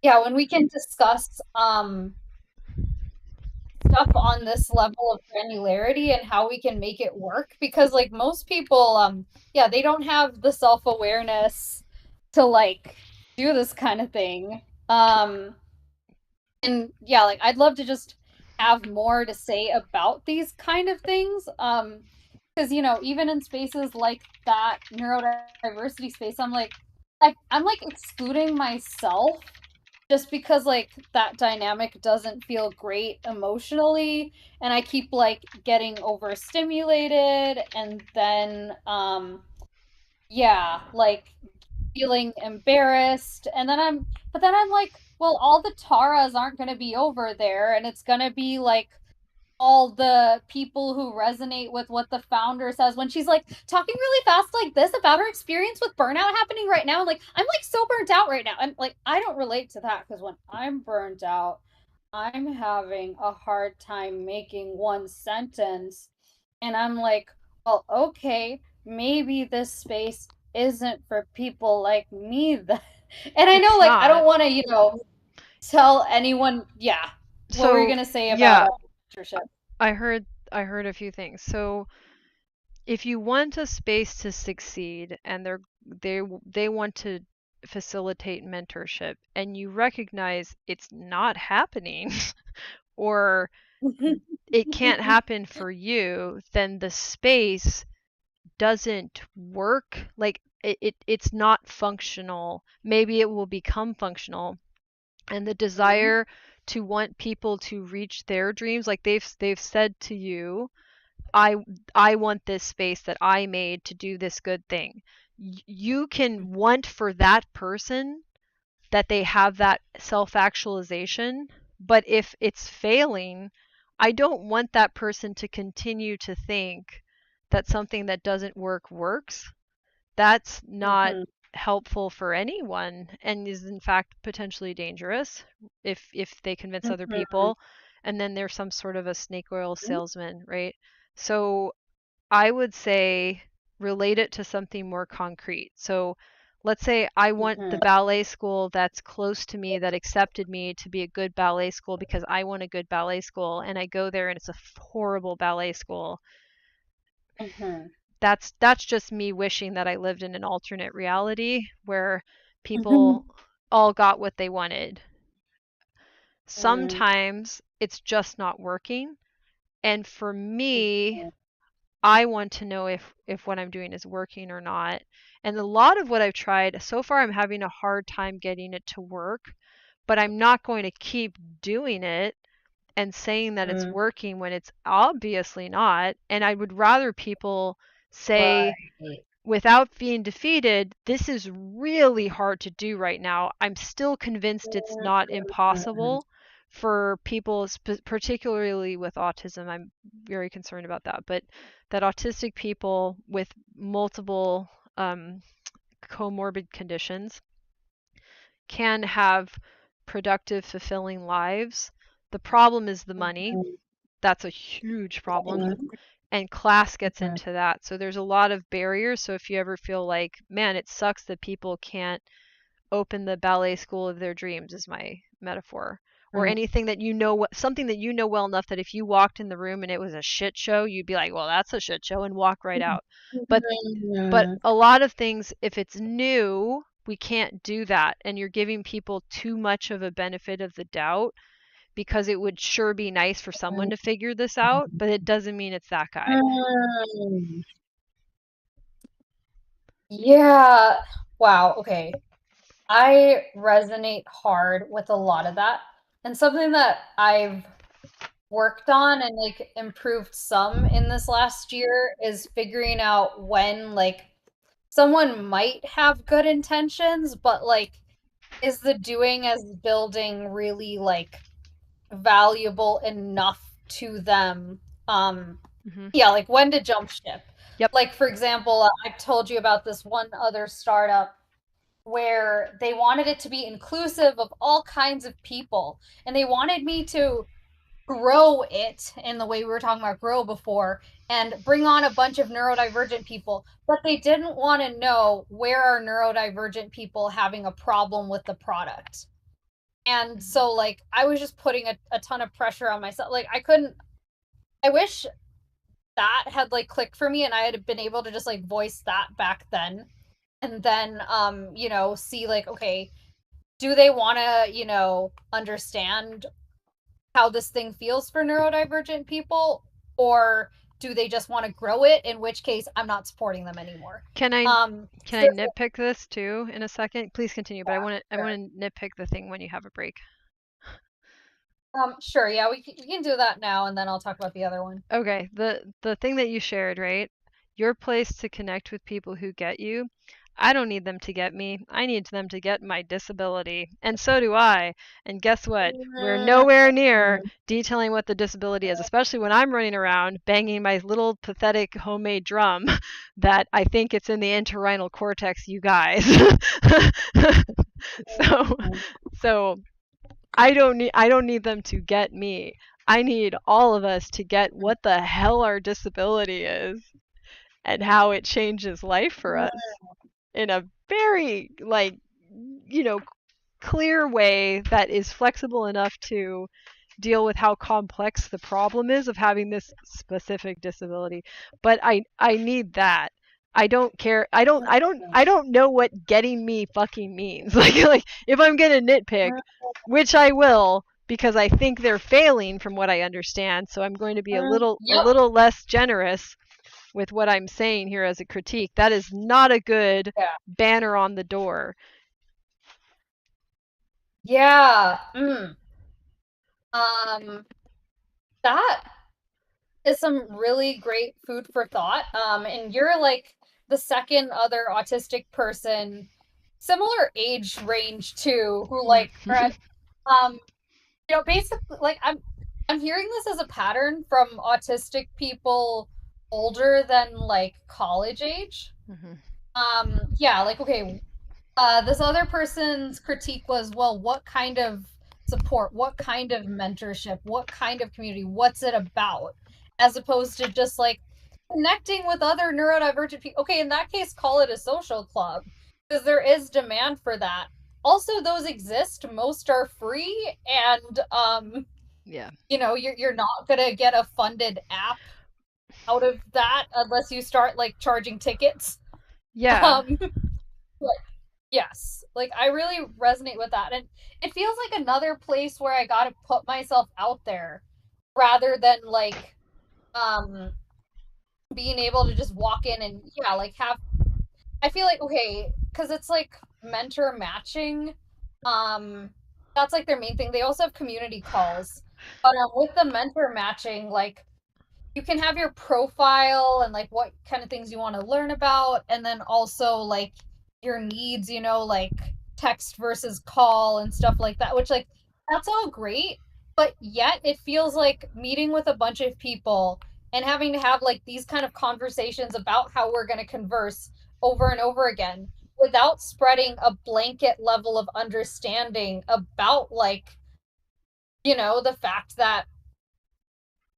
S3: yeah when we can discuss stuff on this level of granularity and how we can make it work, because like most people yeah, they don't have the self-awareness to like do this kind of thing. And yeah, like I'd love to just have more to say about these kind of things, because even in spaces like that neurodiversity space, I'm like excluding myself just because like that dynamic doesn't feel great emotionally, and I keep like getting overstimulated, and then yeah, like feeling embarrassed, and then I'm like, well, all the Taras aren't going to be over there, and it's going to be like all the people who resonate with what the founder says when she's like talking really fast like this about her experience with burnout happening right now, and like I'm like so burnt out right now, and like I don't relate to that because when I'm burnt out I'm having a hard time making one sentence, and I'm like, well, okay, maybe this space isn't for people like me then. And I know
S1: It's
S3: like I don't
S1: not.
S3: want to tell anyone. Yeah, what were you
S1: So,
S3: gonna say about
S1: yeah,
S3: mentorship?
S1: I heard a few things. So, if you want a space to succeed and they want to facilitate mentorship and you recognize it's not happening or it can't happen for you, then the space doesn't work. Like it's not functional. Maybe it will become functional. And the
S3: Mhm,
S1: desire to want people to reach their dreams, like they've said to you, I I want this space that I made to do this good thing. You can want for that person that they have that self-actualization, but if it's failing, I don't want that person to continue to think that something that doesn't work works. That's not
S3: mhm,
S1: helpful for anyone and is in fact potentially dangerous if they convince other
S3: mhm,
S1: people and then they're some sort of a snake oil salesman, right? So I would say relate it to something more concrete. So let's say I want the
S3: mhm,
S1: ballet school that's close to me that accepted me to be a good ballet school because I want a good ballet school and I go there and it's a horrible ballet school.
S3: mhm,
S1: That's just me wishing that I lived in an alternate reality where
S3: mhm,
S1: people all got what they wanted.
S3: mhm,
S1: Sometimes it's just not working. And for me,
S3: mhm,
S1: I want to know if what I'm doing is working or not. And a lot of what I've tried so far, I'm having a hard time getting it to work, but I'm not going to keep doing it and saying that it's
S3: mhm.
S1: working when it's obviously not. And I would rather people say
S3: Right.
S1: without being defeated, this is really hard to do right now. I'm still convinced it's not
S3: Mhm,
S1: impossible for people, particularly with autism. I'm very concerned about that, but that autistic people with multiple comorbid conditions can have productive, fulfilling lives. The problem is the money. That's a huge problem. And class gets into that. So there's a lot of barriers. So if you ever feel like, man, it sucks that people can't open the ballet school of their dreams, is my metaphor. Or anything that you know, something that you know well enough that if you walked in the room and it was a shit show, you'd be like, well, that's a shit show, and walk right out. But a lot of things, if it's new, we can't do that. And you're giving people too much of a benefit of the doubt, because it would sure be nice for someone to figure this out, but it doesn't mean it's that guy.
S3: Yeah. Wow. Okay. I resonate hard with a lot of that. And something that I've worked on and like improved some in this last year is figuring out when like someone might have good intentions, but like is the doing as building really like valuable enough to them? Yeah, like when to jump ship.
S1: Yep.
S3: Like for example, I've told you about this one other startup where they wanted it to be inclusive of all kinds of people, and they wanted me to grow it in the way we were talking about grow before and bring on a bunch of neurodivergent people, but they didn't want to know where are neurodivergent people having a problem with the product. And so like I was just putting a ton of pressure on myself. Like I wish that had like clicked for me and I had been able to just like voice that back then, and then you know, see like, okay, do they want to, you know, understand how this thing feels for neurodivergent people, or do they just want to grow it, in which case I'm not supporting them anymore.
S1: Can I nitpick this too in a second? Please continue, but I want to nitpick the thing when you have a break.
S3: Sure, yeah, we can do that now, and then I'll talk about the other one.
S1: Okay, the thing that you shared, right? Your place to connect with people who get you. I don't need them to get me. I need them to get my disability. And so do I. And guess what? We're nowhere near detailing what the disability is, especially when I'm running around banging my little pathetic homemade drum that I think it's in the entorhinal cortex, you guys. So I don't need them to get me. I need all of us to get what the hell our disability is and how it changes life for us in a very, like, you know, clear way that is flexible enough to deal with how complex the problem is of having this specific disability. But I need that. I don't care. I don't know what getting me fucking means. Like if I'm gonna nitpick, which I will, because I think they're failing from what I understand, so I'm going to be a little less generous with what I'm saying here as a critique. That is not a good banner on the door.
S3: Yeah. That is some really great food for thought. And you're like the second other autistic person, similar age range too, who like are at, you know, basically like I'm hearing this as a pattern from autistic people older than like college age. Yeah, like okay, this other person's critique was, well, what kind of support, what kind of mentorship, what kind of community, what's it about? As opposed to just like connecting with other neurodivergent people. Okay, in that case, call it a social club, because there is demand for that. Also, those exist. Most are free, and you know, you're not gonna get a funded app out of that unless you start like charging tickets.
S1: Yeah.
S3: But yes, like I really resonate with that, and it feels like another place where I gotta put myself out there rather than like being able to just walk in and like have, I feel like, okay, because it's like mentor matching, that's like their main thing. They also have community calls, but with the mentor matching, like you can have your profile and like what kind of things you want to learn about, and then also like your needs, you know, like text versus call and stuff like that, which like that's all great, but yet it feels like meeting with a bunch of people and having to have like these kind of conversations about how we're going to converse over and over again, without spreading a blanket level of understanding about, like, you know, the fact that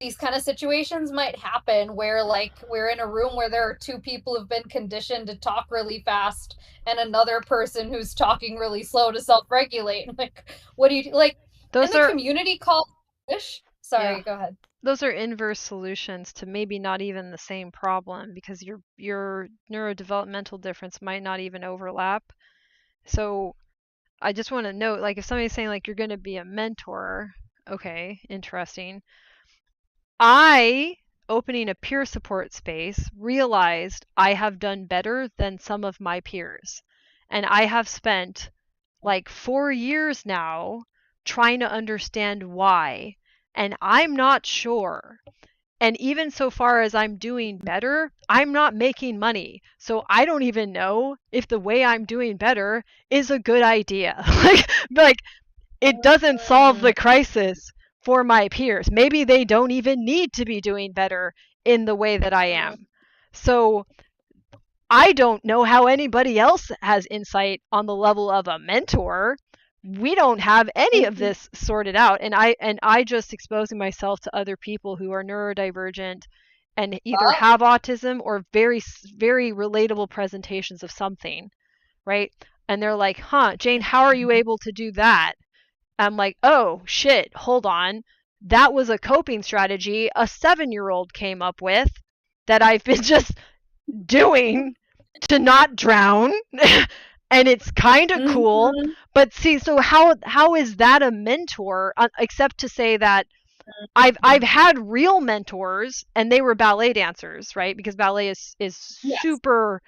S3: these kind of situations might happen where, like, we're in a room where there are two people who've been conditioned to talk really fast and another person who's talking really slow to self-regulate. Like, what do you do? Like,
S1: Those
S3: in the
S1: are
S3: community call fish. Sorry,
S1: Yeah.
S3: go ahead.
S1: those are inverse solutions to maybe not even the same problem, because your neurodevelopmental difference might not even overlap. So I just want to note, like, if somebody's saying like you're going to be a mentor, okay, interesting. I, opening a peer support space, realized I have done better than some of my peers. And I have spent like 4 years now trying to understand why. And I'm not sure. And even so far as I'm doing better, I'm not making money. So I don't even know if the way I'm doing better is a good idea. like it doesn't solve the crisis for my peers. Maybe they don't even need to be doing better in the way that I am. So I don't know how anybody else has insight on the level of a mentor. We don't have any of this sorted out, and I just exposing myself to other people who are neurodivergent and either have autism or very relatable presentations of something, right? And they're like, "Huh, Jane, how are you able to do that?" I'm like, "Oh, shit, hold on. That was a coping strategy a 7-year-old came up with that I've been just doing to not drown." And it's kind of cool. But see, so how is that a mentor, except to say that I've had real mentors and they were ballet dancers, right? Because ballet is
S3: Yes.
S1: super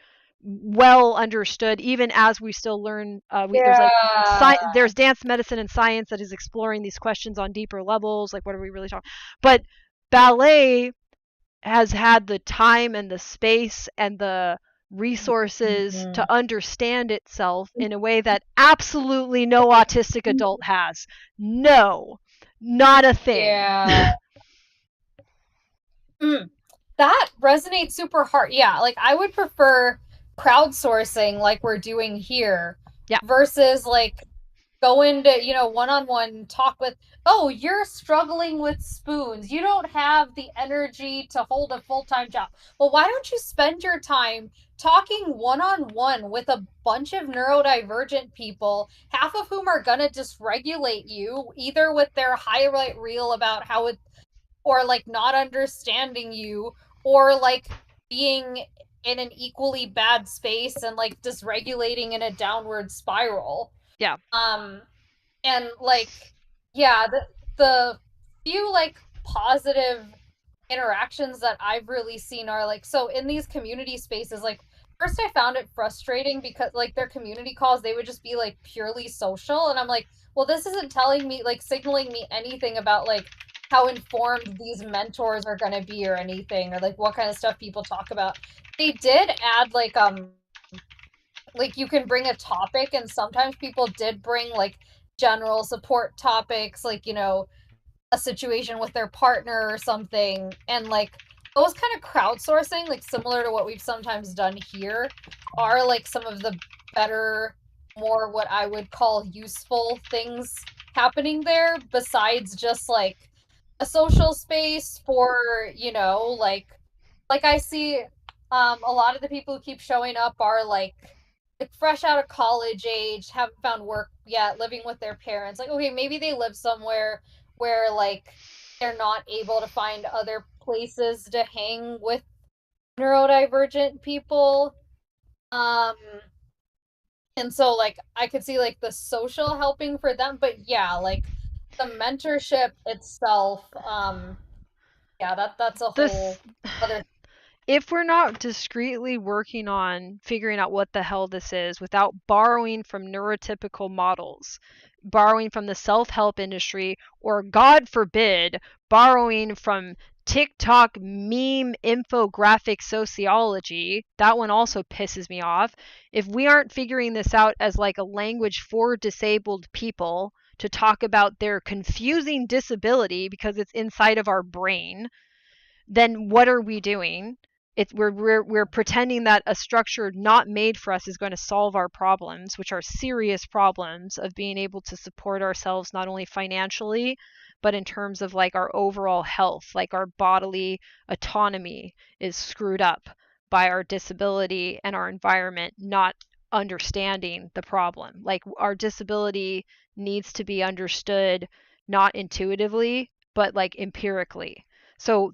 S1: well understood, even as we still learn. There's there's dance medicine and science that is exploring these questions on deeper levels, like what are we really talking? But ballet has had the time and the space and the resources to understand itself in a way that absolutely no autistic adult has. No, not a thing.
S3: Yeah. That resonates super hard. Yeah, like I would prefer crowdsourcing like we're doing here.
S1: Yeah.
S3: Versus like go into, you know, one-on-one talk with, oh, you're struggling with spoons. You don't have the energy to hold a full-time job. Well, why don't you spend your time talking one-on-one with a bunch of neurodivergent people, half of whom are gonna dysregulate you, either with their highlight reel about how it, or like not understanding you, or like being in an equally bad space and like dysregulating in a downward spiral.
S1: Yeah.
S3: And like, yeah, the few like positive interactions that I've really seen are like, so in these community spaces, like first I found it frustrating because like their community calls, they would just be like purely social, and I'm like, well, this isn't telling me, like signaling me anything about like how informed these mentors are going to be or anything, or like what kind of stuff people talk about. They did add like you can bring a topic, and sometimes people did bring like general support topics, like, you know, a situation with their partner or something, and like those kind of crowdsourcing, like similar to what we've sometimes done here, are like some of the better, more what I would call useful things happening there, besides just like a social space for, you know, like I see a lot of the people who keep showing up are like fresh out of college age, haven't found work yet, living with their parents. Like, okay, maybe they live somewhere where like they're not able to find other places to hang with neurodivergent people. And so like I could see like the social helping for them, but yeah, like the mentorship itself, yeah, that's a whole other.
S1: If we're not discreetly working on figuring out what the hell this is without borrowing from neurotypical models, borrowing from the self-help industry, or God forbid, borrowing from TikTok meme infographic sociology, that one also pisses me off. If we aren't figuring this out as like a language for disabled people to talk about their confusing disability because it's inside of our brain, then what are we doing? We're pretending that a structure not made for us is going to solve our problems, which are serious problems of being able to support ourselves not only financially, but in terms of like our overall health, like our bodily autonomy is screwed up by our disability and our environment not understanding the problem. Like our disability needs to be understood not intuitively, but like empirically. So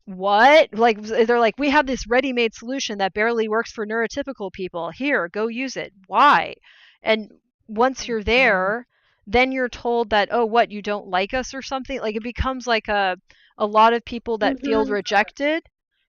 S1: what? Like they're like, we have this ready-made solution that barely works for neurotypical people. Here, go use it. Why? And once you're there, then you're told that, oh, what, you don't like us or something? Like it becomes like a lot of people that feel rejected.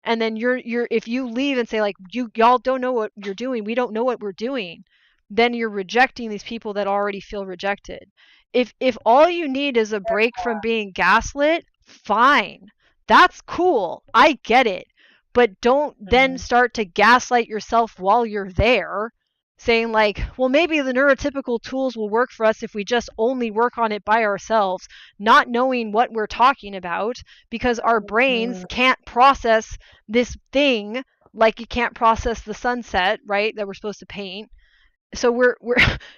S1: And then you're if you leave and say like y'all don't know what you're doing, we don't know what we're doing, then you're rejecting these people that already feel rejected. If all you need is a break from being gaslit, fine. That's cool. I get it. But don't then start to gaslight yourself while you're there, saying like, well, maybe the neurotypical tools will work for us if we just only work on it by ourselves, not knowing what we're talking about because our brains can't process this thing like you can't process the sunset, right? That we're supposed to paint. So we're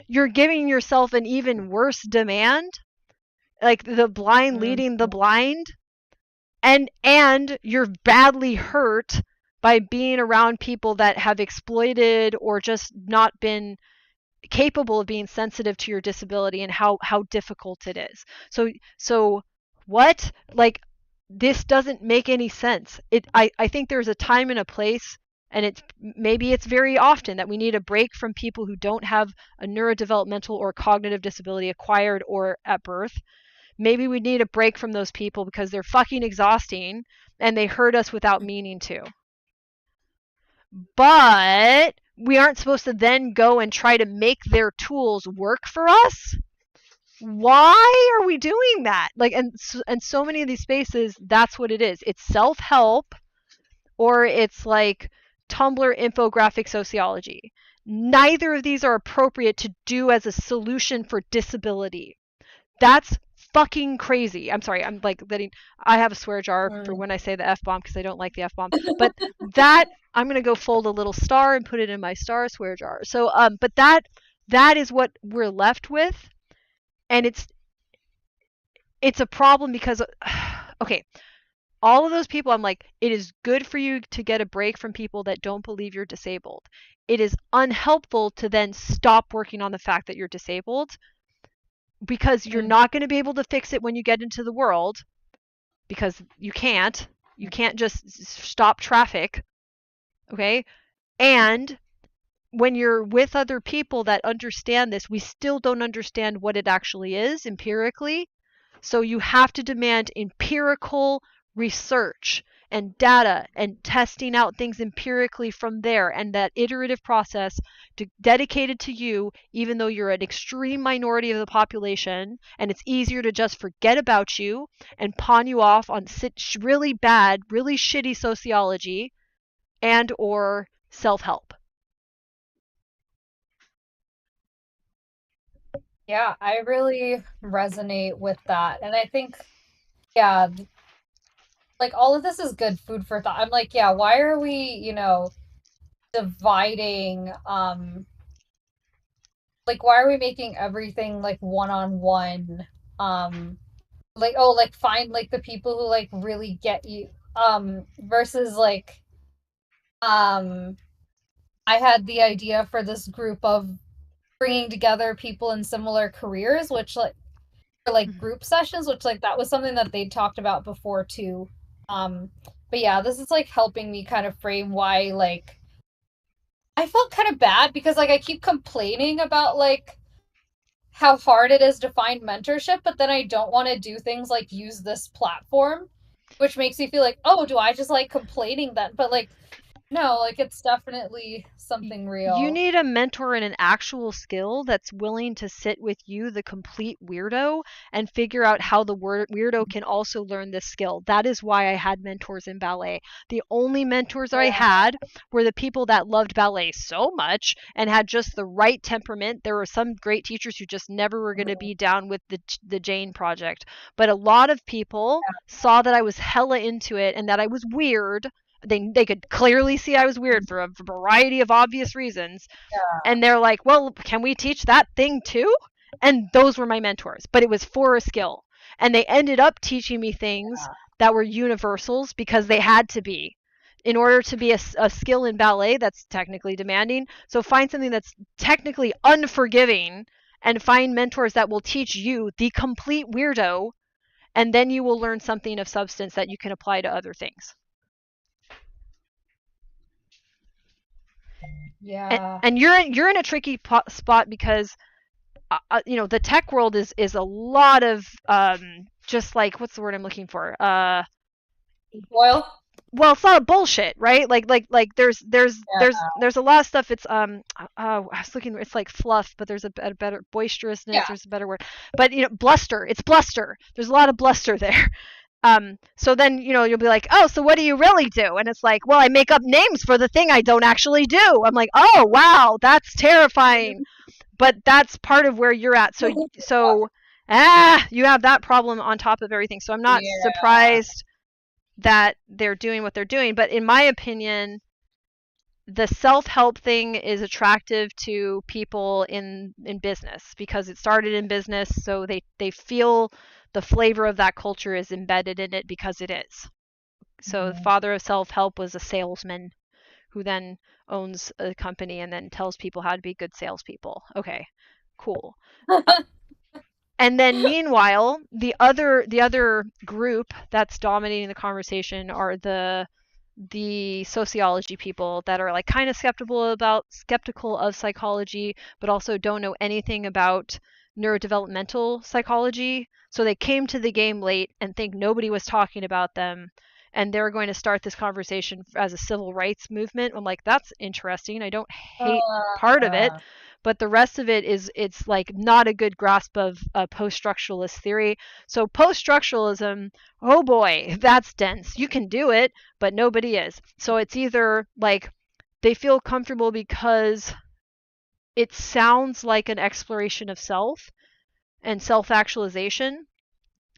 S1: you're giving yourself an even worse demand, like the blind leading the blind, and you're badly hurt by being around people that have exploited or just not been capable of being sensitive to your disability and how difficult it is. So what? Like this doesn't make any sense. I think there's a time and a place, and maybe it's very often that we need a break from people who don't have a neurodevelopmental or cognitive disability acquired or at birth. Maybe we need a break from those people because they're fucking exhausting and they hurt us without meaning to. But we aren't supposed to then go and try to make their tools work for us. Why are we doing that? Like, and so many of these spaces, that's what it is. It's self-help, or it's like Tumblr infographic sociology. Neither of these are appropriate to do as a solution for disability. That's fucking crazy. I'm sorry. I'm like I have a swear jar for when I say the F-bomb because I don't like the F-bomb. But that, I'm going to go fold a little star and put it in my star swear jar. So, but that is what we're left with. And it's a problem because, okay, all of those people, I'm like, it is good for you to get a break from people that don't believe you're disabled. It is unhelpful to then stop working on the fact that you're disabled, because you're not going to be able to fix it when you get into the world, because you can't just stop traffic. Okay. And when you're with other people that understand this, we still don't understand what it actually is empirically. So you have to demand empirical research and data and testing out things empirically from there, and that iterative process dedicated to you, even though you're an extreme minority of the population, and it's easier to just forget about you and pawn you off on really bad, really shitty sociology and or self-help.
S3: Yeah, I really resonate with that. And I think, yeah, like all of this is good food for thought. I'm like, yeah, why are we, dividing, like why are we making everything like one-on-one? Like, oh, like find like the people who like really get you, versus like, I had the idea for this group of bringing together people in similar careers, which like for like group sessions, which like that was something that they talked about before too. But yeah, this is like helping me kind of frame why like I felt kind of bad because like I keep complaining about like how hard it is to find mentorship, but then I don't want to do things like use this platform, which makes me feel like, oh, do I just like complaining then? But like no, like it's definitely something real.
S1: You need a mentor in an actual skill that's willing to sit with you, the complete weirdo, and figure out how the weirdo can also learn this skill. That is why I had mentors in ballet. The only mentors I had were the people that loved ballet so much and had just the right temperament. There were some great teachers who just never were going to be down with the Jane Project. But a lot of people saw that I was hella into it and that I was weird They could clearly see I was weird for a variety of obvious reasons.
S3: Yeah.
S1: And they're like, well, can we teach that thing too? And those were my mentors, but it was for a skill. And they ended up teaching me things that were universals because they had to be in order to be a skill in ballet that's technically demanding. So find something that's technically unforgiving and find mentors that will teach you, the complete weirdo, and then you will learn something of substance that you can apply to other things.
S3: Yeah.
S1: And you're in a tricky spot because the tech world is a lot of just like, what's the word I'm looking for?
S3: Boil.
S1: Well, it's not a bullshit, right? Like there's a lot of stuff. It's I was looking. It's like fluff, but there's a better boisterousness.
S3: Yeah.
S1: There's a better word, but bluster. It's bluster. There's a lot of bluster there. So then you'll be like, oh, so what do you really do? And it's like, well, I make up names for the thing I don't actually do. I'm like, oh wow, that's terrifying. But that's part of where you're at. So you have that problem on top of everything. So I'm not surprised that they're doing what they're doing. But in my opinion, the self-help thing is attractive to people in business because it started in business, so they feel the flavor of that culture is embedded in it because it is. So the father of self-help was a salesman who then owns a company and then tells people how to be good salespeople. Okay, cool. And then meanwhile, the other group that's dominating the conversation are the sociology people that are like kind of skeptical of psychology, but also don't know anything about neurodevelopmental psychology. So they came to the game late and think nobody was talking about them. And they're going to start this conversation as a civil rights movement. I'm like, that's interesting. I don't hate part of it, but the rest of it it's like not a good grasp of post-structuralist theory. So post-structuralism, oh boy, that's dense. You can do it, but nobody is. So it's either like they feel comfortable because it sounds like an exploration of self and self-actualization,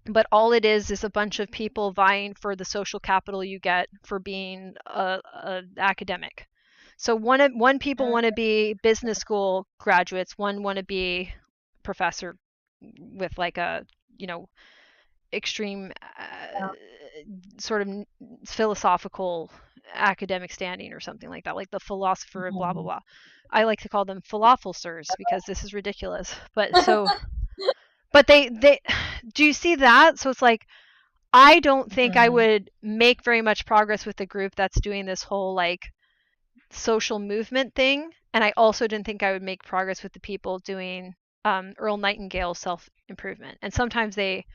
S1: but all it is a bunch of people vying for the social capital you get for being a academic. So one people want to be business school graduates, one want to be professor with like a extreme sort of philosophical academic standing or something like that, like the philosopher of blah blah blah. I like to call them falafelsers because this is ridiculous. But they do you see that? So it's like I don't think I would make very much progress with the group that's doing this whole like social movement thing, and I also didn't think I would make progress with the people doing Earl Nightingale self-improvement. And sometimes they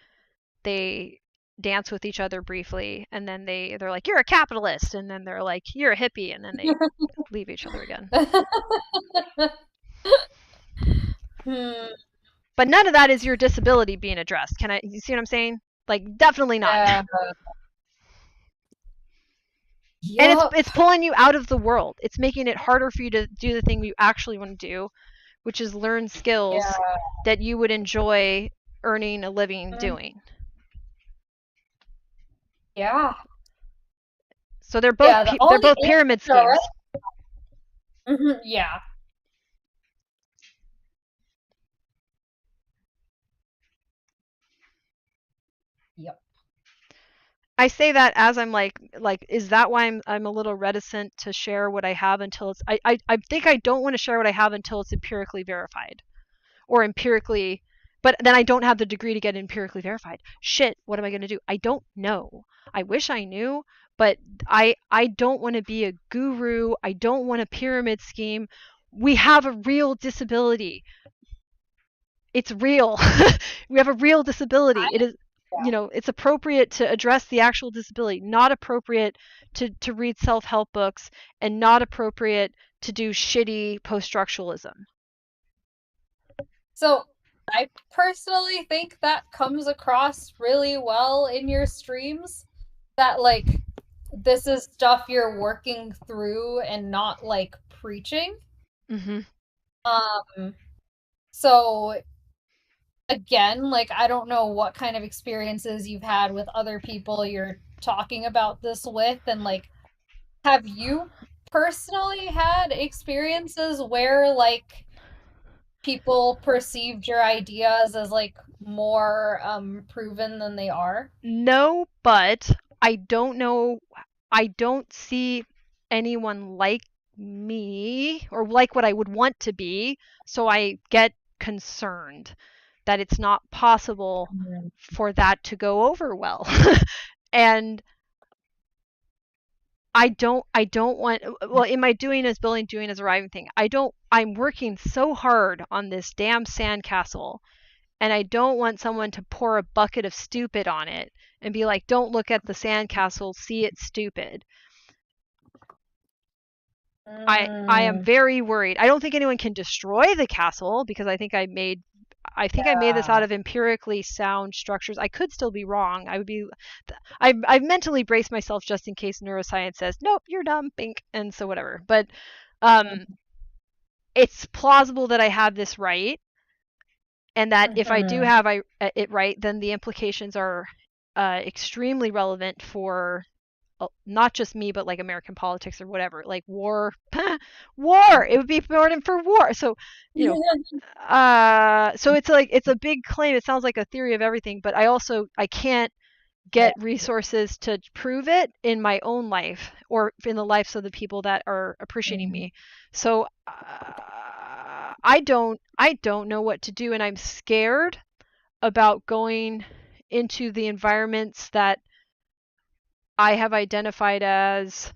S1: dance with each other briefly, and then they're like, you're a capitalist, and then they're like, you're a hippie, and then they leave each other again. But none of that is your disability being addressed. You see what I'm saying? Like, definitely not.
S3: Yeah.
S1: And it's pulling you out of the world. It's making it harder for you to do the thing you actually want to do, which is learn skills that you would enjoy earning a living doing.
S3: Yeah.
S1: So they're both pyramid schemes.
S3: Yeah. Yep.
S1: I say that as I'm like, is that why I'm a little reticent to share what I have until it's I think I don't want to share what I have until it's empirically verified. Or empirically, but then I don't have the degree to get empirically verified. Shit, what am I going to do? I don't know. I wish I knew, but I don't want to be a guru. I don't want a pyramid scheme. We have a real disability. It's real. We have a real disability. It is, it's appropriate to address the actual disability, not appropriate to read self-help books, and not appropriate to do shitty post-structuralism.
S3: So I personally think that comes across really well in your streams, that like this is stuff you're working through and not like preaching. So again, like I don't know what kind of experiences you've had with other people you're talking about this with, and like have you personally had experiences where like people perceived your ideas as like more proven than they are?
S1: No, but I don't know. I don't see anyone like me or like what I would want to be, so I get concerned that it's not possible for that to go over well. And I don't want, well, in my doing as building, doing as arriving thing, I'm working so hard on this damn sandcastle, and I don't want someone to pour a bucket of stupid on it and be like, don't look at the sandcastle, see it's stupid. I am very worried. I don't think anyone can destroy the castle, because I think I made this out of empirically sound structures. I could still be wrong. I've mentally braced myself just in case neuroscience says, nope, you're dumb, bink, and so whatever. But it's plausible that I have this right, and that if I do have it right, then the implications are extremely relevant for not just me, but like American politics or whatever, like war. War, it would be important for war. So so it's like, it's a big claim. It sounds like a theory of everything, but I can't get resources to prove it in my own life or in the lives of the people that are appreciating me. So I don't know what to do, and I'm scared about going into the environments that I have identified as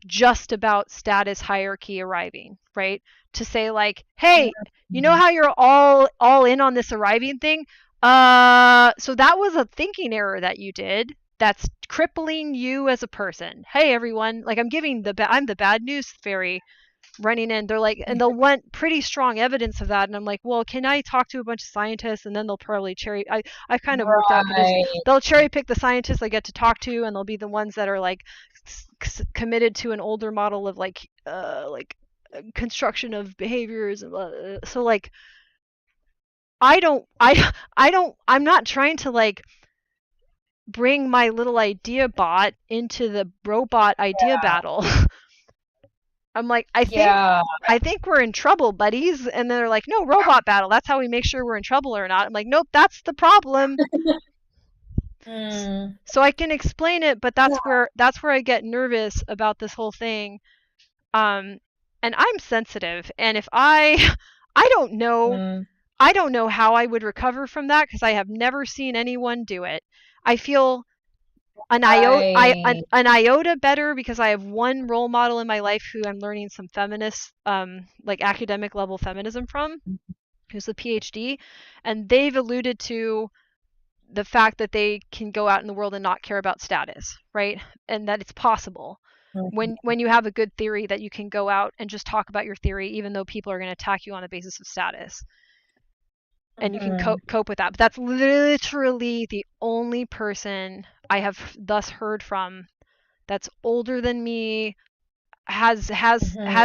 S1: just about status hierarchy arriving, right? To say like, hey, you know how you're all in on this arriving thing? So that was a thinking error that you did that's crippling you as a person. Hey everyone, like I'm the bad news fairy running in. They're like, and they'll want pretty strong evidence of that, and I'm like, well, can I talk to a bunch of scientists? And then they'll probably I've kind of worked out conditions. They'll cherry pick the scientists I get to talk to, and they'll be the ones that are like committed to an older model of like construction of behaviors. So like I'm not trying to like bring my little idea bot into the robot idea battle. I'm like, I think we're in trouble, buddies. And they're like, no, robot battle. That's how we make sure we're in trouble or not. I'm like, nope, that's the problem. So I can explain it, but that's where I get nervous about this whole thing. And I'm sensitive, and if I don't know how I would recover from that, because I have never seen anyone do it. I feel an iota better because I have one role model in my life who I'm learning some feminist, like academic level feminism from, who's a PhD, and they've alluded to the fact that they can go out in the world and not care about status, right? And that it's possible when you have a good theory that you can go out and just talk about your theory, even though people are going to attack you on the basis of status. And you can cope with that. But that's literally the only person I have thus heard from that's older than me, has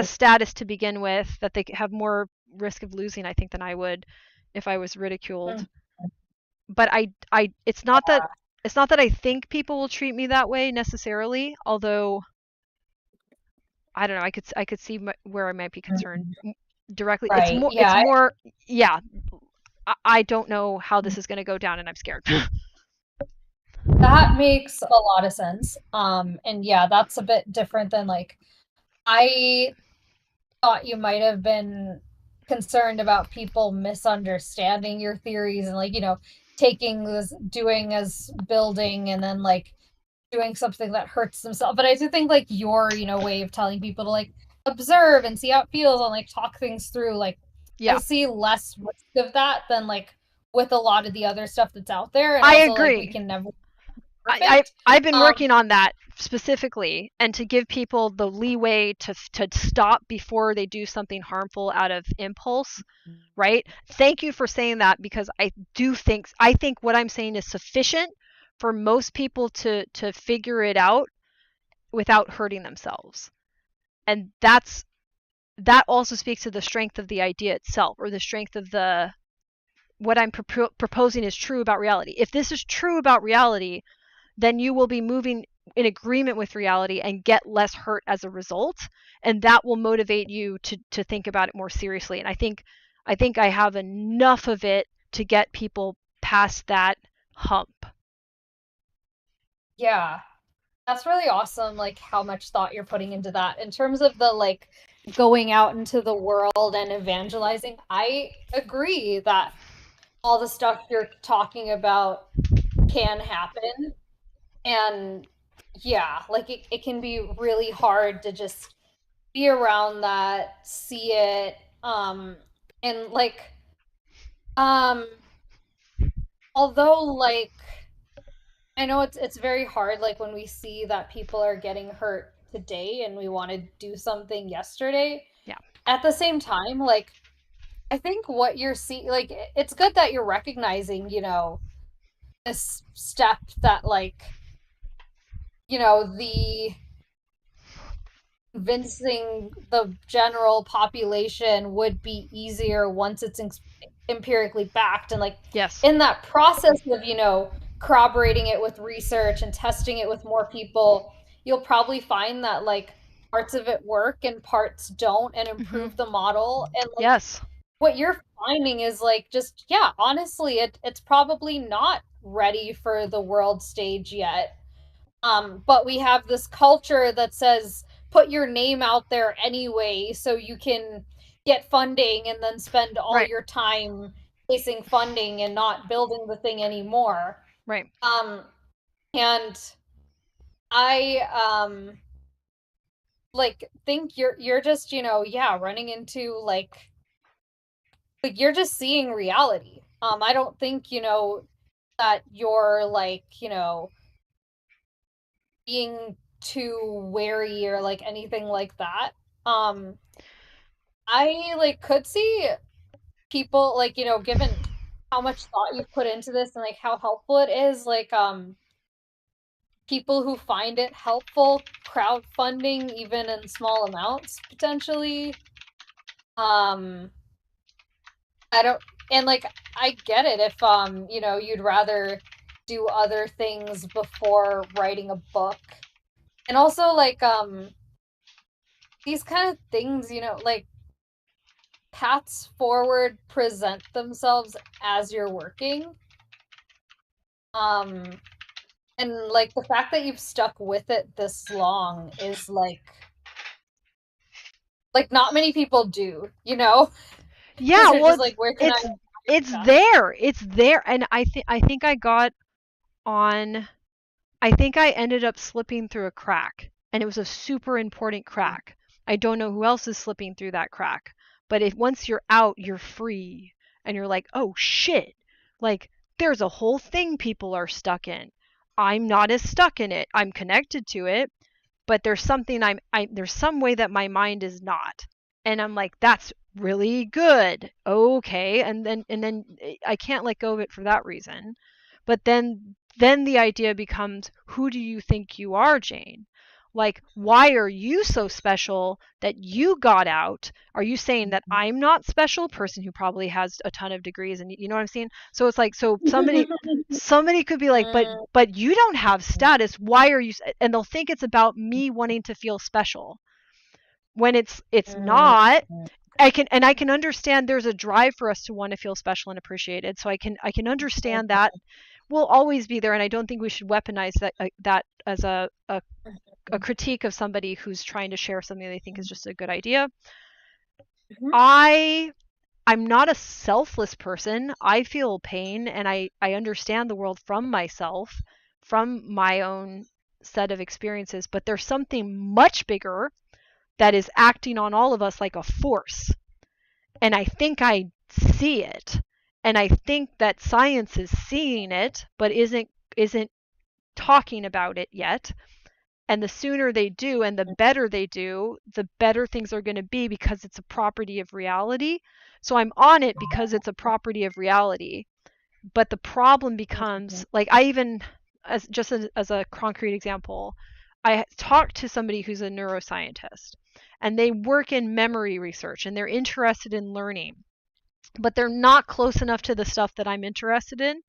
S1: status to begin with, that they have more risk of losing, I think, than I would if I was ridiculed. But it's not that I think people will treat me that way necessarily, although I don't know, I could see where I might be concerned directly. Right. I don't know how this is going to go down, and I'm scared.
S3: That makes a lot of sense. And yeah, that's a bit different than like, I thought you might have been concerned about people misunderstanding your theories and like, taking this, doing as building, and then like doing something that hurts themselves. But I do think like your, way of telling people to like observe and see how it feels and like talk things through, like, I see less risk of that than like with a lot of the other stuff that's out there. And
S1: I
S3: also,
S1: agree.
S3: Like, we can never.
S1: I've been working on that specifically, and to give people the leeway to stop before they do something harmful out of impulse, right? Thank you for saying that, because I think what I'm saying is sufficient for most people to figure it out without hurting themselves. And that also speaks to the strength of the idea itself, or the strength of what I'm proposing is true about reality. If this is true about reality, then you will be moving in agreement with reality and get less hurt as a result, and that will motivate you to think about it more seriously. And I think I have enough of it to get people past that hump.
S3: Yeah. That's really awesome, like how much thought you're putting into that. In terms of the like going out into the world and evangelizing, I agree that all the stuff you're talking about can happen. And yeah, like it can be really hard to just be around that, see it, and like um although like I know it's very hard like when we see that people are getting hurt today and we want to do something yesterday.
S1: Yeah.
S3: At the same time, like I think what you're seeing, like it's good that you're recognizing, this step that like, the convincing the general population would be easier once it's empirically backed, and like
S1: Yes.
S3: in that process of corroborating it with research and testing it with more people, you'll probably find that like parts of it work and parts don't, and improve the model. And like
S1: Yes.
S3: what you're finding is like just honestly it's probably not ready for the world stage yet. But we have this culture that says put your name out there anyway so you can get funding and then spend all
S1: Right.
S3: your time chasing funding and not building the thing anymore.
S1: Right.
S3: And I like think you're just, running into like you're just seeing reality. I don't think, that you're like, being too wary or like anything like that. I like could see people like, given how much thought you've put into this and like how helpful it is, like people who find it helpful crowdfunding even in small amounts potentially. I don't, and like I get it if you'd rather do other things before writing a book. And also like these kind of things, like paths forward present themselves as you're working. And like the fact that you've stuck with it this long is like not many people do,
S1: Yeah, well,
S3: just like where can
S1: it's there. It's there, and I think I got on. I think I ended up slipping through a crack, and it was a super important crack. I don't know who else is slipping through that crack, but if once you're out, you're free, and you're like, oh shit, like there's a whole thing people are stuck in. I'm not as stuck in it. I'm connected to it, but there's something there's some way that my mind is not. And I'm like, that's really good. Okay. And then I can't let go of it for that reason. But then the idea becomes, who do you think you are, Jane? Like, why are you so special that you got out? Are you saying that I'm not special? Person who probably has a ton of degrees, and you know what I'm saying? So it's like, so somebody could be like, but you don't have status. Why are you? And they'll think it's about me wanting to feel special when it's not. I can understand there's a drive for us to want to feel special and appreciated. So I can understand that will always be there, and I don't think we should weaponize that as a critique of somebody who's trying to share something they think is just a good idea. I'm not a selfless person. I feel pain, and I understand the world from myself, from my own set of experiences, but there's something much bigger that is acting on all of us like a force. And I think I see it. And I think that science is seeing it, but isn't talking about it yet. And the sooner they do and the better they do, the better things are going to be, because it's a property of reality. So I'm on it because it's a property of reality. But the problem becomes, like, I even, as a concrete example, I talked to somebody who's a neuroscientist, and they work in memory research, and they're interested in learning, but they're not close enough to the stuff that I'm interested in.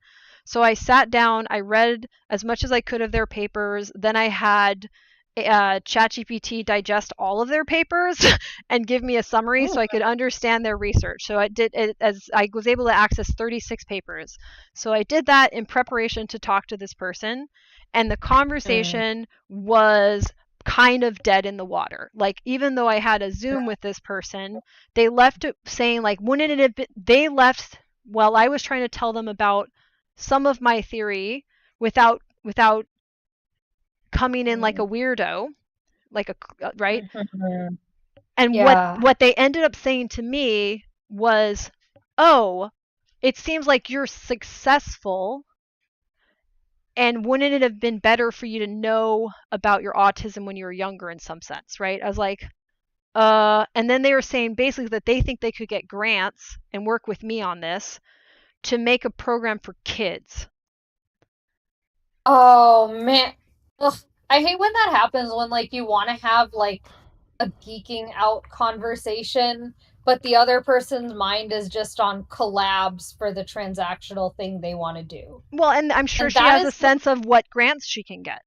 S1: So I sat down, I read as much as I could of their papers, then I had ChatGPT digest all of their papers and give me a summary so I could understand their research. So I did it as I was able to access 36 papers. So I did that in preparation to talk to this person, and the conversation was kind of dead in the water. Like, even though I had a Zoom with this person, they left it saying, like, wouldn't it have been, they left while I was trying to tell them about some of my theory without coming in like a weirdo, like a right. And
S3: Yeah.
S1: what they ended up saying to me was, "Oh, it seems like you're successful, and wouldn't it have been better for you to know about your autism when you were younger in some sense?" Right? I was like, and then they were saying basically that they think they could get grants and work with me on this to make a program for kids.
S3: Oh man. Ugh. I hate when that happens, when like you want to have like a geeking out conversation, but the other person's mind is just on collabs for the transactional thing they want to do.
S1: Well, and I'm sure
S3: And
S1: she
S3: that
S1: has a
S3: is
S1: sense of what grants she can get.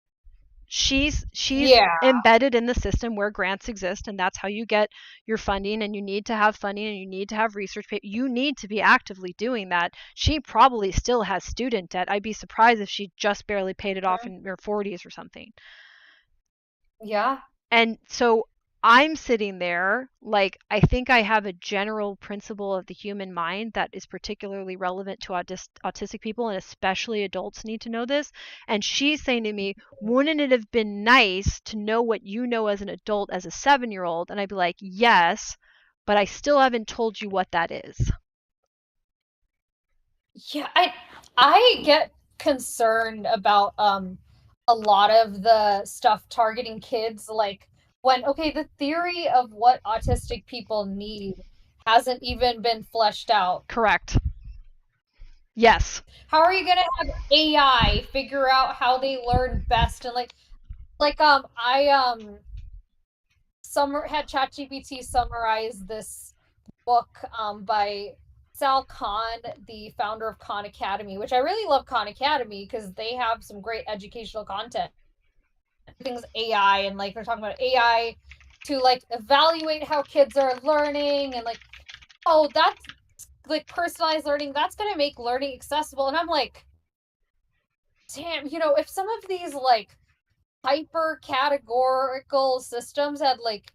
S1: She's
S3: yeah.
S1: embedded in the system where grants exist, and that's how you get your funding, and you need to have funding, and you need to have research. You need to be actively doing that. She probably still has student debt. I'd be surprised if she just barely paid it off in her 40s or something.
S3: Yeah.
S1: And so I'm sitting there like, I think I have a general principle of the human mind that is particularly relevant to autistic people, and especially adults need to know this. And she's saying to me, wouldn't it have been nice to know what you know as an adult as a 7-year-old? And I'd be like, yes, but I still haven't told you what that is.
S3: Yeah, I get concerned about a lot of the stuff targeting kids, like when the theory of what autistic people need hasn't even been fleshed out.
S1: Correct. Yes.
S3: How are you gonna have AI figure out how they learn best? And I had ChatGPT summarize this book by Sal Khan, the founder of Khan Academy, which I really love Khan Academy because they have some great educational content. Things AI, and like they're talking about AI to like evaluate how kids are learning, and like, oh, that's like personalized learning, that's going to make learning accessible. And I'm like, damn, if some of these like hyper categorical systems had like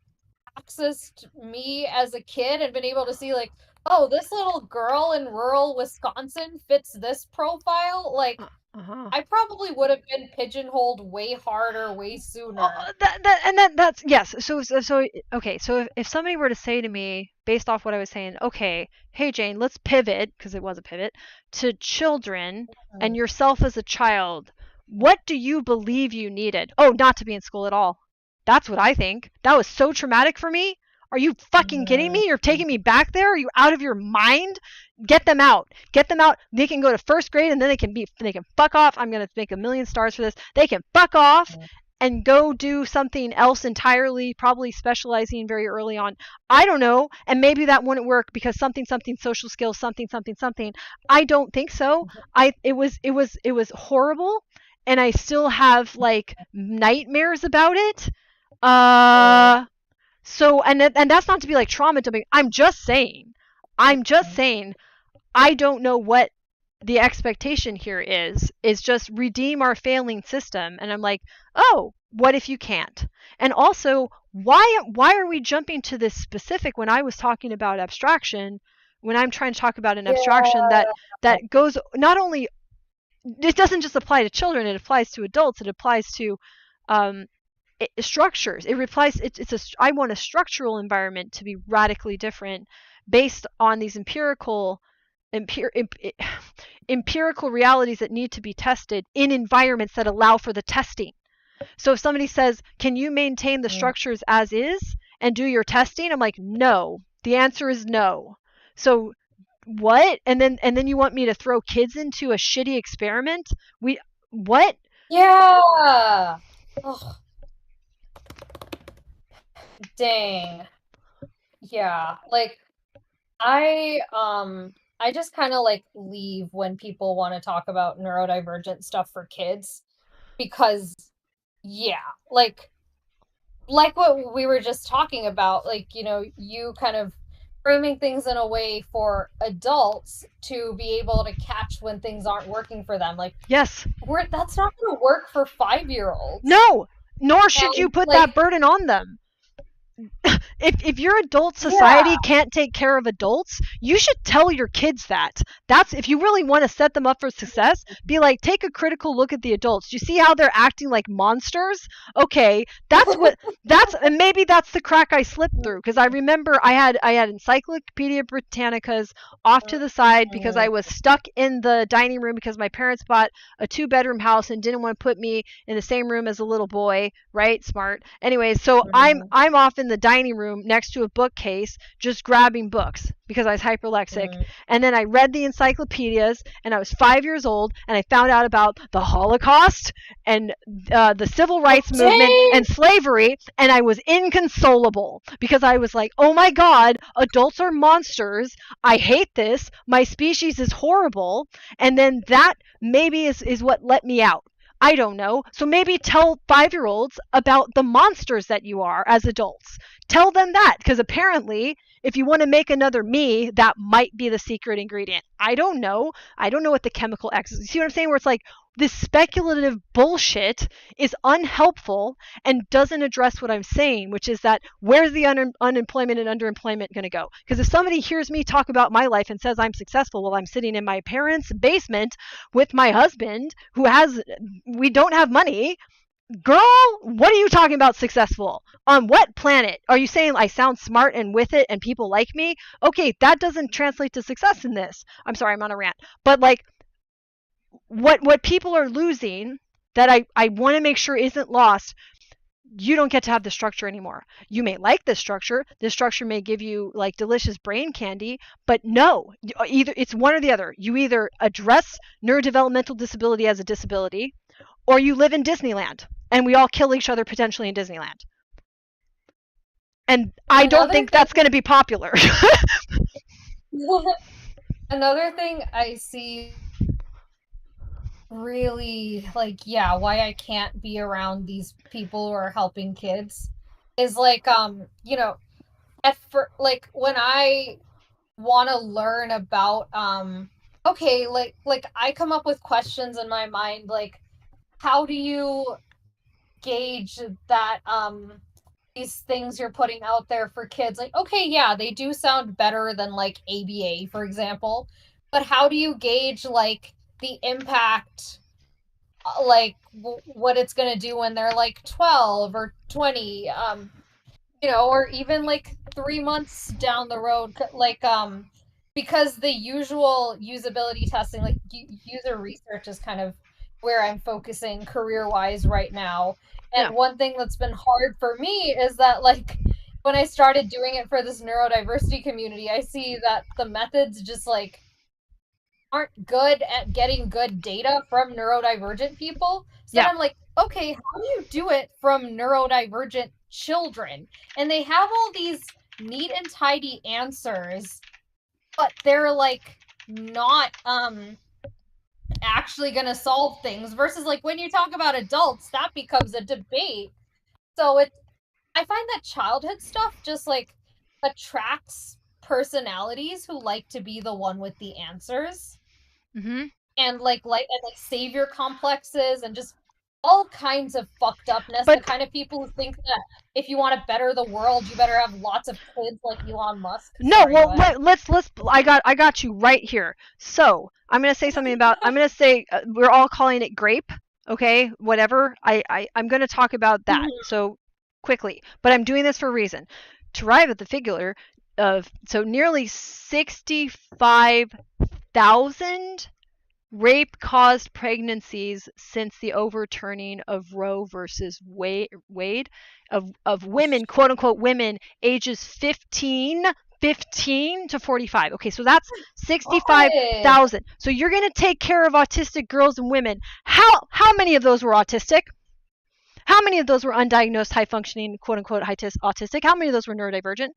S3: accessed me as a kid and been able to see like, oh, this little girl in rural Wisconsin fits this profile, like I probably would have been pigeonholed way harder, way sooner.
S1: That's yes. So okay. So if somebody were to say to me, based off what I was saying, okay, hey Jane, let's pivot, because it was a pivot, to children and yourself as a child. What do you believe you needed? Oh, not to be in school at all. That's what I think. That was so traumatic for me. Are you fucking kidding me? You're taking me back there? Are you out of your mind? Get them out. Get them out. They can go to first grade, and then they can fuck off. I'm gonna make $1 million for this. They can fuck off and go do something else entirely, probably specializing very early on. I don't know, and maybe that wouldn't work because something social skills, something. I don't think so. It was horrible, and I still have like nightmares about it. So and that's not to be like trauma dumping. I'm just saying I don't know what the expectation here is just redeem our failing system. And I'm like, oh, what if you can't? And also, why are we jumping to this specific when I was talking about abstraction, when I'm trying to talk about an abstraction that goes not only, it doesn't just apply to children, it applies to adults, it applies to structures. It replies. I want a structural environment to be radically different, based on these empirical realities that need to be tested in environments that allow for the testing. So if somebody says, "Can you maintain the structures as is and do your testing?" I'm like, "No." The answer is no. So what? And then you want me to throw kids into a shitty experiment? What?
S3: Yeah. Ugh. Dang. Yeah. Like I I just kind of like leave when people want to talk about neurodivergent stuff for kids because yeah, like what we were just talking about, like, you know, you kind of framing things in a way for adults to be able to catch when things aren't working for them. Like,
S1: Yes.
S3: that's not going to work for 5-year-olds.
S1: No, nor should
S3: And,
S1: you put
S3: like,
S1: that burden on them. If your adult society
S3: yeah.
S1: can't take care of adults, you should tell your kids that. That's if you really want to set them up for success, be like, take a critical look at the adults. Do you see how they're acting like monsters? Okay, and maybe that's the crack I slipped through, because I remember I had Encyclopedia Britannicas off to the side because I was stuck in the dining room because my parents bought a 2-bedroom house and didn't want to put me in the same room as a little boy, right? Smart. Anyways, so I'm off in the dining room next to a bookcase just grabbing books because I was hyperlexic. And then I read the encyclopedias, and I was 5 years old, and I found out about the Holocaust and the civil rights movement and slavery, and I was inconsolable because I was like, oh my God, adults are monsters. I hate this. My species is horrible. And then that maybe is what let me out. I don't know. So maybe tell 5-year-olds about the monsters that you are as adults. Tell them that, because apparently, if you want to make another me, that might be the secret ingredient. I don't know. I don't know what the chemical X is. You see what I'm saying? Where it's like, this speculative bullshit is unhelpful and doesn't address what I'm saying, which is that where's the unemployment and underemployment going to go? Because if somebody hears me talk about my life and says I'm successful while I'm sitting in my parents' basement with my husband we don't have money, girl, what are you talking about successful? On what planet? Are you saying I sound smart and with it and people like me? Okay, that doesn't translate to success in this. I'm sorry, I'm on a rant. But like, what people are losing that I want to make sure isn't lost, you don't get to have the structure anymore. You may like this structure. This structure may give you like delicious brain candy, but no, either it's one or the other. You either address neurodevelopmental disability as a disability, or you live in Disneyland and we all kill each other potentially in Disneyland. And I don't think that's going to be popular.
S3: Another thing I see really, like, yeah, why I can't be around these people who are helping kids is like, you know, like when I want to learn about, okay, like I come up with questions in my mind, like, how do you gauge that, these things you're putting out there for kids, like, okay, yeah, they do sound better than like ABA, for example, but how do you gauge like the impact, like what it's going to do when they're like 12 or 20, you know, or even like 3 months down the road, like, because the usual usability testing, like user research is kind of where I'm focusing career-wise right now. And one thing that's been hard for me is that, like, when I started doing it for this neurodiversity community, I see that the methods just like aren't good at getting good data from neurodivergent people. So I'm like, okay, how do you do it from neurodivergent children? And they have all these neat and tidy answers, but they're like not actually going to solve things, versus like when you talk about adults, that becomes a debate. So I find that childhood stuff just like attracts personalities who like to be the one with the answers. And like savior complexes and just all kinds of fucked upness. The kind of people who think that if you want to better the world, you better have lots of kids like Elon Musk.
S1: No, sorry, well, let's. I got you right here. So I'm gonna say something about. I'm gonna say we're all calling it grape. Okay, whatever. I'm gonna talk about that. So quickly, but I'm doing this for a reason. To arrive at the figure of nearly 65,000 rape-caused pregnancies since the overturning of Roe versus Wade, of women, quote-unquote women, ages 15 to 45. Okay, so that's 65,000. So you're going to take care of autistic girls and women. How many of those were autistic? How many of those were undiagnosed, high-functioning, quote-unquote autistic? How many of those were neurodivergent?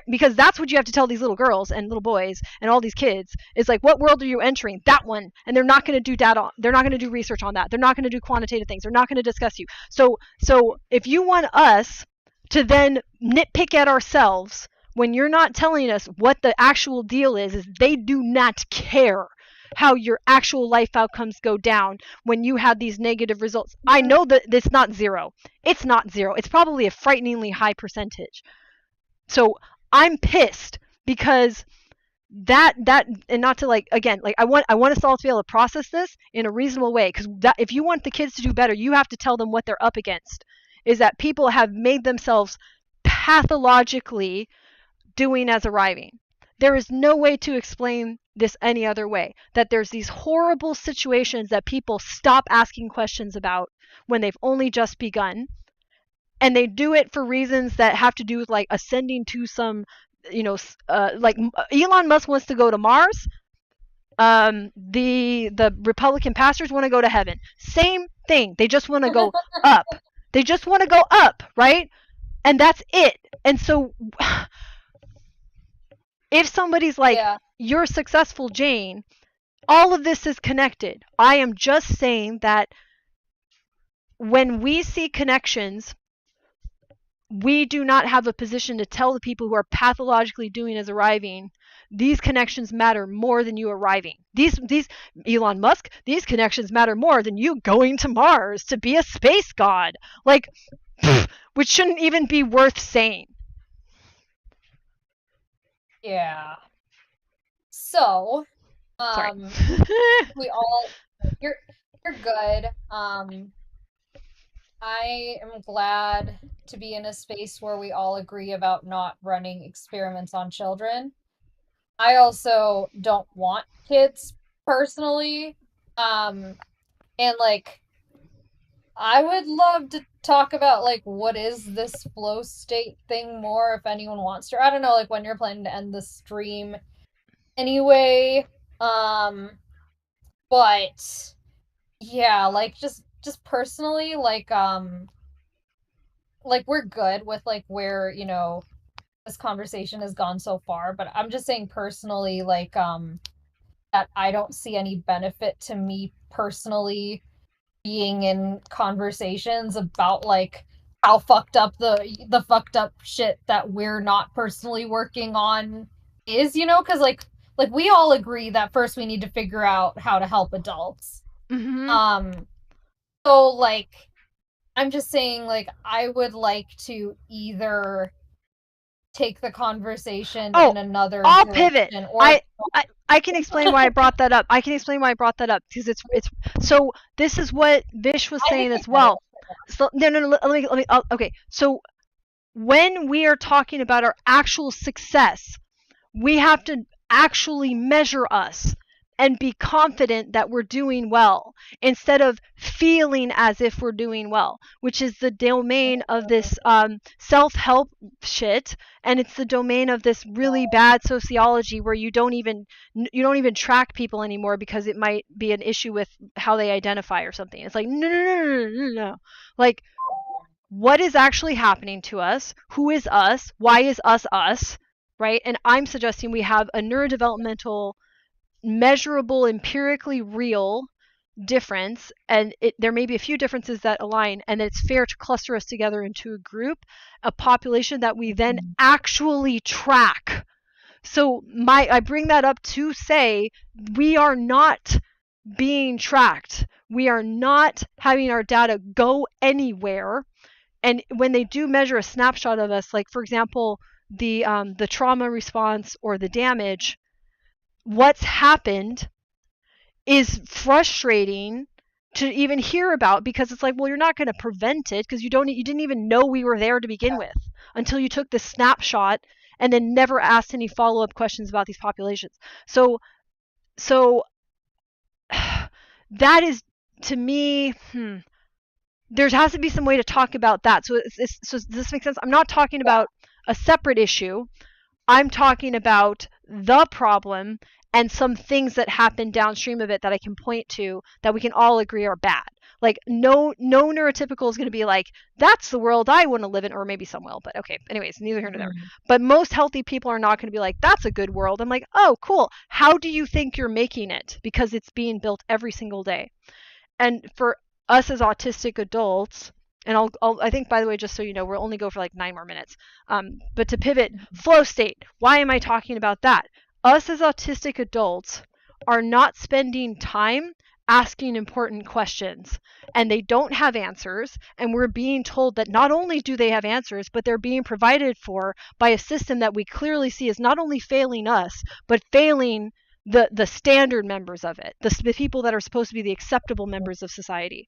S1: Because that's what you have to tell these little girls and little boys and all these kids is like, what world are you entering? That one. And they're not going to do data. They're not going to do research on that. They're not going to do quantitative things. They're not going to discuss you. So if you want us to then nitpick at ourselves when you're not telling us what the actual deal is they do not care how your actual life outcomes go down when you have these negative results. I know that it's not zero. It's not zero. It's probably a frighteningly high percentage. So I'm pissed because that and not to like again like I want us all to be able to process this in a reasonable way, because if you want the kids to do better, you have to tell them what they're up against. Is that people have made themselves pathologically doing as arriving. There is no way to explain this any other way. That there's these horrible situations that people stop asking questions about when they've only just begun. And they do it for reasons that have to do with like ascending to some, like Elon Musk wants to go to Mars. The Republican pastors want to go to heaven. Same thing. They just want to go up. They just want to go up, right? And that's it. And so if somebody's like, you're successful, Jane, all of this is connected. I am just saying that when we see connections, we do not have a position to tell the people who are pathologically doing as arriving, these connections matter more than you arriving. These Elon Musk, these connections matter more than you going to Mars to be a space god. Like, which shouldn't even be worth saying.
S3: Yeah. So,
S1: Sorry.
S3: we all, you're good. I am glad to be in a space where we all agree about not running experiments on children. I also don't want kids personally. And like, I would love to talk about like what is this flow state thing more if anyone wants to. I don't know, like when you're planning to end the stream anyway. But yeah, like just personally, like we're good with like where, this conversation has gone so far, but I'm just saying personally, like that I don't see any benefit to me personally being in conversations about like how fucked up the fucked up shit that we're not personally working on is, because like we all agree that first we need to figure out how to help adults.
S1: Mm-hmm.
S3: So like I'm just saying, like, I would like to either take the conversation in another
S1: I'll
S3: direction,
S1: pivot.
S3: or
S1: I can explain why I brought that up. Because it's so this is what Vish was saying as well. So no, let me okay. So when we are talking about our actual success, we have to actually measure us and be confident that we're doing well instead of feeling as if we're doing well, which is the domain of this self-help shit, and it's the domain of this really bad sociology where you don't even track people anymore because it might be an issue with how they identify or something. It's like no. Like, what is actually happening to us? Who is us? Why is us? Right? And I'm suggesting we have a neurodevelopmental, measurable, empirically real difference, and there may be a few differences that align, and it's fair to cluster us together into a group, a population that we then actually track. So I bring that up to say we are not being tracked. We are not having our data go anywhere. And when they do measure a snapshot of us, like for example, the trauma response or the damage, what's happened is frustrating to even hear about, because it's like, well, you're not going to prevent it because you didn't even know we were there to begin with until you took the snapshot and then never asked any follow-up questions about these populations. So that is, to me, there has to be some way to talk about that. So does this make sense? I'm not talking about a separate issue. I'm talking about the problem and some things that happen downstream of it that I can point to that we can all agree are bad. Like no neurotypical is going to be like, that's the world I want to live in, or maybe some will, but okay. Anyways, neither here nor there. But most healthy people are not going to be like, that's a good world. I'm like, oh, cool. How do you think you're making it? Because it's being built every single day. And for us as autistic adults, and I think, by the way, just so you know, we'll only go for like 9 more minutes. But to pivot, flow state. Why am I talking about that? Us as autistic adults are not spending time asking important questions, and they don't have answers, and we're being told that not only do they have answers, but they're being provided for by a system that we clearly see is not only failing us, but failing the standard members of it, the people that are supposed to be the acceptable members of society.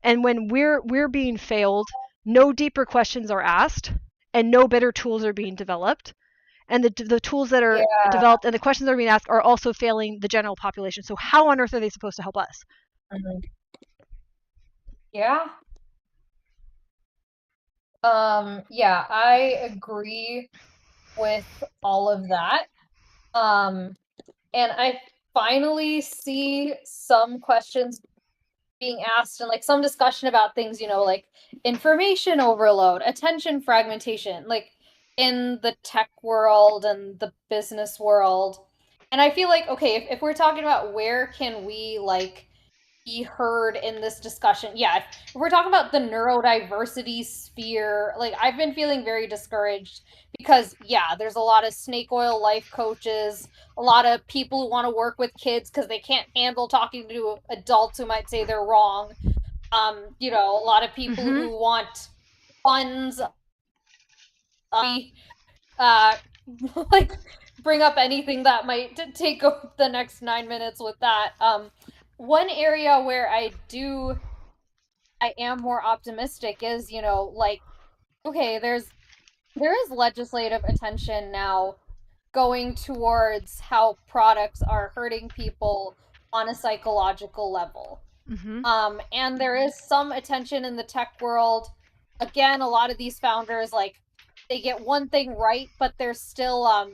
S1: And when we're being failed, no deeper questions are asked, and no better tools are being developed. And the tools that are developed and the questions that are being asked are also failing the general population. So how on earth are they supposed to help us?
S3: Yeah. Yeah, I agree with all of that. And I finally see some questions being asked and like some discussion about things, you know, like information overload, attention fragmentation, like in the tech world and the business world. And I feel like, okay, if we're talking about where can we like be heard in this discussion, yeah, if we're talking about the neurodiversity sphere, like I've been feeling very discouraged because, yeah, there's a lot of snake oil life coaches, a lot of people who want to work with kids because they can't handle talking to adults who might say they're wrong. You know, a lot of people who want funds, like bring up anything that might take the next 9 minutes with that. One area where I am more optimistic is, you know, like, okay, there is legislative attention now going towards how products are hurting people on a psychological level. And there is some attention in the tech world. Again, a lot of these founders, like, they get one thing right, but they're still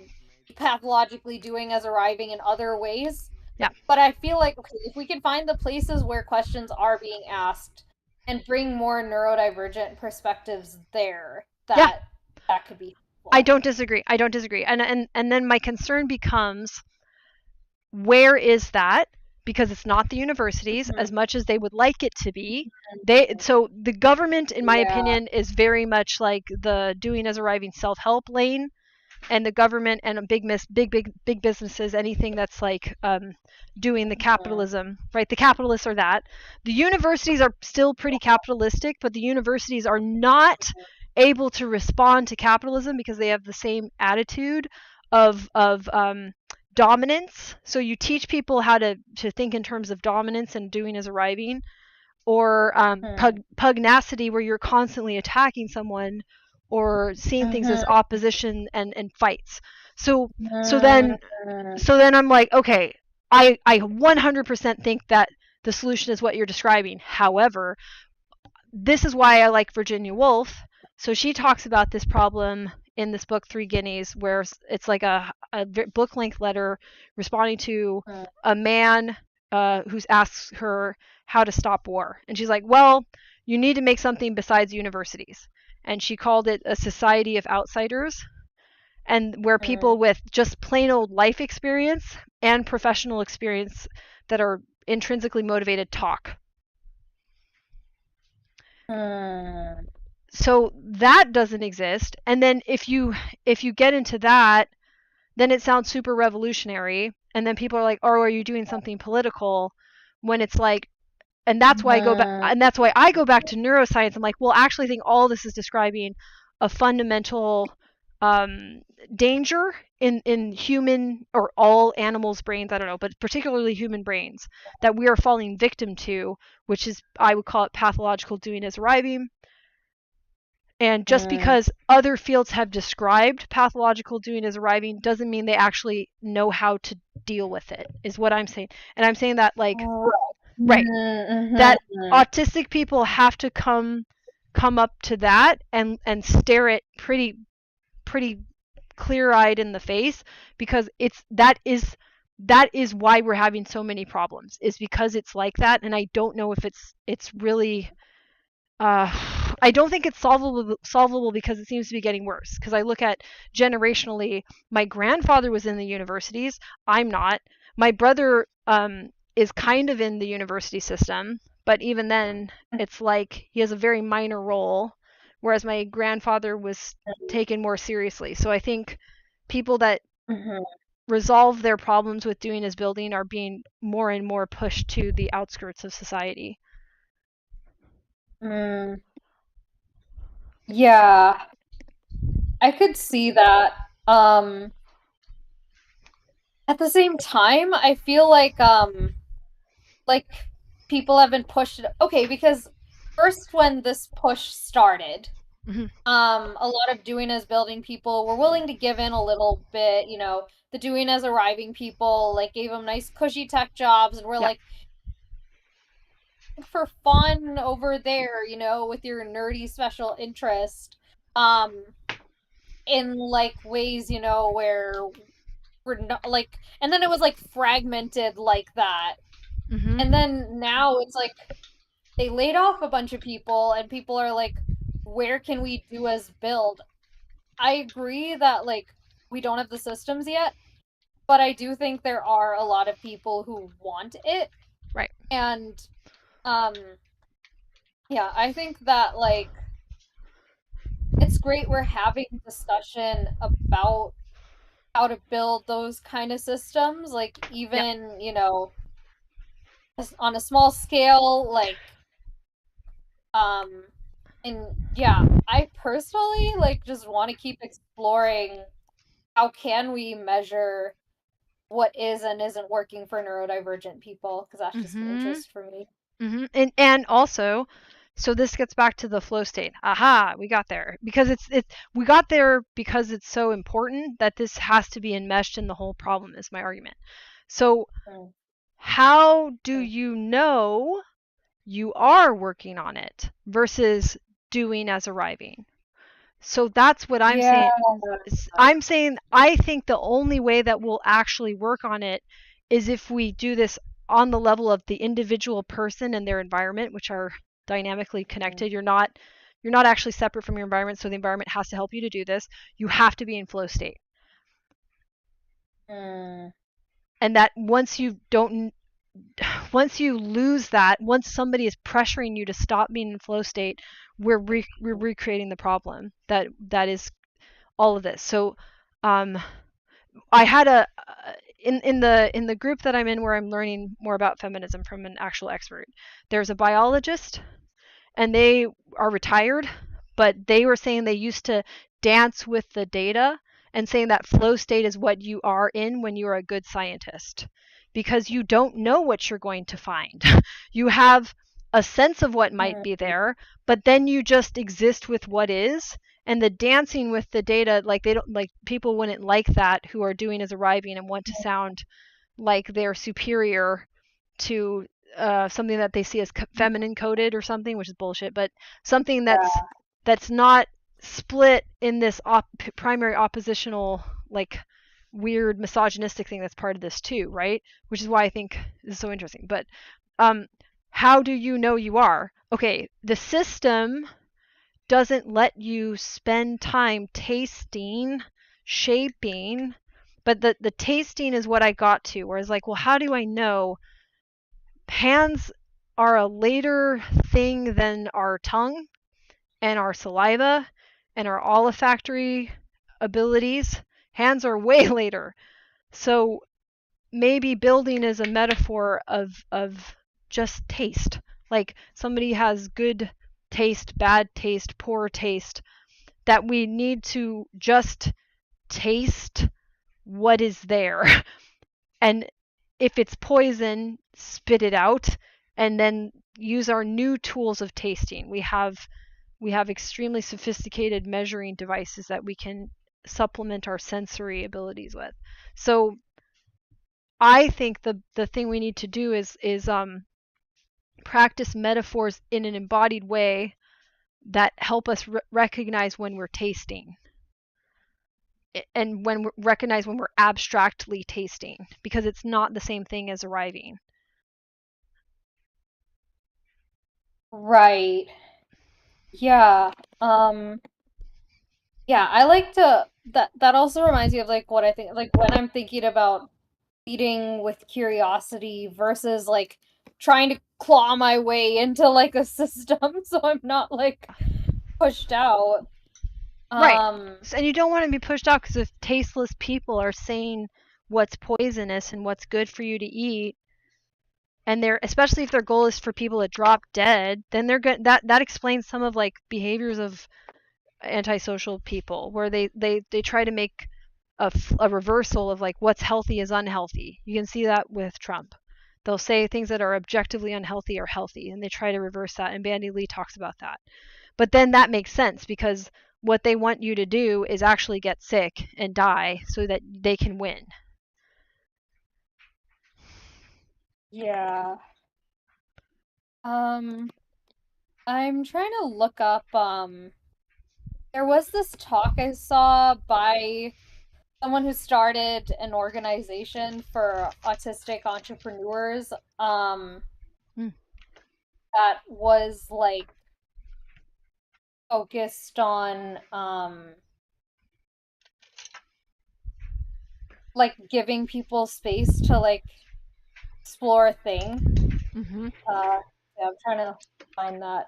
S3: pathologically doing as arriving in other ways.
S1: Yeah.
S3: But I feel like, okay, if we can find the places where questions are being asked and bring more neurodivergent perspectives there, that could be helpful.
S1: I don't disagree. And then my concern becomes, where is that? Because it's not the universities as much as they would like it to be. So the government, in my opinion, is very much like the doing as arriving self-help lane, and the government and big businesses, anything that's like doing the capitalism, right? The capitalists are that. The universities are still pretty capitalistic, but the universities are not able to respond to capitalism because they have the same attitude of dominance. So you teach people how to think in terms of dominance and doing as arriving, or pugnacity, where you're constantly attacking someone or seeing things as opposition and fights. So then I'm like, okay, I 100% think that the solution is what you're describing. However, this is why I like Virginia Woolf. So she talks about this problem in this book, 3 Guineas, where it's like a book-length letter responding to a man who asks her how to stop war. And she's like, well, you need to make something besides universities. And she called it a society of outsiders, and where people with just plain old life experience and professional experience that are intrinsically motivated talk. So that doesn't exist. And then if you get into that, then it sounds super revolutionary. And then people are like, oh, are you doing something political? When it's like, and that's why I go back to neuroscience. I'm like, well, actually, I think all this is describing a fundamental danger in human or all animals' brains. I don't know, but particularly human brains that we are falling victim to, which is, I would call it pathological doing as arriving. And just because other fields have described pathological doing as arriving doesn't mean they actually know how to deal with it, is what I'm saying. And I'm saying that, like, right, that autistic people have to come up to that and stare it pretty clear-eyed in the face, because that is that is why we're having so many problems, is because it's like that. And I don't know if it's really I don't think it's solvable because it seems to be getting worse. Because I look at generationally, my grandfather was in the universities. I'm not. My brother is kind of in the university system, but even then, it's like he has a very minor role, whereas my grandfather was taken more seriously. So I think people that resolve their problems with doing as building are being more and more pushed to the outskirts of society.
S3: Yeah, I could see that. At the same time, I feel like people have been pushed. Okay, because first when this push started, a lot of doing as building people were willing to give in a little bit, you know, the doing as arriving people like gave them nice cushy tech jobs, and we're
S1: Yep.
S3: like, for fun over there, you know, with your nerdy special interest, in like ways, you know, where we're not like, and then it was like fragmented like that. And then now it's like they laid off a bunch of people and people are like, where can we do as build? I agree that like we don't have the systems yet, but I do think there are a lot of people who want it.
S1: Right.
S3: And um yeah, I think that like it's great we're having discussion about how to build those kind of systems, like even, you know, on a small scale, like um and yeah, I personally like just want to keep exploring how can we measure what is and isn't working for neurodivergent people, because that's just an interest for me.
S1: And also, so this gets back to the flow state. Aha, we got there because we got there because it's so important that this has to be enmeshed in the whole problem, is my argument. So how do you know you are working on it versus doing as arriving? So that's what I'm saying. I'm saying I think the only way that we'll actually work on it is if we do this on the level of the individual person and their environment, which are dynamically connected. You're not actually separate from your environment, so the environment has to help you to do this. You have to be in flow state. And that once you lose that, once somebody is pressuring you to stop being in flow state, we're recreating the problem that is all of this. So I had in the group that I'm in, where I'm learning more about feminism from an actual expert, there's a biologist, and they are retired, but they were saying they used to dance with the data and saying that flow state is what you are in when you're a good scientist, because you don't know what you're going to find. You have a sense of what might be there, but then you just exist with what is. And the dancing with the data, like they don't, like people wouldn't like that, who are doing as arriving and want to sound like they're superior to something that they see as feminine coded or something, which is bullshit, but something that's not split in this primary oppositional, like weird misogynistic thing that's part of this too, right? Which is why I think this is so interesting. But how do you know you are? Okay, the system doesn't let you spend time tasting, shaping, but the tasting is what I got to, where it's like, well, how do I know? Hands are a later thing than our tongue and our saliva and our olfactory abilities. Hands are way later. So maybe building is a metaphor of just taste. Like somebody has good taste, bad taste, poor taste, that we need to just taste what is there. And if it's poison, spit it out, and then use our new tools of tasting. We have extremely sophisticated measuring devices that we can supplement our sensory abilities with. So I think the thing we need to do is practice metaphors in an embodied way that help us recognize when we're tasting. and recognize when we're abstractly tasting, because it's not the same thing as arriving.
S3: Right. Yeah. Yeah, I like to that also reminds me of like what I think like when I'm thinking about eating with curiosity versus like trying to claw my way into like a system so I'm not like pushed out.
S1: Right. And you don't want to be pushed out, because if tasteless people are saying what's poisonous and what's good for you to eat, and they're, especially if their goal is for people to drop dead, then they're good. That explains some of like behaviors of antisocial people, where they try to make a reversal of like what's healthy is unhealthy. You can see that with Trump. They'll say things that are objectively unhealthy are healthy, and they try to reverse that. And Bandy Lee talks about that. But then that makes sense, because what they want you to do is actually get sick and die so that they can win.
S3: Yeah. I'm trying to look up there was this talk I saw by someone who started an organization for autistic entrepreneurs that was like focused on like giving people space to like explore a thing. Yeah, I'm trying to find that.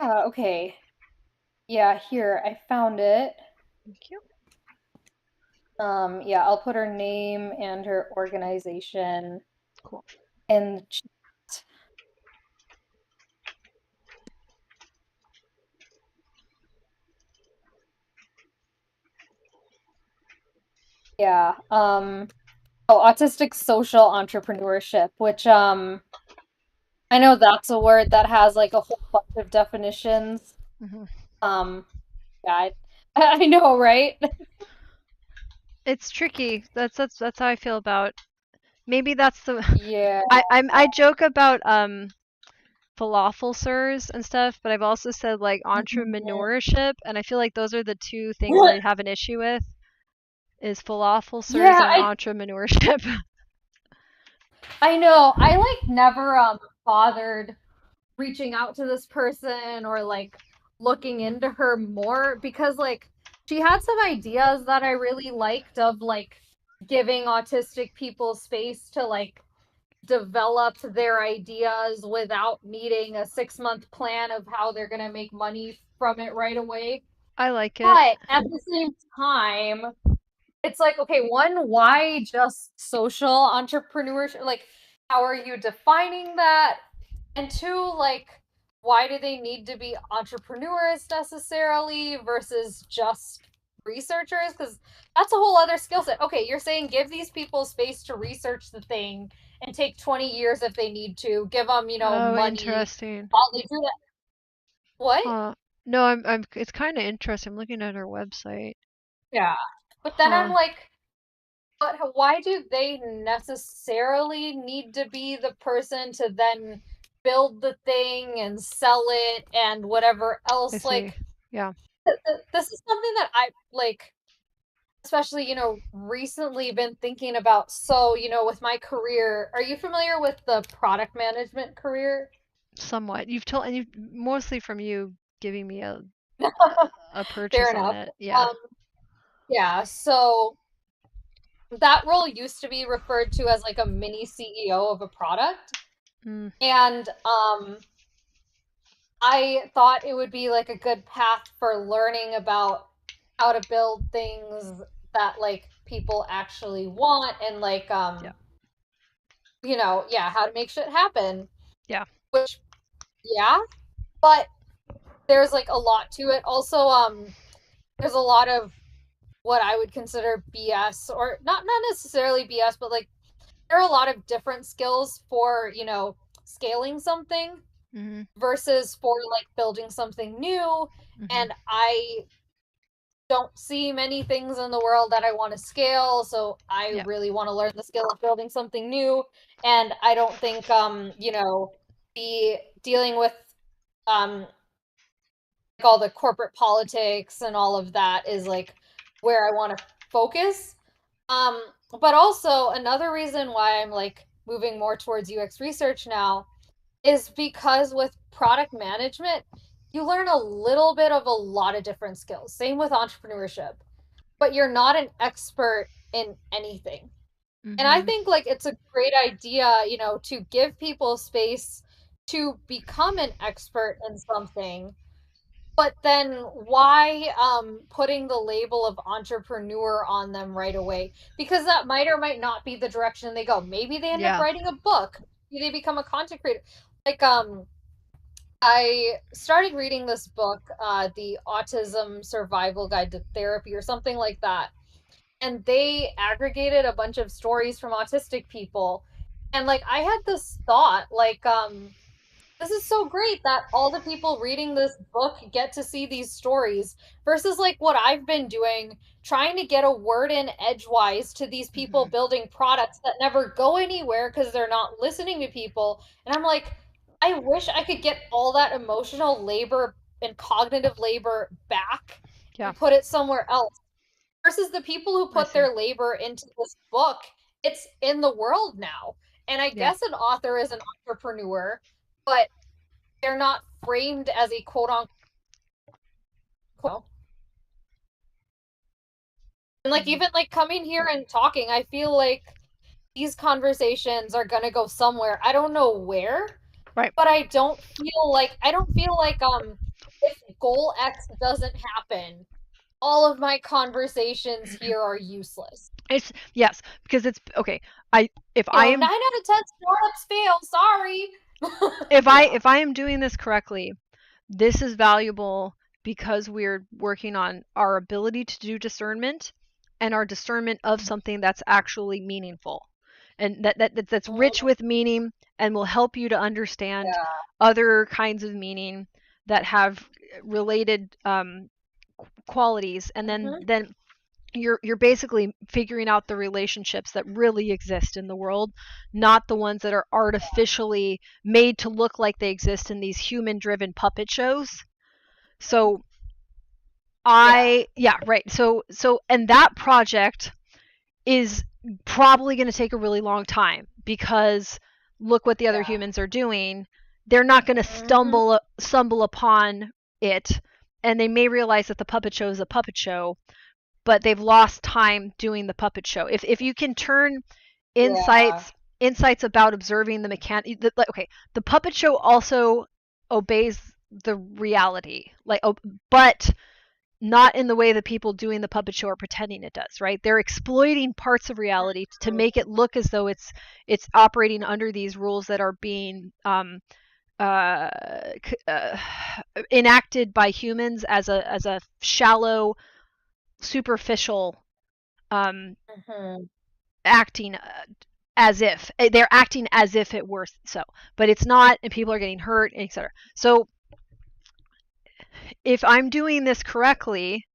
S3: Okay. Yeah, here, I found it.
S1: Thank you.
S3: Yeah, I'll put her name and her organization
S1: Cool.
S3: in the chat. Yeah, autistic social entrepreneurship, which I know that's a word that has like a whole bunch of definitions. Yeah, I know, right?
S1: It's tricky. That's how I feel about. Maybe that's the.
S3: Yeah.
S1: I joke about falafel sirs and stuff, but I've also said like entrepreneurship, and I feel like those are the two things I have an issue with. Is falafel sirs and entrepreneurship.
S3: I know. I like never bothered reaching out to this person or like looking into her more, because like she had some ideas that I really liked of like giving autistic people space to like develop their ideas without needing a 6-month plan of how they're going to make money from it right away.
S1: I like it.
S3: But at the same time, it's like, okay, one, why just social entrepreneurship? Like, how are you defining that? And two, like, why do they need to be entrepreneurs necessarily versus just researchers? Because that's a whole other skill set. Okay, you're saying give these people space to research the thing and take 20 years if they need to. Give them, money.
S1: Interesting.
S3: While they do that. What?
S1: No, I'm. It's kind of interesting. I'm looking at her website.
S3: Yeah, but then I'm like, but why do they necessarily need to be the person to then build the thing and sell it and whatever else? Like,
S1: yeah,
S3: this is something that I like, especially recently been thinking about. So with my career, are you familiar with the product management career?
S1: Somewhat. You've told, and you mostly from you giving me a purchase
S3: Fair enough.
S1: on it. Yeah.
S3: Yeah. So that role used to be referred to as like a mini CEO of a product. And I thought it would be like a good path for learning about how to build things that like people actually want and like how to make shit happen.
S1: Yeah.
S3: Which but there's like a lot to it. Also there's a lot of what I would consider BS, or not necessarily BS, but like there are a lot of different skills for, you know, scaling something
S1: Mm-hmm.
S3: versus for like building something new.
S1: Mm-hmm.
S3: And I don't see many things in the world that I want to scale, so I
S1: Yep.
S3: really want to learn the skill of building something new. And I don't think you know, the dealing with like all the corporate politics and all of that is like where I want to focus. But also another reason why I'm like moving more towards UX research now is because with product management, you learn a little bit of a lot of different skills. Same with entrepreneurship, but you're not an expert in anything. And I
S1: Mm-hmm.
S3: think like it's a great idea, you know, to give people space to become an expert in something. But then why putting the label of entrepreneur on them right away? Because that might or might not be the direction they go. Maybe they end up
S1: Yeah.
S3: writing a book. Maybe they become a content creator. Like I started reading this book, The Autism Survival Guide to Therapy or something like that. And they aggregated a bunch of stories from autistic people. And like I had this thought, like, this is so great that all the people reading this book get to see these stories versus like what I've been doing, trying to get a word in edgewise to these people
S1: Mm-hmm.
S3: building products that never go anywhere because they're not listening to people. And I'm like, I wish I could get all that emotional labor and cognitive labor back
S1: Yeah.
S3: and put it somewhere else versus the people who
S1: I
S3: put
S1: see.
S3: their labor into this book. It's in the world now. And I
S1: Yeah.
S3: guess an author is an entrepreneur, but they're not framed as a quote unquote. And like even like coming here and talking, I feel like these conversations are gonna go somewhere. I don't know where,
S1: Right.
S3: but I don't feel like if goal X doesn't happen, all of my conversations here are useless.
S1: It's yes, because it's okay. I if
S3: You
S1: I
S3: know,
S1: am
S3: 9 out of 10 startups fail. Sorry.
S1: if
S3: Yeah.
S1: I am doing this correctly, this is valuable because we're working on our ability to do discernment and our discernment of something that's actually meaningful and that's rich with meaning and will help you to understand
S3: Yeah.
S1: other kinds of meaning that have related qualities, and
S3: Mhm.
S1: then you're basically figuring out the relationships that really exist in the world, not the ones that are artificially made to look like they exist in these human driven puppet shows. So
S3: Yeah.
S1: yeah, right. So and that project is probably going to take a really long time because look what the other
S3: Yeah.
S1: humans are doing. They're not going to
S3: Mhm.
S1: stumble upon it, and they may realize that the puppet show is a puppet show, but they've lost time doing the puppet show. If you can turn
S3: Yeah.
S1: insights about observing the mechanic, okay, the puppet show also obeys the reality, like, but not in the way that people doing the puppet show are pretending it does, right? They're exploiting parts of reality to make it look as though it's operating under these rules that are being uh, uh, enacted by humans as a shallow, superficial um,
S3: Mhm.
S1: acting, as if they're acting as if it were so, but it's not, and people are getting hurt, etc. So if I'm doing this correctly,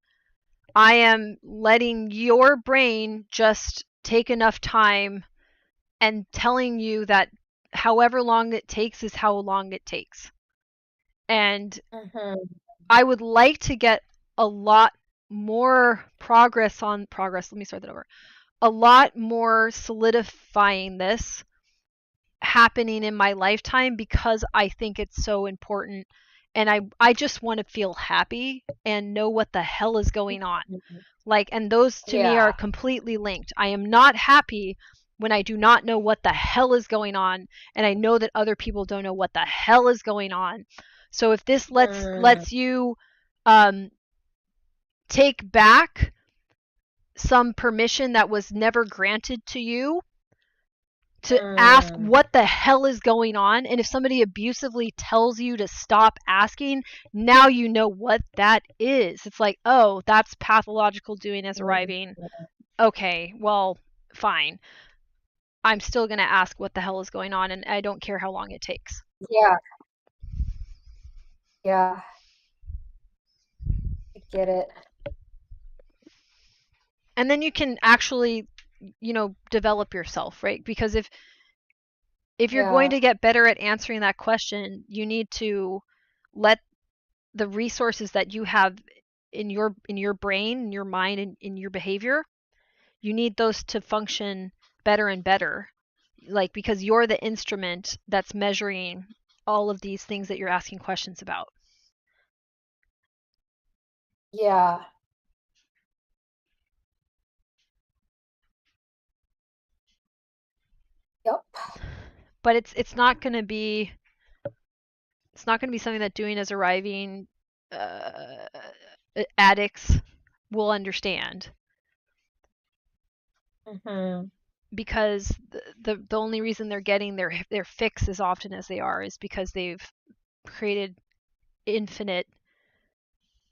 S1: I am letting your brain just take enough time and telling you that however long it takes is how long it takes. And
S3: Mhm.
S1: I would like to get a lot more progress. Let me start that over. A lot more solidifying this happening in my lifetime because I think it's so important, and I just want to feel happy and know what the hell is going on.
S3: Mhm.
S1: Like, and those to me are
S3: Yeah.
S1: completely linked. I am not happy when I do not know what the hell is going on, and I know that other people don't know what the hell is going on. So if this
S3: Mm.
S1: lets you um, take back some permission that was never granted to you, to ask what the hell is going on. And if somebody abusively tells you to stop asking, now you know what that is. It's like, oh, that's pathological doing as arriving. Okay, well, fine. I'm still going to ask what the hell is going on, and I don't care how long it takes.
S3: Yeah. Yeah. I get it.
S1: And then you can actually, develop yourself, right? Because if you're going to get better at answering that question, you need to let the resources that you have in your brain, in your mind, and in your behavior, you need those to function better and better. Like, because you're the instrument that's measuring all of these things that you're asking questions about.
S3: Yeah. Yep.
S1: But it's not going to be something that doing as arriving addicts will understand. Because the only reason they're getting their fix as often as they are is because they've created infinite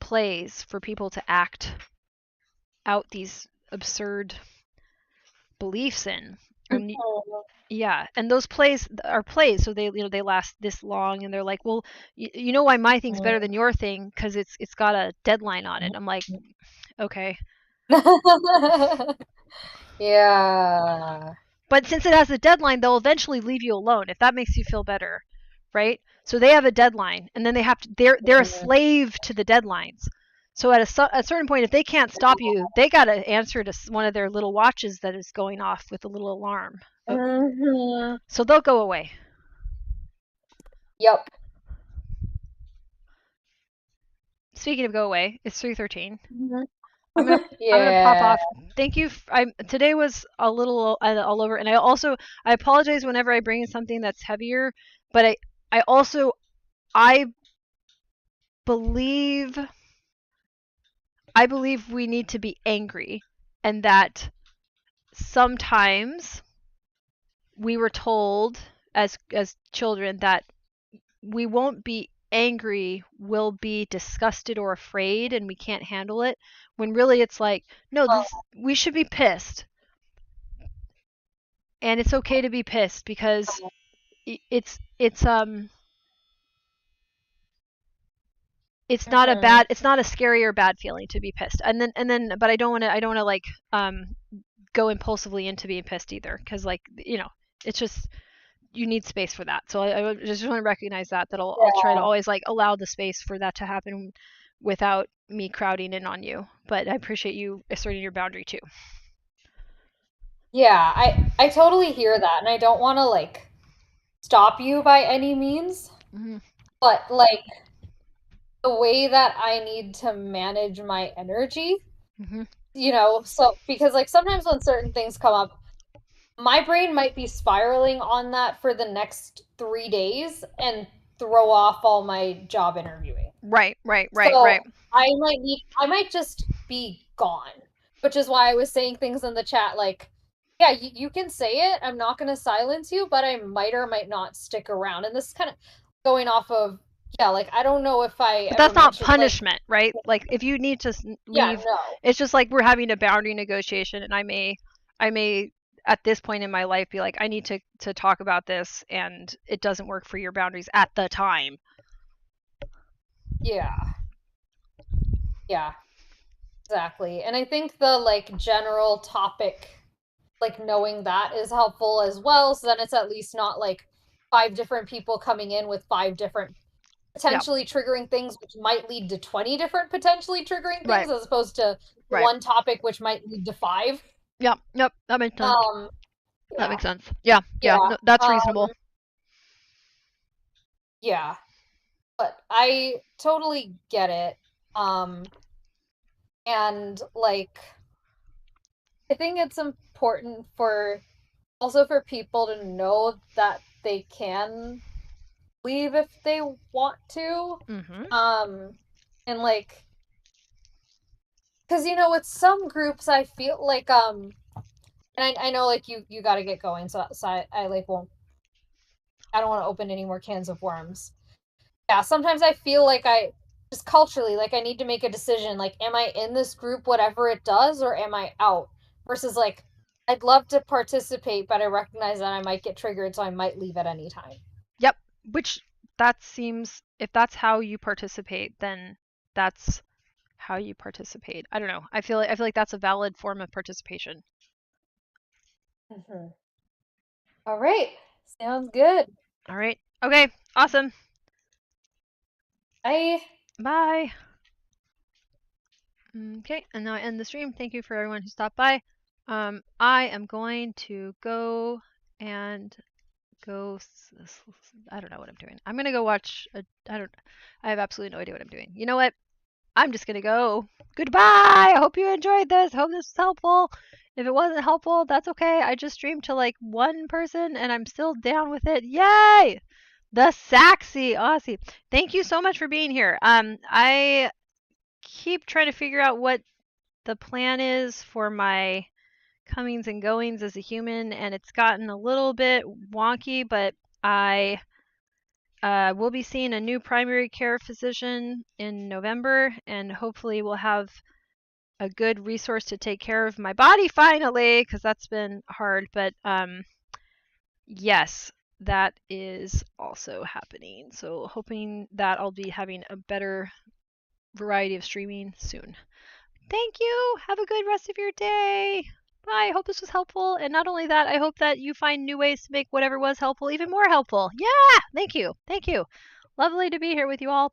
S1: plays for people to act out these absurd beliefs in. And yeah, and those plays are plays, so they last this long, and they're like, well, you know why my thing's better than your thing? Because it's got a deadline on it. I'm like, okay.
S3: Yeah.
S1: But since it has a deadline, they'll eventually leave you alone, if that makes you feel better, right? So they have a deadline, and then they have to. They're a slave to the deadlines. So at a certain point, if they can't stop you, they got to answer to one of their little watches that is going off with a little alarm. So they'll go away.
S3: Yep.
S1: Speaking of go away, it's 3:13. I'm gonna pop off. Thank you. Today was a little all over, and I apologize whenever I bring in something that's heavier, but I believe we need to be angry, and that sometimes we were told as children that we won't be angry, we'll be disgusted or afraid, and we can't handle it, when really it's like, no, we should be pissed, and it's okay to be pissed, because it's not a scary or bad feeling to be pissed. And then but I don't want to like go impulsively into being pissed either, because like, it's just, you need space for that. So I just want to recognize that I'll try to always like allow the space for that to happen without me crowding in on you. But I appreciate you asserting your boundary too.
S3: Yeah, I totally hear that, and I don't want to like stop you by any means. But like the way that I need to manage my energy, so because like sometimes when certain things come up, my brain might be spiraling on that for the next 3 days and throw off all my job interviewing.
S1: Right.
S3: So I might just be gone, which is why I was saying things in the chat like, yeah, you can say it. I'm not going to silence you, but I might or might not stick around. And this is kind of going off of, like, I don't know if
S1: But that's not punishment, like, right? Like, if you need to leave,
S3: no.
S1: It's just like we're having a boundary negotiation, and I may at this point in my life be like, I need to talk about this, and it doesn't work for your boundaries at the time.
S3: Yeah, exactly. And I think the like general topic, like knowing that is helpful as well, so then it's at least not like 5 different people coming in with 5 different potentially triggering things, which might lead to 20 different potentially triggering things, as opposed to one topic which might lead to 5.
S1: Yep, that makes sense. That makes sense. Yeah, no, that's reasonable.
S3: Yeah, but I totally get it. And like, I think it's important for people to know that they can leave if they want to. And like, because with some groups I feel like and And I know like you got to get going, so I like won't. I don't want to open any more cans of worms. Yeah, sometimes I feel like I just culturally like I need to make a decision. Like, am I in this group, whatever it does, or am I out? Versus like, I'd love to participate, but I recognize that I might get triggered, so I might leave at any time.
S1: Yep. Which that seems, if that's how you participate, then that's how you participate. I don't know. I feel like that's a valid form of participation.
S3: Mm-hmm. All right. Sounds good.
S1: All right. Okay. Awesome.
S3: Bye.
S1: Bye. Okay, and now I end the stream. Thank you for everyone who stopped by. I am going to go and go. I don't know what I'm doing. I'm gonna go watch. I have absolutely no idea what I'm doing. You know what? I'm just gonna go. Goodbye. I hope you enjoyed this. Hope this was helpful. If it wasn't helpful, that's okay. I just streamed to like one person, and I'm still down with it. Yay! The Saxy Aussie. Thank you so much for being here. I keep trying to figure out what the plan is for my comings and goings as a human, and it's gotten a little bit wonky, but I will be seeing a new primary care physician in November, and hopefully we'll have a good resource to take care of my body finally, because that's been hard. But yes, that is also happening. So hoping that I'll be having a better variety of streaming soon. Thank you. Have a good rest of your day. Bye. I hope this was helpful. And not only that, I hope that you find new ways to make whatever was helpful even more helpful. Yeah. Thank you. Thank you. Lovely to be here with you all.